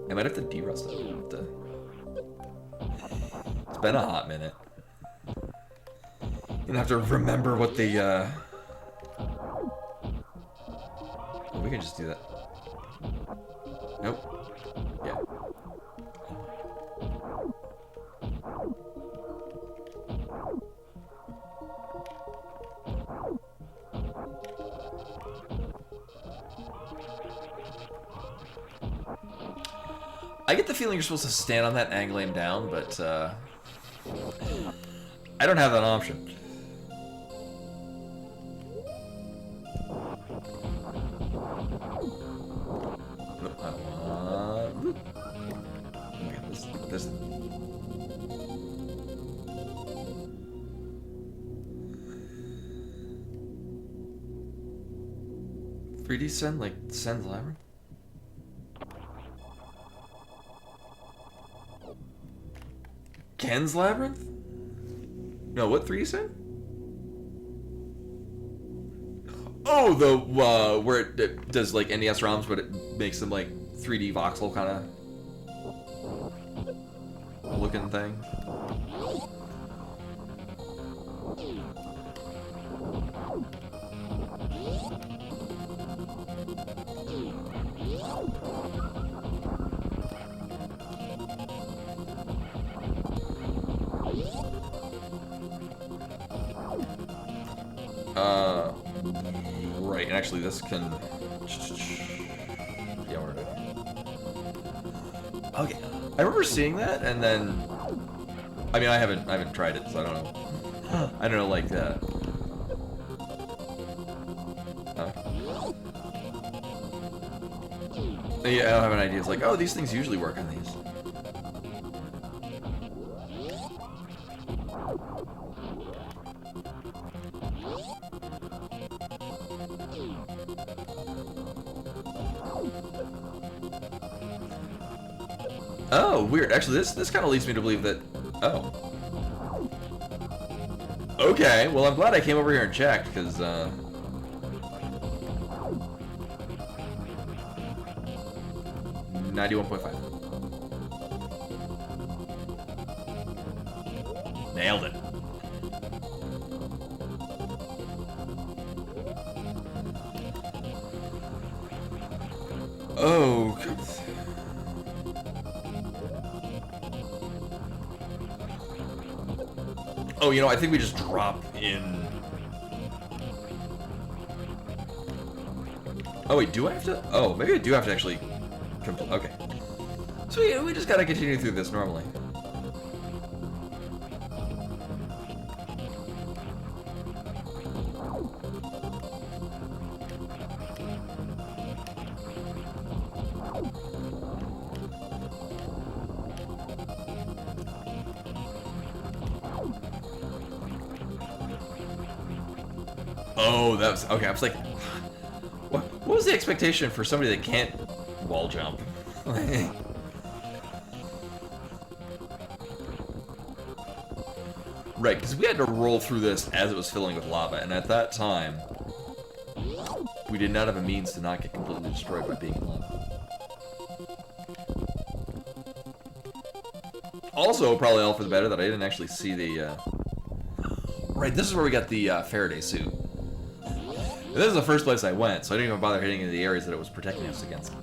I might have to derust it. It's been a hot minute. You have to remember what the well, we can just do that. Nope. Yeah. I get the feeling you're supposed to stand on that and angle him down, but I don't have that option. This. 3D Sen, like Sen's Labyrinth? Ken's Labyrinth? No, what 3D Sen? Oh, the where it does like NES ROMs, but it makes them like 3D voxel kind of looking thing. Right, and actually this can... Yeah, we're good. Okay, I remember seeing that, and then... I mean, I haven't tried it, so I don't know. I don't know, like, yeah, I don't have an idea. It's like, oh, these things usually work on these. Oh, weird. Actually, this kind of leads me to believe that... Oh. Okay, well, I'm glad I came over here and checked, because, 91.5. Nailed it. Oh, God. Oh, you know, I think we just drop in. Oh, wait, do I have to? Oh, maybe I do have to actually. Okay. So we just gotta continue through this normally. Oh, that was okay. I was like, what was the expectation for somebody that can't wall jump? Right, because we had to roll through this as it was filling with lava, and at that time, we did not have a means to not get completely destroyed by being in lava. Also, probably all for the better that I didn't actually see the. Right, this is where we got the Faraday suit. And this is the first place I went, so I didn't even bother hitting any of the areas that it was protecting us against.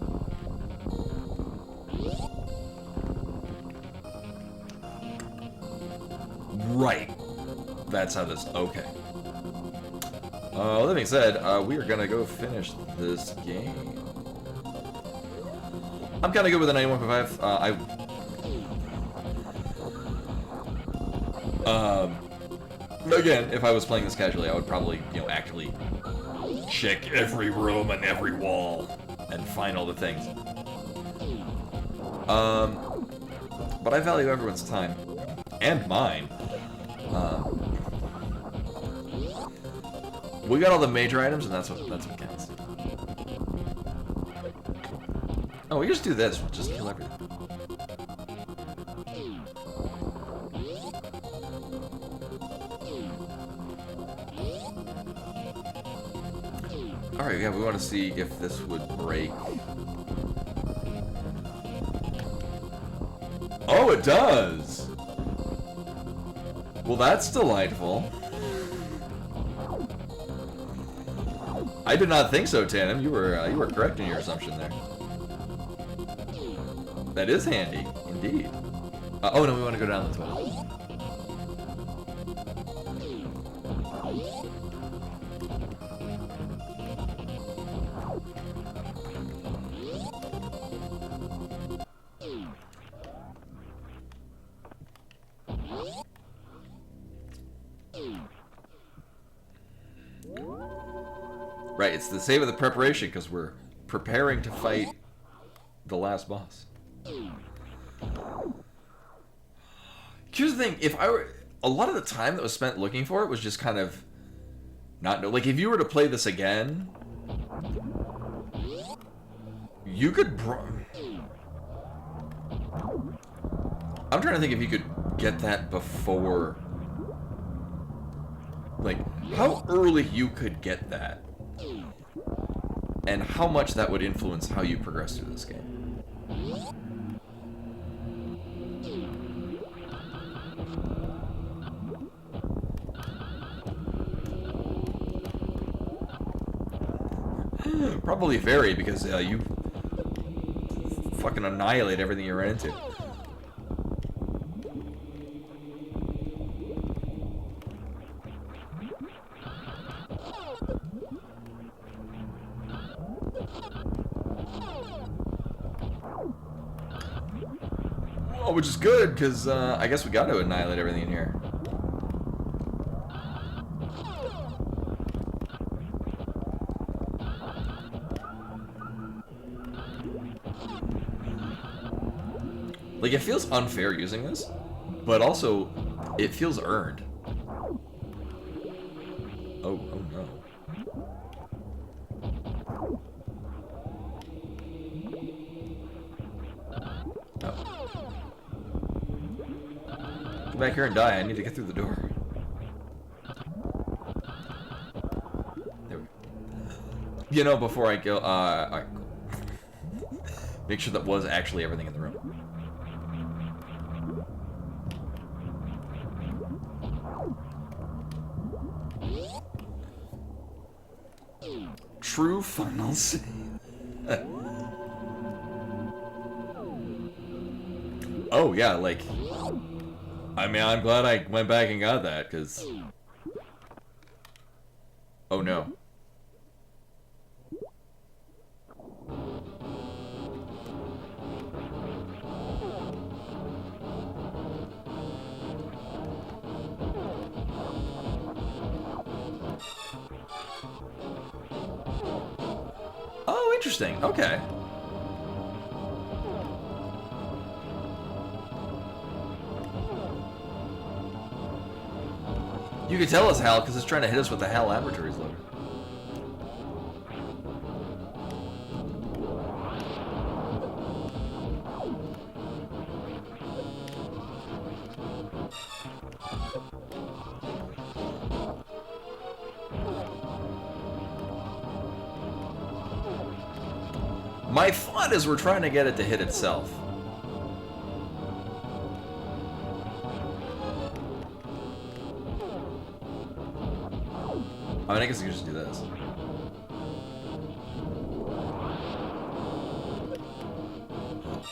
Right. That's how this... Okay. That being said, we are gonna go finish this game. I'm kinda good with a 91.5. Again, if I was playing this casually, I would probably, you know, actively check every room and every wall and find all the things. But I value everyone's time. And mine. We got all the major items, and that's what counts. Oh, we just do this. We'll just kill everything. Alright, yeah, we want to see if this would break. Oh, it does! Well, that's delightful. I did not think so, Tannen. You were correct in your assumption there. That is handy, indeed. Oh no, we want to go down the toilet. Right, it's the same with the preparation because we're preparing to fight the last boss. Here's the thing, if I were... A lot of the time that was spent looking for it was just kind of... not know. Like, if you were to play this again... You could... I'm trying to think if you could get that before... Like, how early you could get that. And how much that would influence how you progress through this game. Probably vary, because you fucking annihilate everything you run into. Oh, which is good, because I guess we got to annihilate everything in here. Like, it feels unfair using this, but also, it feels earned. Oh no. Oh. Come back here and die, I need to get through the door. There we go. You know, before I go, Make sure that was actually everything in the room. True final save. Oh, yeah, like... I mean, I'm glad I went back and got that, because... Oh, no. Oh, interesting. Okay. You can tell us HAL because it's trying to hit us with the HAL Laboratories logo. My thought is we're trying to get it to hit itself. I mean, I guess you can just do this.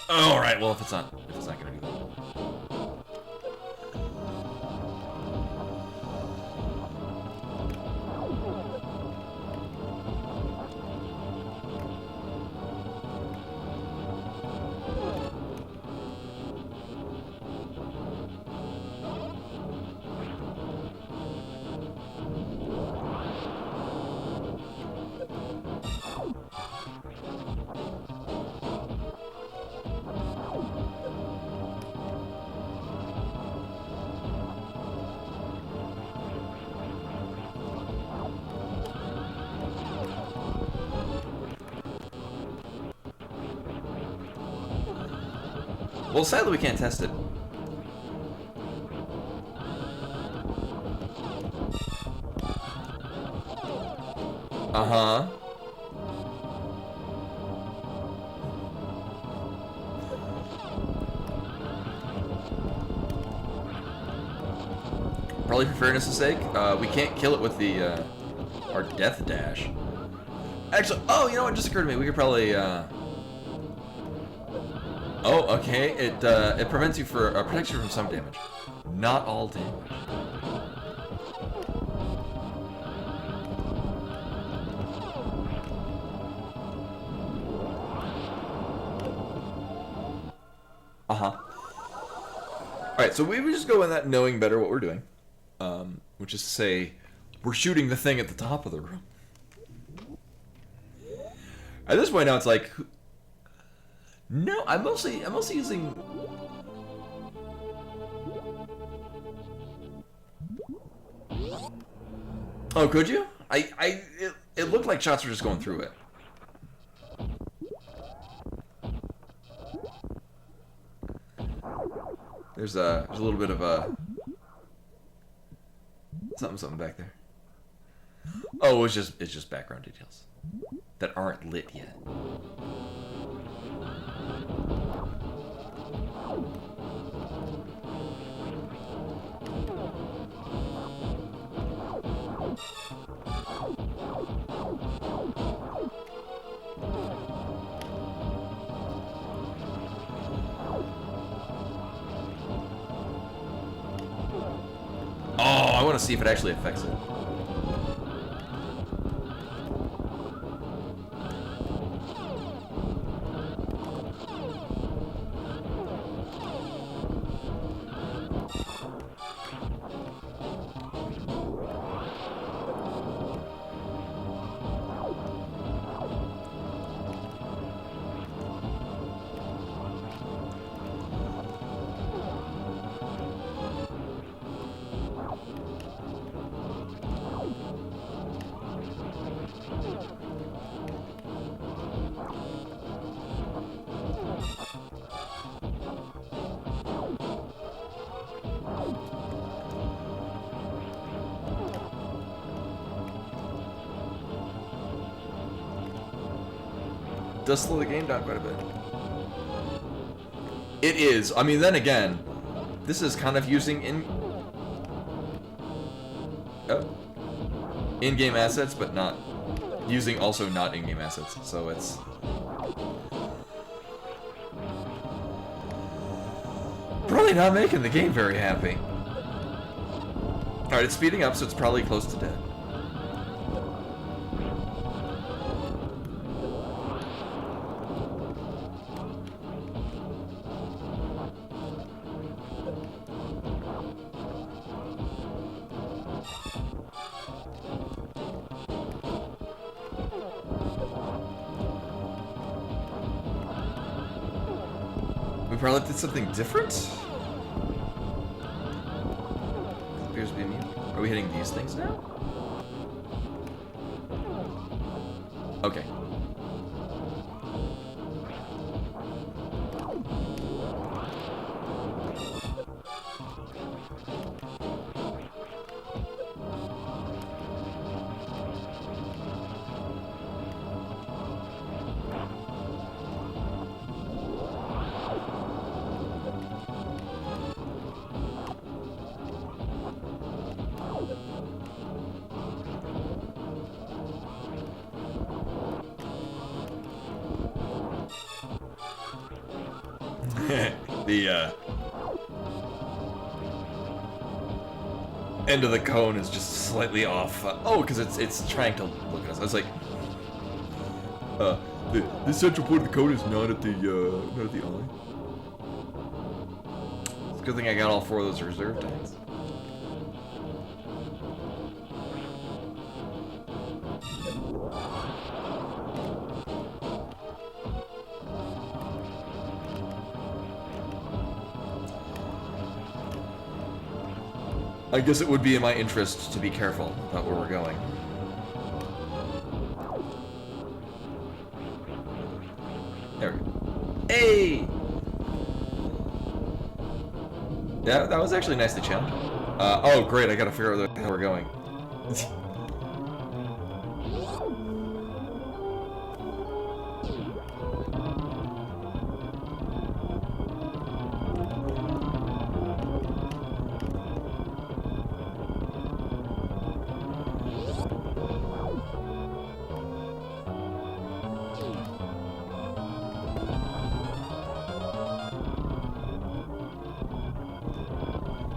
All right. Well, if it's not gonna do that. Well, sadly, we can't test it. Uh-huh. Probably for fairness' sake, we can't kill it with the, our death dash. Actually, oh, you know what just occurred to me? We could probably, Oh, okay. It prevents you protects you from some damage. Not all damage. Uh-huh. Alright, so we would just go in that knowing better what we're doing. Which is to say, we're shooting the thing at the top of the room. At this point now it's like... No, I'm mostly using... Oh, could you? It looked like shots were just going through it. There's a little bit of a something back there. Oh, it's just background details that aren't lit yet. Oh, I want to see if it actually affects it. Does slow the game down quite a bit. It is. I mean, then again, this is kind of using in-game assets, but not using also not in-game assets. So it's probably not making the game very happy. All right, it's speeding up, so it's probably close to dead. We probably did something different? Appears to be me. Are we hitting these things now? Okay. The end of the cone is just slightly off. Oh, because it's trying to look at us. I was like, the central point of the cone is not at the eye. It's a good thing I got all 4 of those reserve tanks. I guess it would be in my interest to be careful about where we're going. There we go. Hey! Yeah, that was actually nicely challenged. Oh great, I gotta figure out where the hell we're going.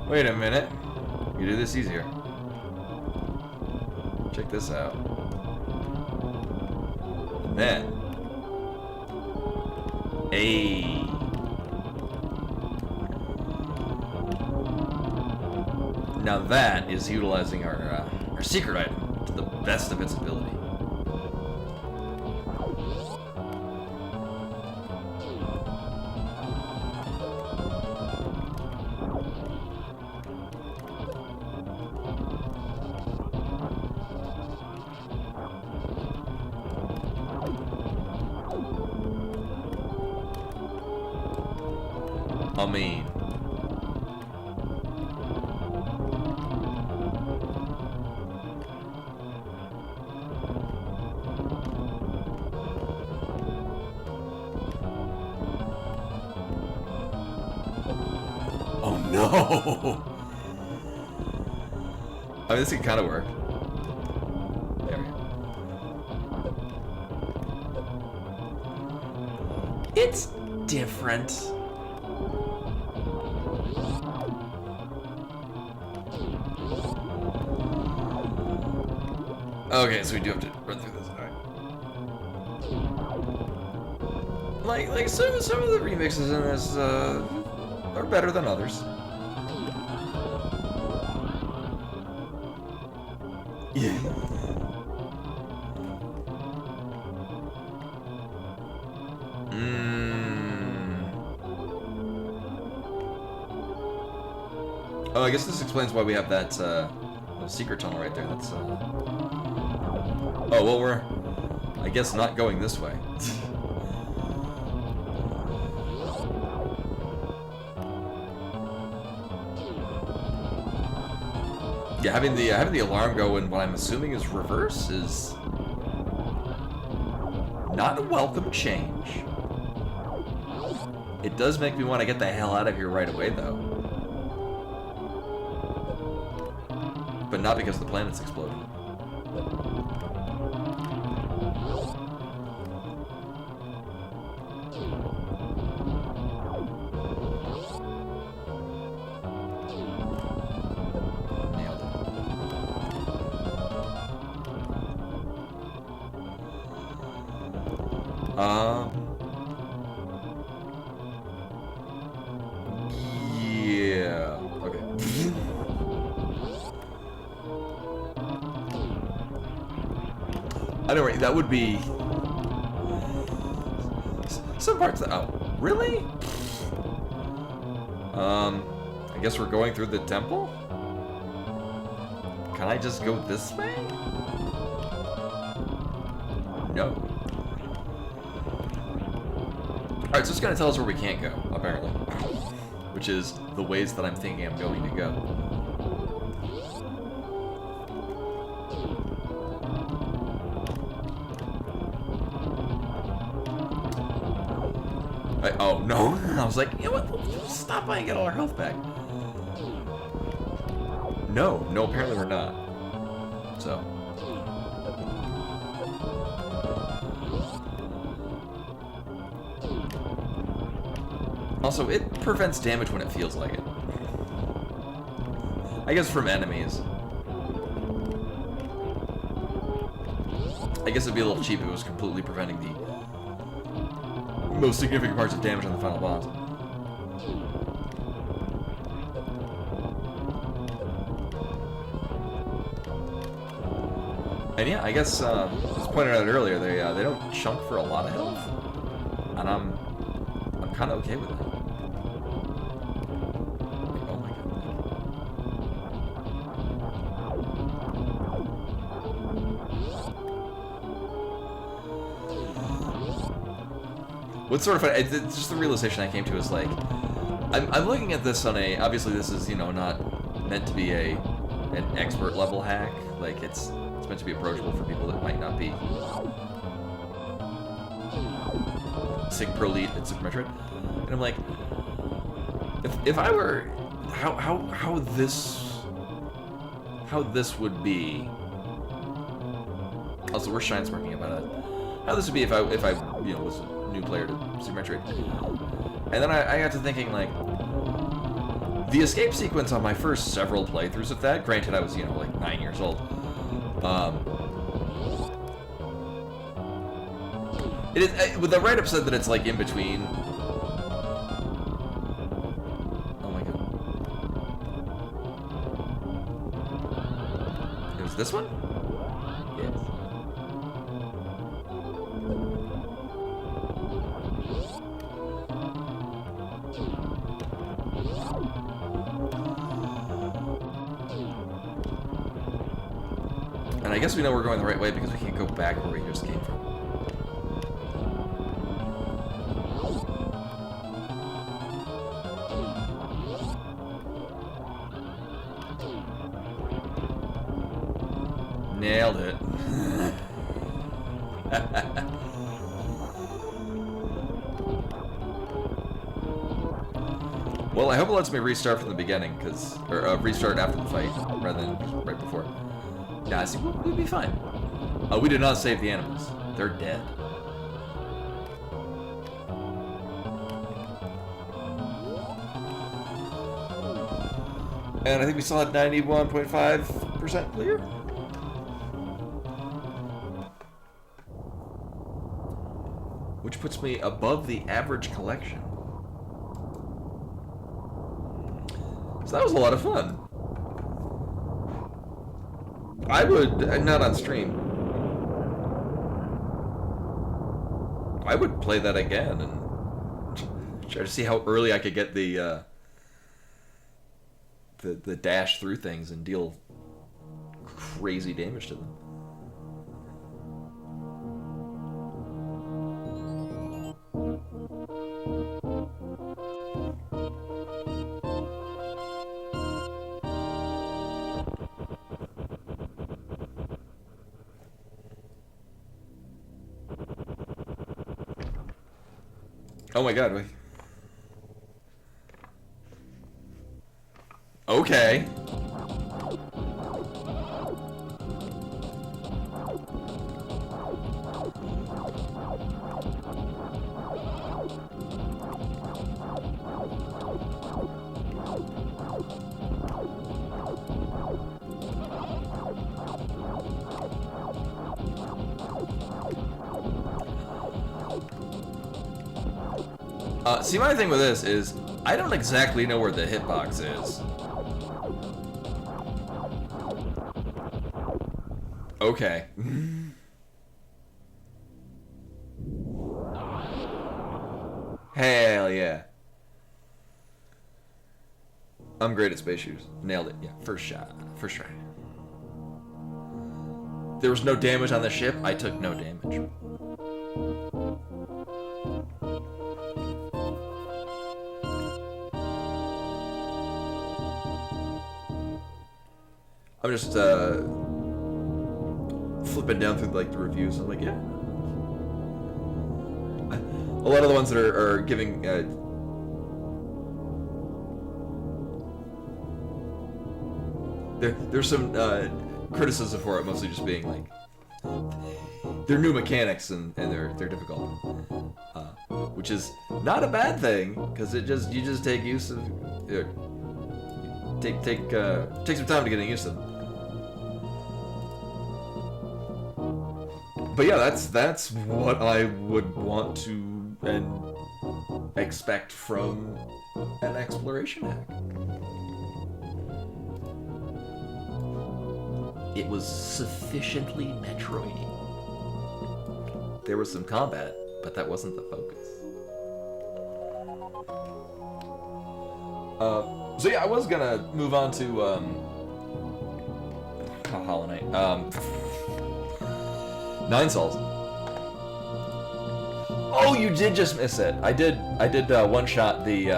Wait a minute. You do this easier. Check this out. And then. Hey. Now that is utilizing our secret item to the best of its ability. I mean, oh no! I mean, this can kind of work. There we go. It's different. Okay, so we do have to run through this. Alright. Like some of the remixes in this are better than others. Yeah. Oh, I guess this explains why we have that secret tunnel right there. That's oh, well, we're, I guess, not going this way. Yeah, having the alarm go in what I'm assuming is reverse is not a welcome change. It does make me want to get the hell out of here right away, though. But not because the planet's exploding. Nailed it. Yeah. Okay. I don't know, that would be some parts of, oh, really? I guess we're going through the temple? Can I just go this way? No. Alright, so it's gonna tell us where we can't go, apparently. Which is the ways that I'm thinking I'm going to go. Oh, no. I was like, you know what? We'll stop by and get all our health back. No, apparently we're not. So. Also, it prevents damage when it feels like it. I guess from enemies. I guess it'd be a little cheap if it was completely preventing the most significant parts of damage on the final boss. And yeah, I guess, as pointed out earlier, they don't chunk for a lot of health, and I'm kind of okay with that. Oh my god. What's sort of funny, it's just the realization I came to is like, I'm looking at this on a, obviously this is, you know, not meant to be an expert level hack, like it's meant to be approachable for people that might not be Sig Pro Elite at Super Metroid. And I'm like, if I were, how this would be. Also, we're shine sparking about it. How this would be if I you know was a new player to Super Metroid. And then I got to thinking like, the escape sequence on my first several playthroughs of that. Granted, I was, you know, like 9 years old. It is, with the write-up said that it's like in between. Oh my god. It was this one? Yes. And I guess we know we're going the right way because we can't go back where we just came from. Nailed it. Well, I hope it lets me restart from the beginning, or restart after the fight, rather than right before. Yeah, I see, we'll be fine. We did not save the animals. They're dead. And I think we still had 91.5% clear. Which puts me above the average collection. So that was a lot of fun. I would, not on stream, I would play that again and try to see how early I could get the dash through things and deal crazy damage to them. Oh my god, wait. Okay. See, my thing with this is, I don't exactly know where the hitbox is. Okay. Hell yeah. I'm great at space shooters. Nailed it. Yeah, first shot. First try. There was no damage on the ship. I took no damage. I'm just flipping down through like the reviews. I'm like, yeah. A lot of the ones that are giving there's some criticism for it, mostly just being like they're new mechanics and they're difficult, which is not a bad thing because you just take use of take some time to get used to them. But yeah, that's what I would want to and expect from an exploration hack. It was sufficiently Metroidy. There was some combat, but that wasn't the focus. So yeah, I was gonna move on to Hollow Knight. 9 Souls. Oh, you did just miss it. I did one shot the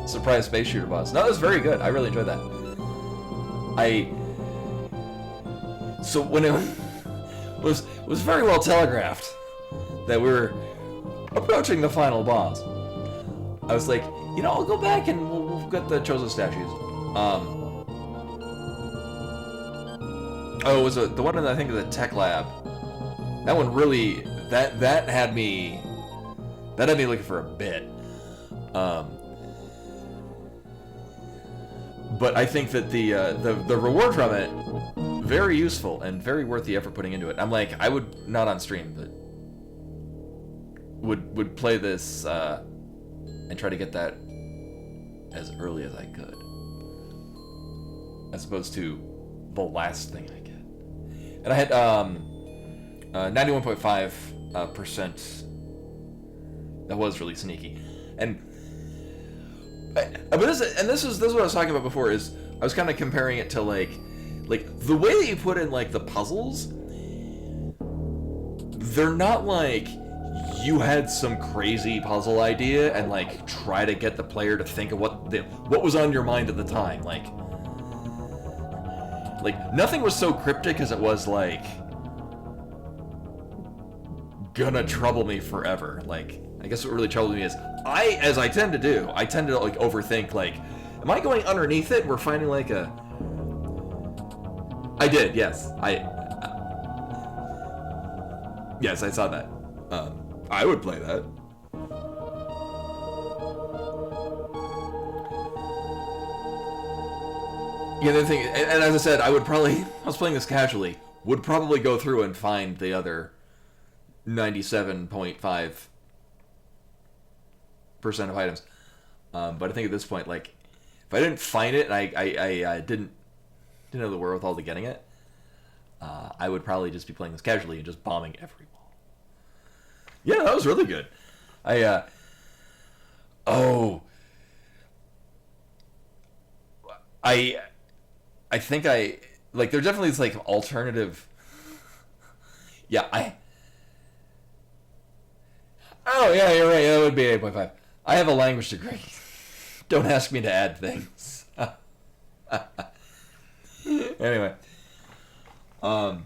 surprise space shooter boss. No, that was very good. I really enjoyed that. So when it was very well telegraphed that we were approaching the final boss, I was like, you know, I'll go back and we'll get the Chozo statues. Oh, it was the one in, I think, of the tech lab. That one really, that had me looking for a bit. But I think that the reward from it, very useful and very worth the effort putting into it. I'm like, I would, not on stream, but would play this and try to get that as early as I could, as opposed to the last thing I get. And I had 91.5%. That was really sneaky, but this is what I was talking about before. Is I was kind of comparing it to like the way that you put in like the puzzles. They're not like you had some crazy puzzle idea and like try to get the player to think of what was on your mind at the time. Like nothing was so cryptic as it was like gonna trouble me forever. Like, I guess what really troubled me is as I tend to do, I tend to like overthink, like, am I going underneath it? We're finding like I did, yes. Yes, I saw that. I would play that. Yeah, the thing, and as I said, I was playing this casually, would probably go through and find the other 97.5% of items. But I think at this point, like, if I didn't find it and I didn't have the wherewithal to getting it, I would probably just be playing this casually and just bombing every wall. Yeah, that was really good. I think like, there definitely is like alternative. Yeah, oh yeah, you're right. That would be 8.5. I have a language degree. Don't ask me to add things. Anyway, no,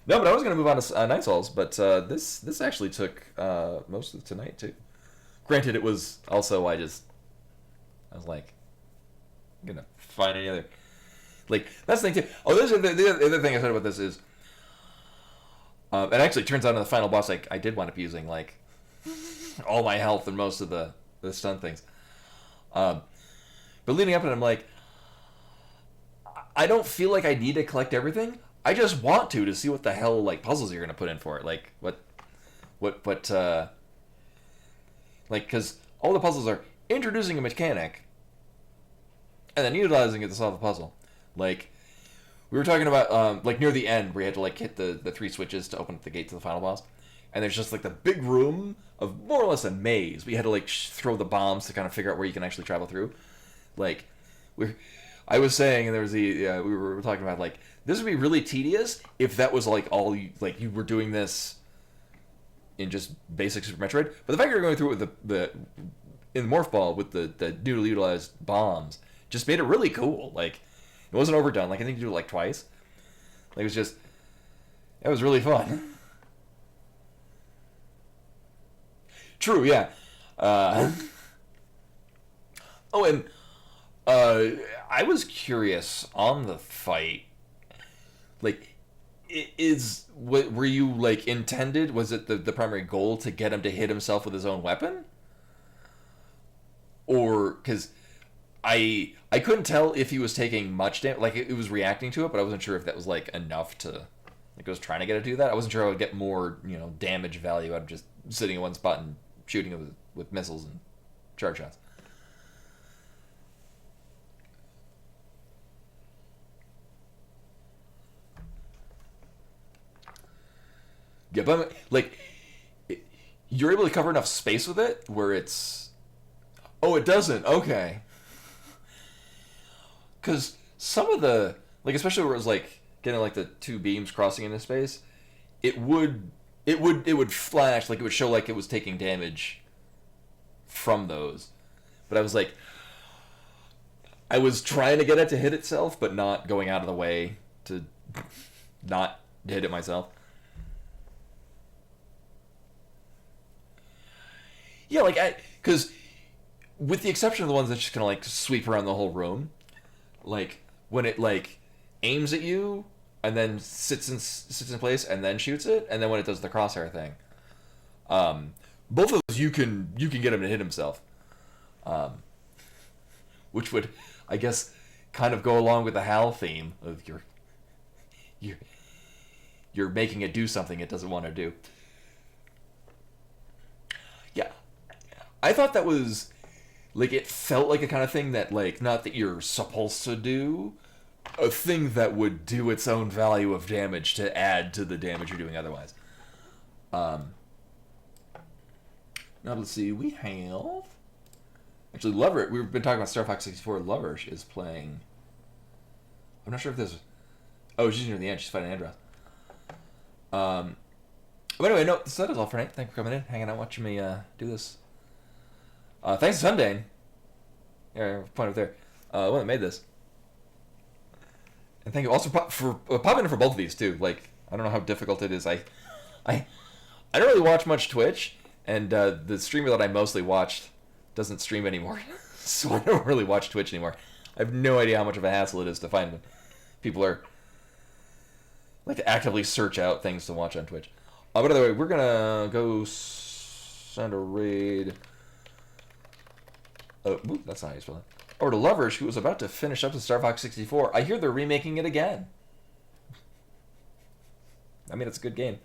but I was gonna move on to Night Souls, but this actually took most of tonight too. Granted, it was also I was like, gonna find any other. Like, that's the thing too. Oh, this is the other thing I said about this is, it actually turns out in the final boss, like, I did wind up using like all my health and most of the stun things. But leading up to it, I'm like, I don't feel like I need to collect everything. I just want to see what the hell like puzzles you're gonna put in for it. Like like, because all the puzzles are introducing a mechanic and then utilizing it to solve a puzzle. Like, we were talking about, like, near the end, where you had to, like, hit the 3 switches to open up the gate to the final boss. And there's just, like, the big room of more or less a maze. But you had to, like, throw the bombs to kind of figure out where you can actually travel through. Like, I was saying, and there was we were talking about, like, this would be really tedious if that was, like, all you, like, you were doing this in just basic Super Metroid. But the fact you're going through it with in the Morph Ball with the newly utilized bombs just made it really cool. Like, it wasn't overdone. Like, I think you do it like twice. Like, it was just, it was really fun. True, yeah. Oh, and I was curious on the fight. Like, were you like intended? Was it the primary goal to get him to hit himself with his own weapon? Or because I couldn't tell if he was taking much damage. Like, it was reacting to it, but I wasn't sure if that was like enough to, like, I was trying to get it to do that. I wasn't sure I would get more, damage value out of just sitting in one spot and shooting it with missiles and charge shots. Yeah, but like, you're able to cover enough space with it where it's. Oh, it doesn't. Okay. Because some of the, like, especially where it was like getting like the 2 beams crossing into space, it would flash, like, it would show like it was taking damage from those. But I was like, I was trying to get it to hit itself, but not going out of the way to not hit it myself. Yeah, like, because with the exception of the ones that's just gonna like sweep around the whole room, like when it like aims at you and then sits in place and then shoots it, and then when it does the crosshair thing, both of those you can get him to hit himself, which would, I guess, kind of go along with the HAL theme of you're making it do something it doesn't want to do. Yeah, I thought that was, like, it felt like a kind of thing that, like, not that you're supposed to do, a thing that would do its own value of damage to add to the damage you're doing otherwise. Now let's see, we have... Actually, Lover, we've been talking about Star Fox 64, Lover is playing... I'm not sure if this... Oh, she's near the end, she's fighting Andros. But anyway, no, that is all for tonight. Thank you for coming in, hanging out, watching me do this. Thanks to Tundain. Yeah, point up there. One that made this. And thank you also for popping in for both of these too. Like, I don't know how difficult it is. I don't really watch much Twitch, and the streamer that I mostly watched doesn't stream anymore, so I don't really watch Twitch anymore. I have no idea how much of a hassle it is to find when people are like to actively search out things to watch on Twitch. But by the way, we're gonna go send a raid. Ooh, that's not how you spell it. Over to Lovers, who was about to finish up the Star Fox 64. I hear they're remaking it again. I mean, it's a good game.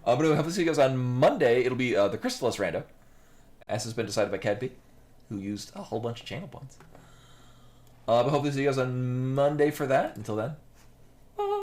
But anyway, hopefully see you guys on Monday. It'll be the Crystallis Rando, as has been decided by Cadby, who used a whole bunch of channel points. But hopefully see you guys on Monday for that. Until then.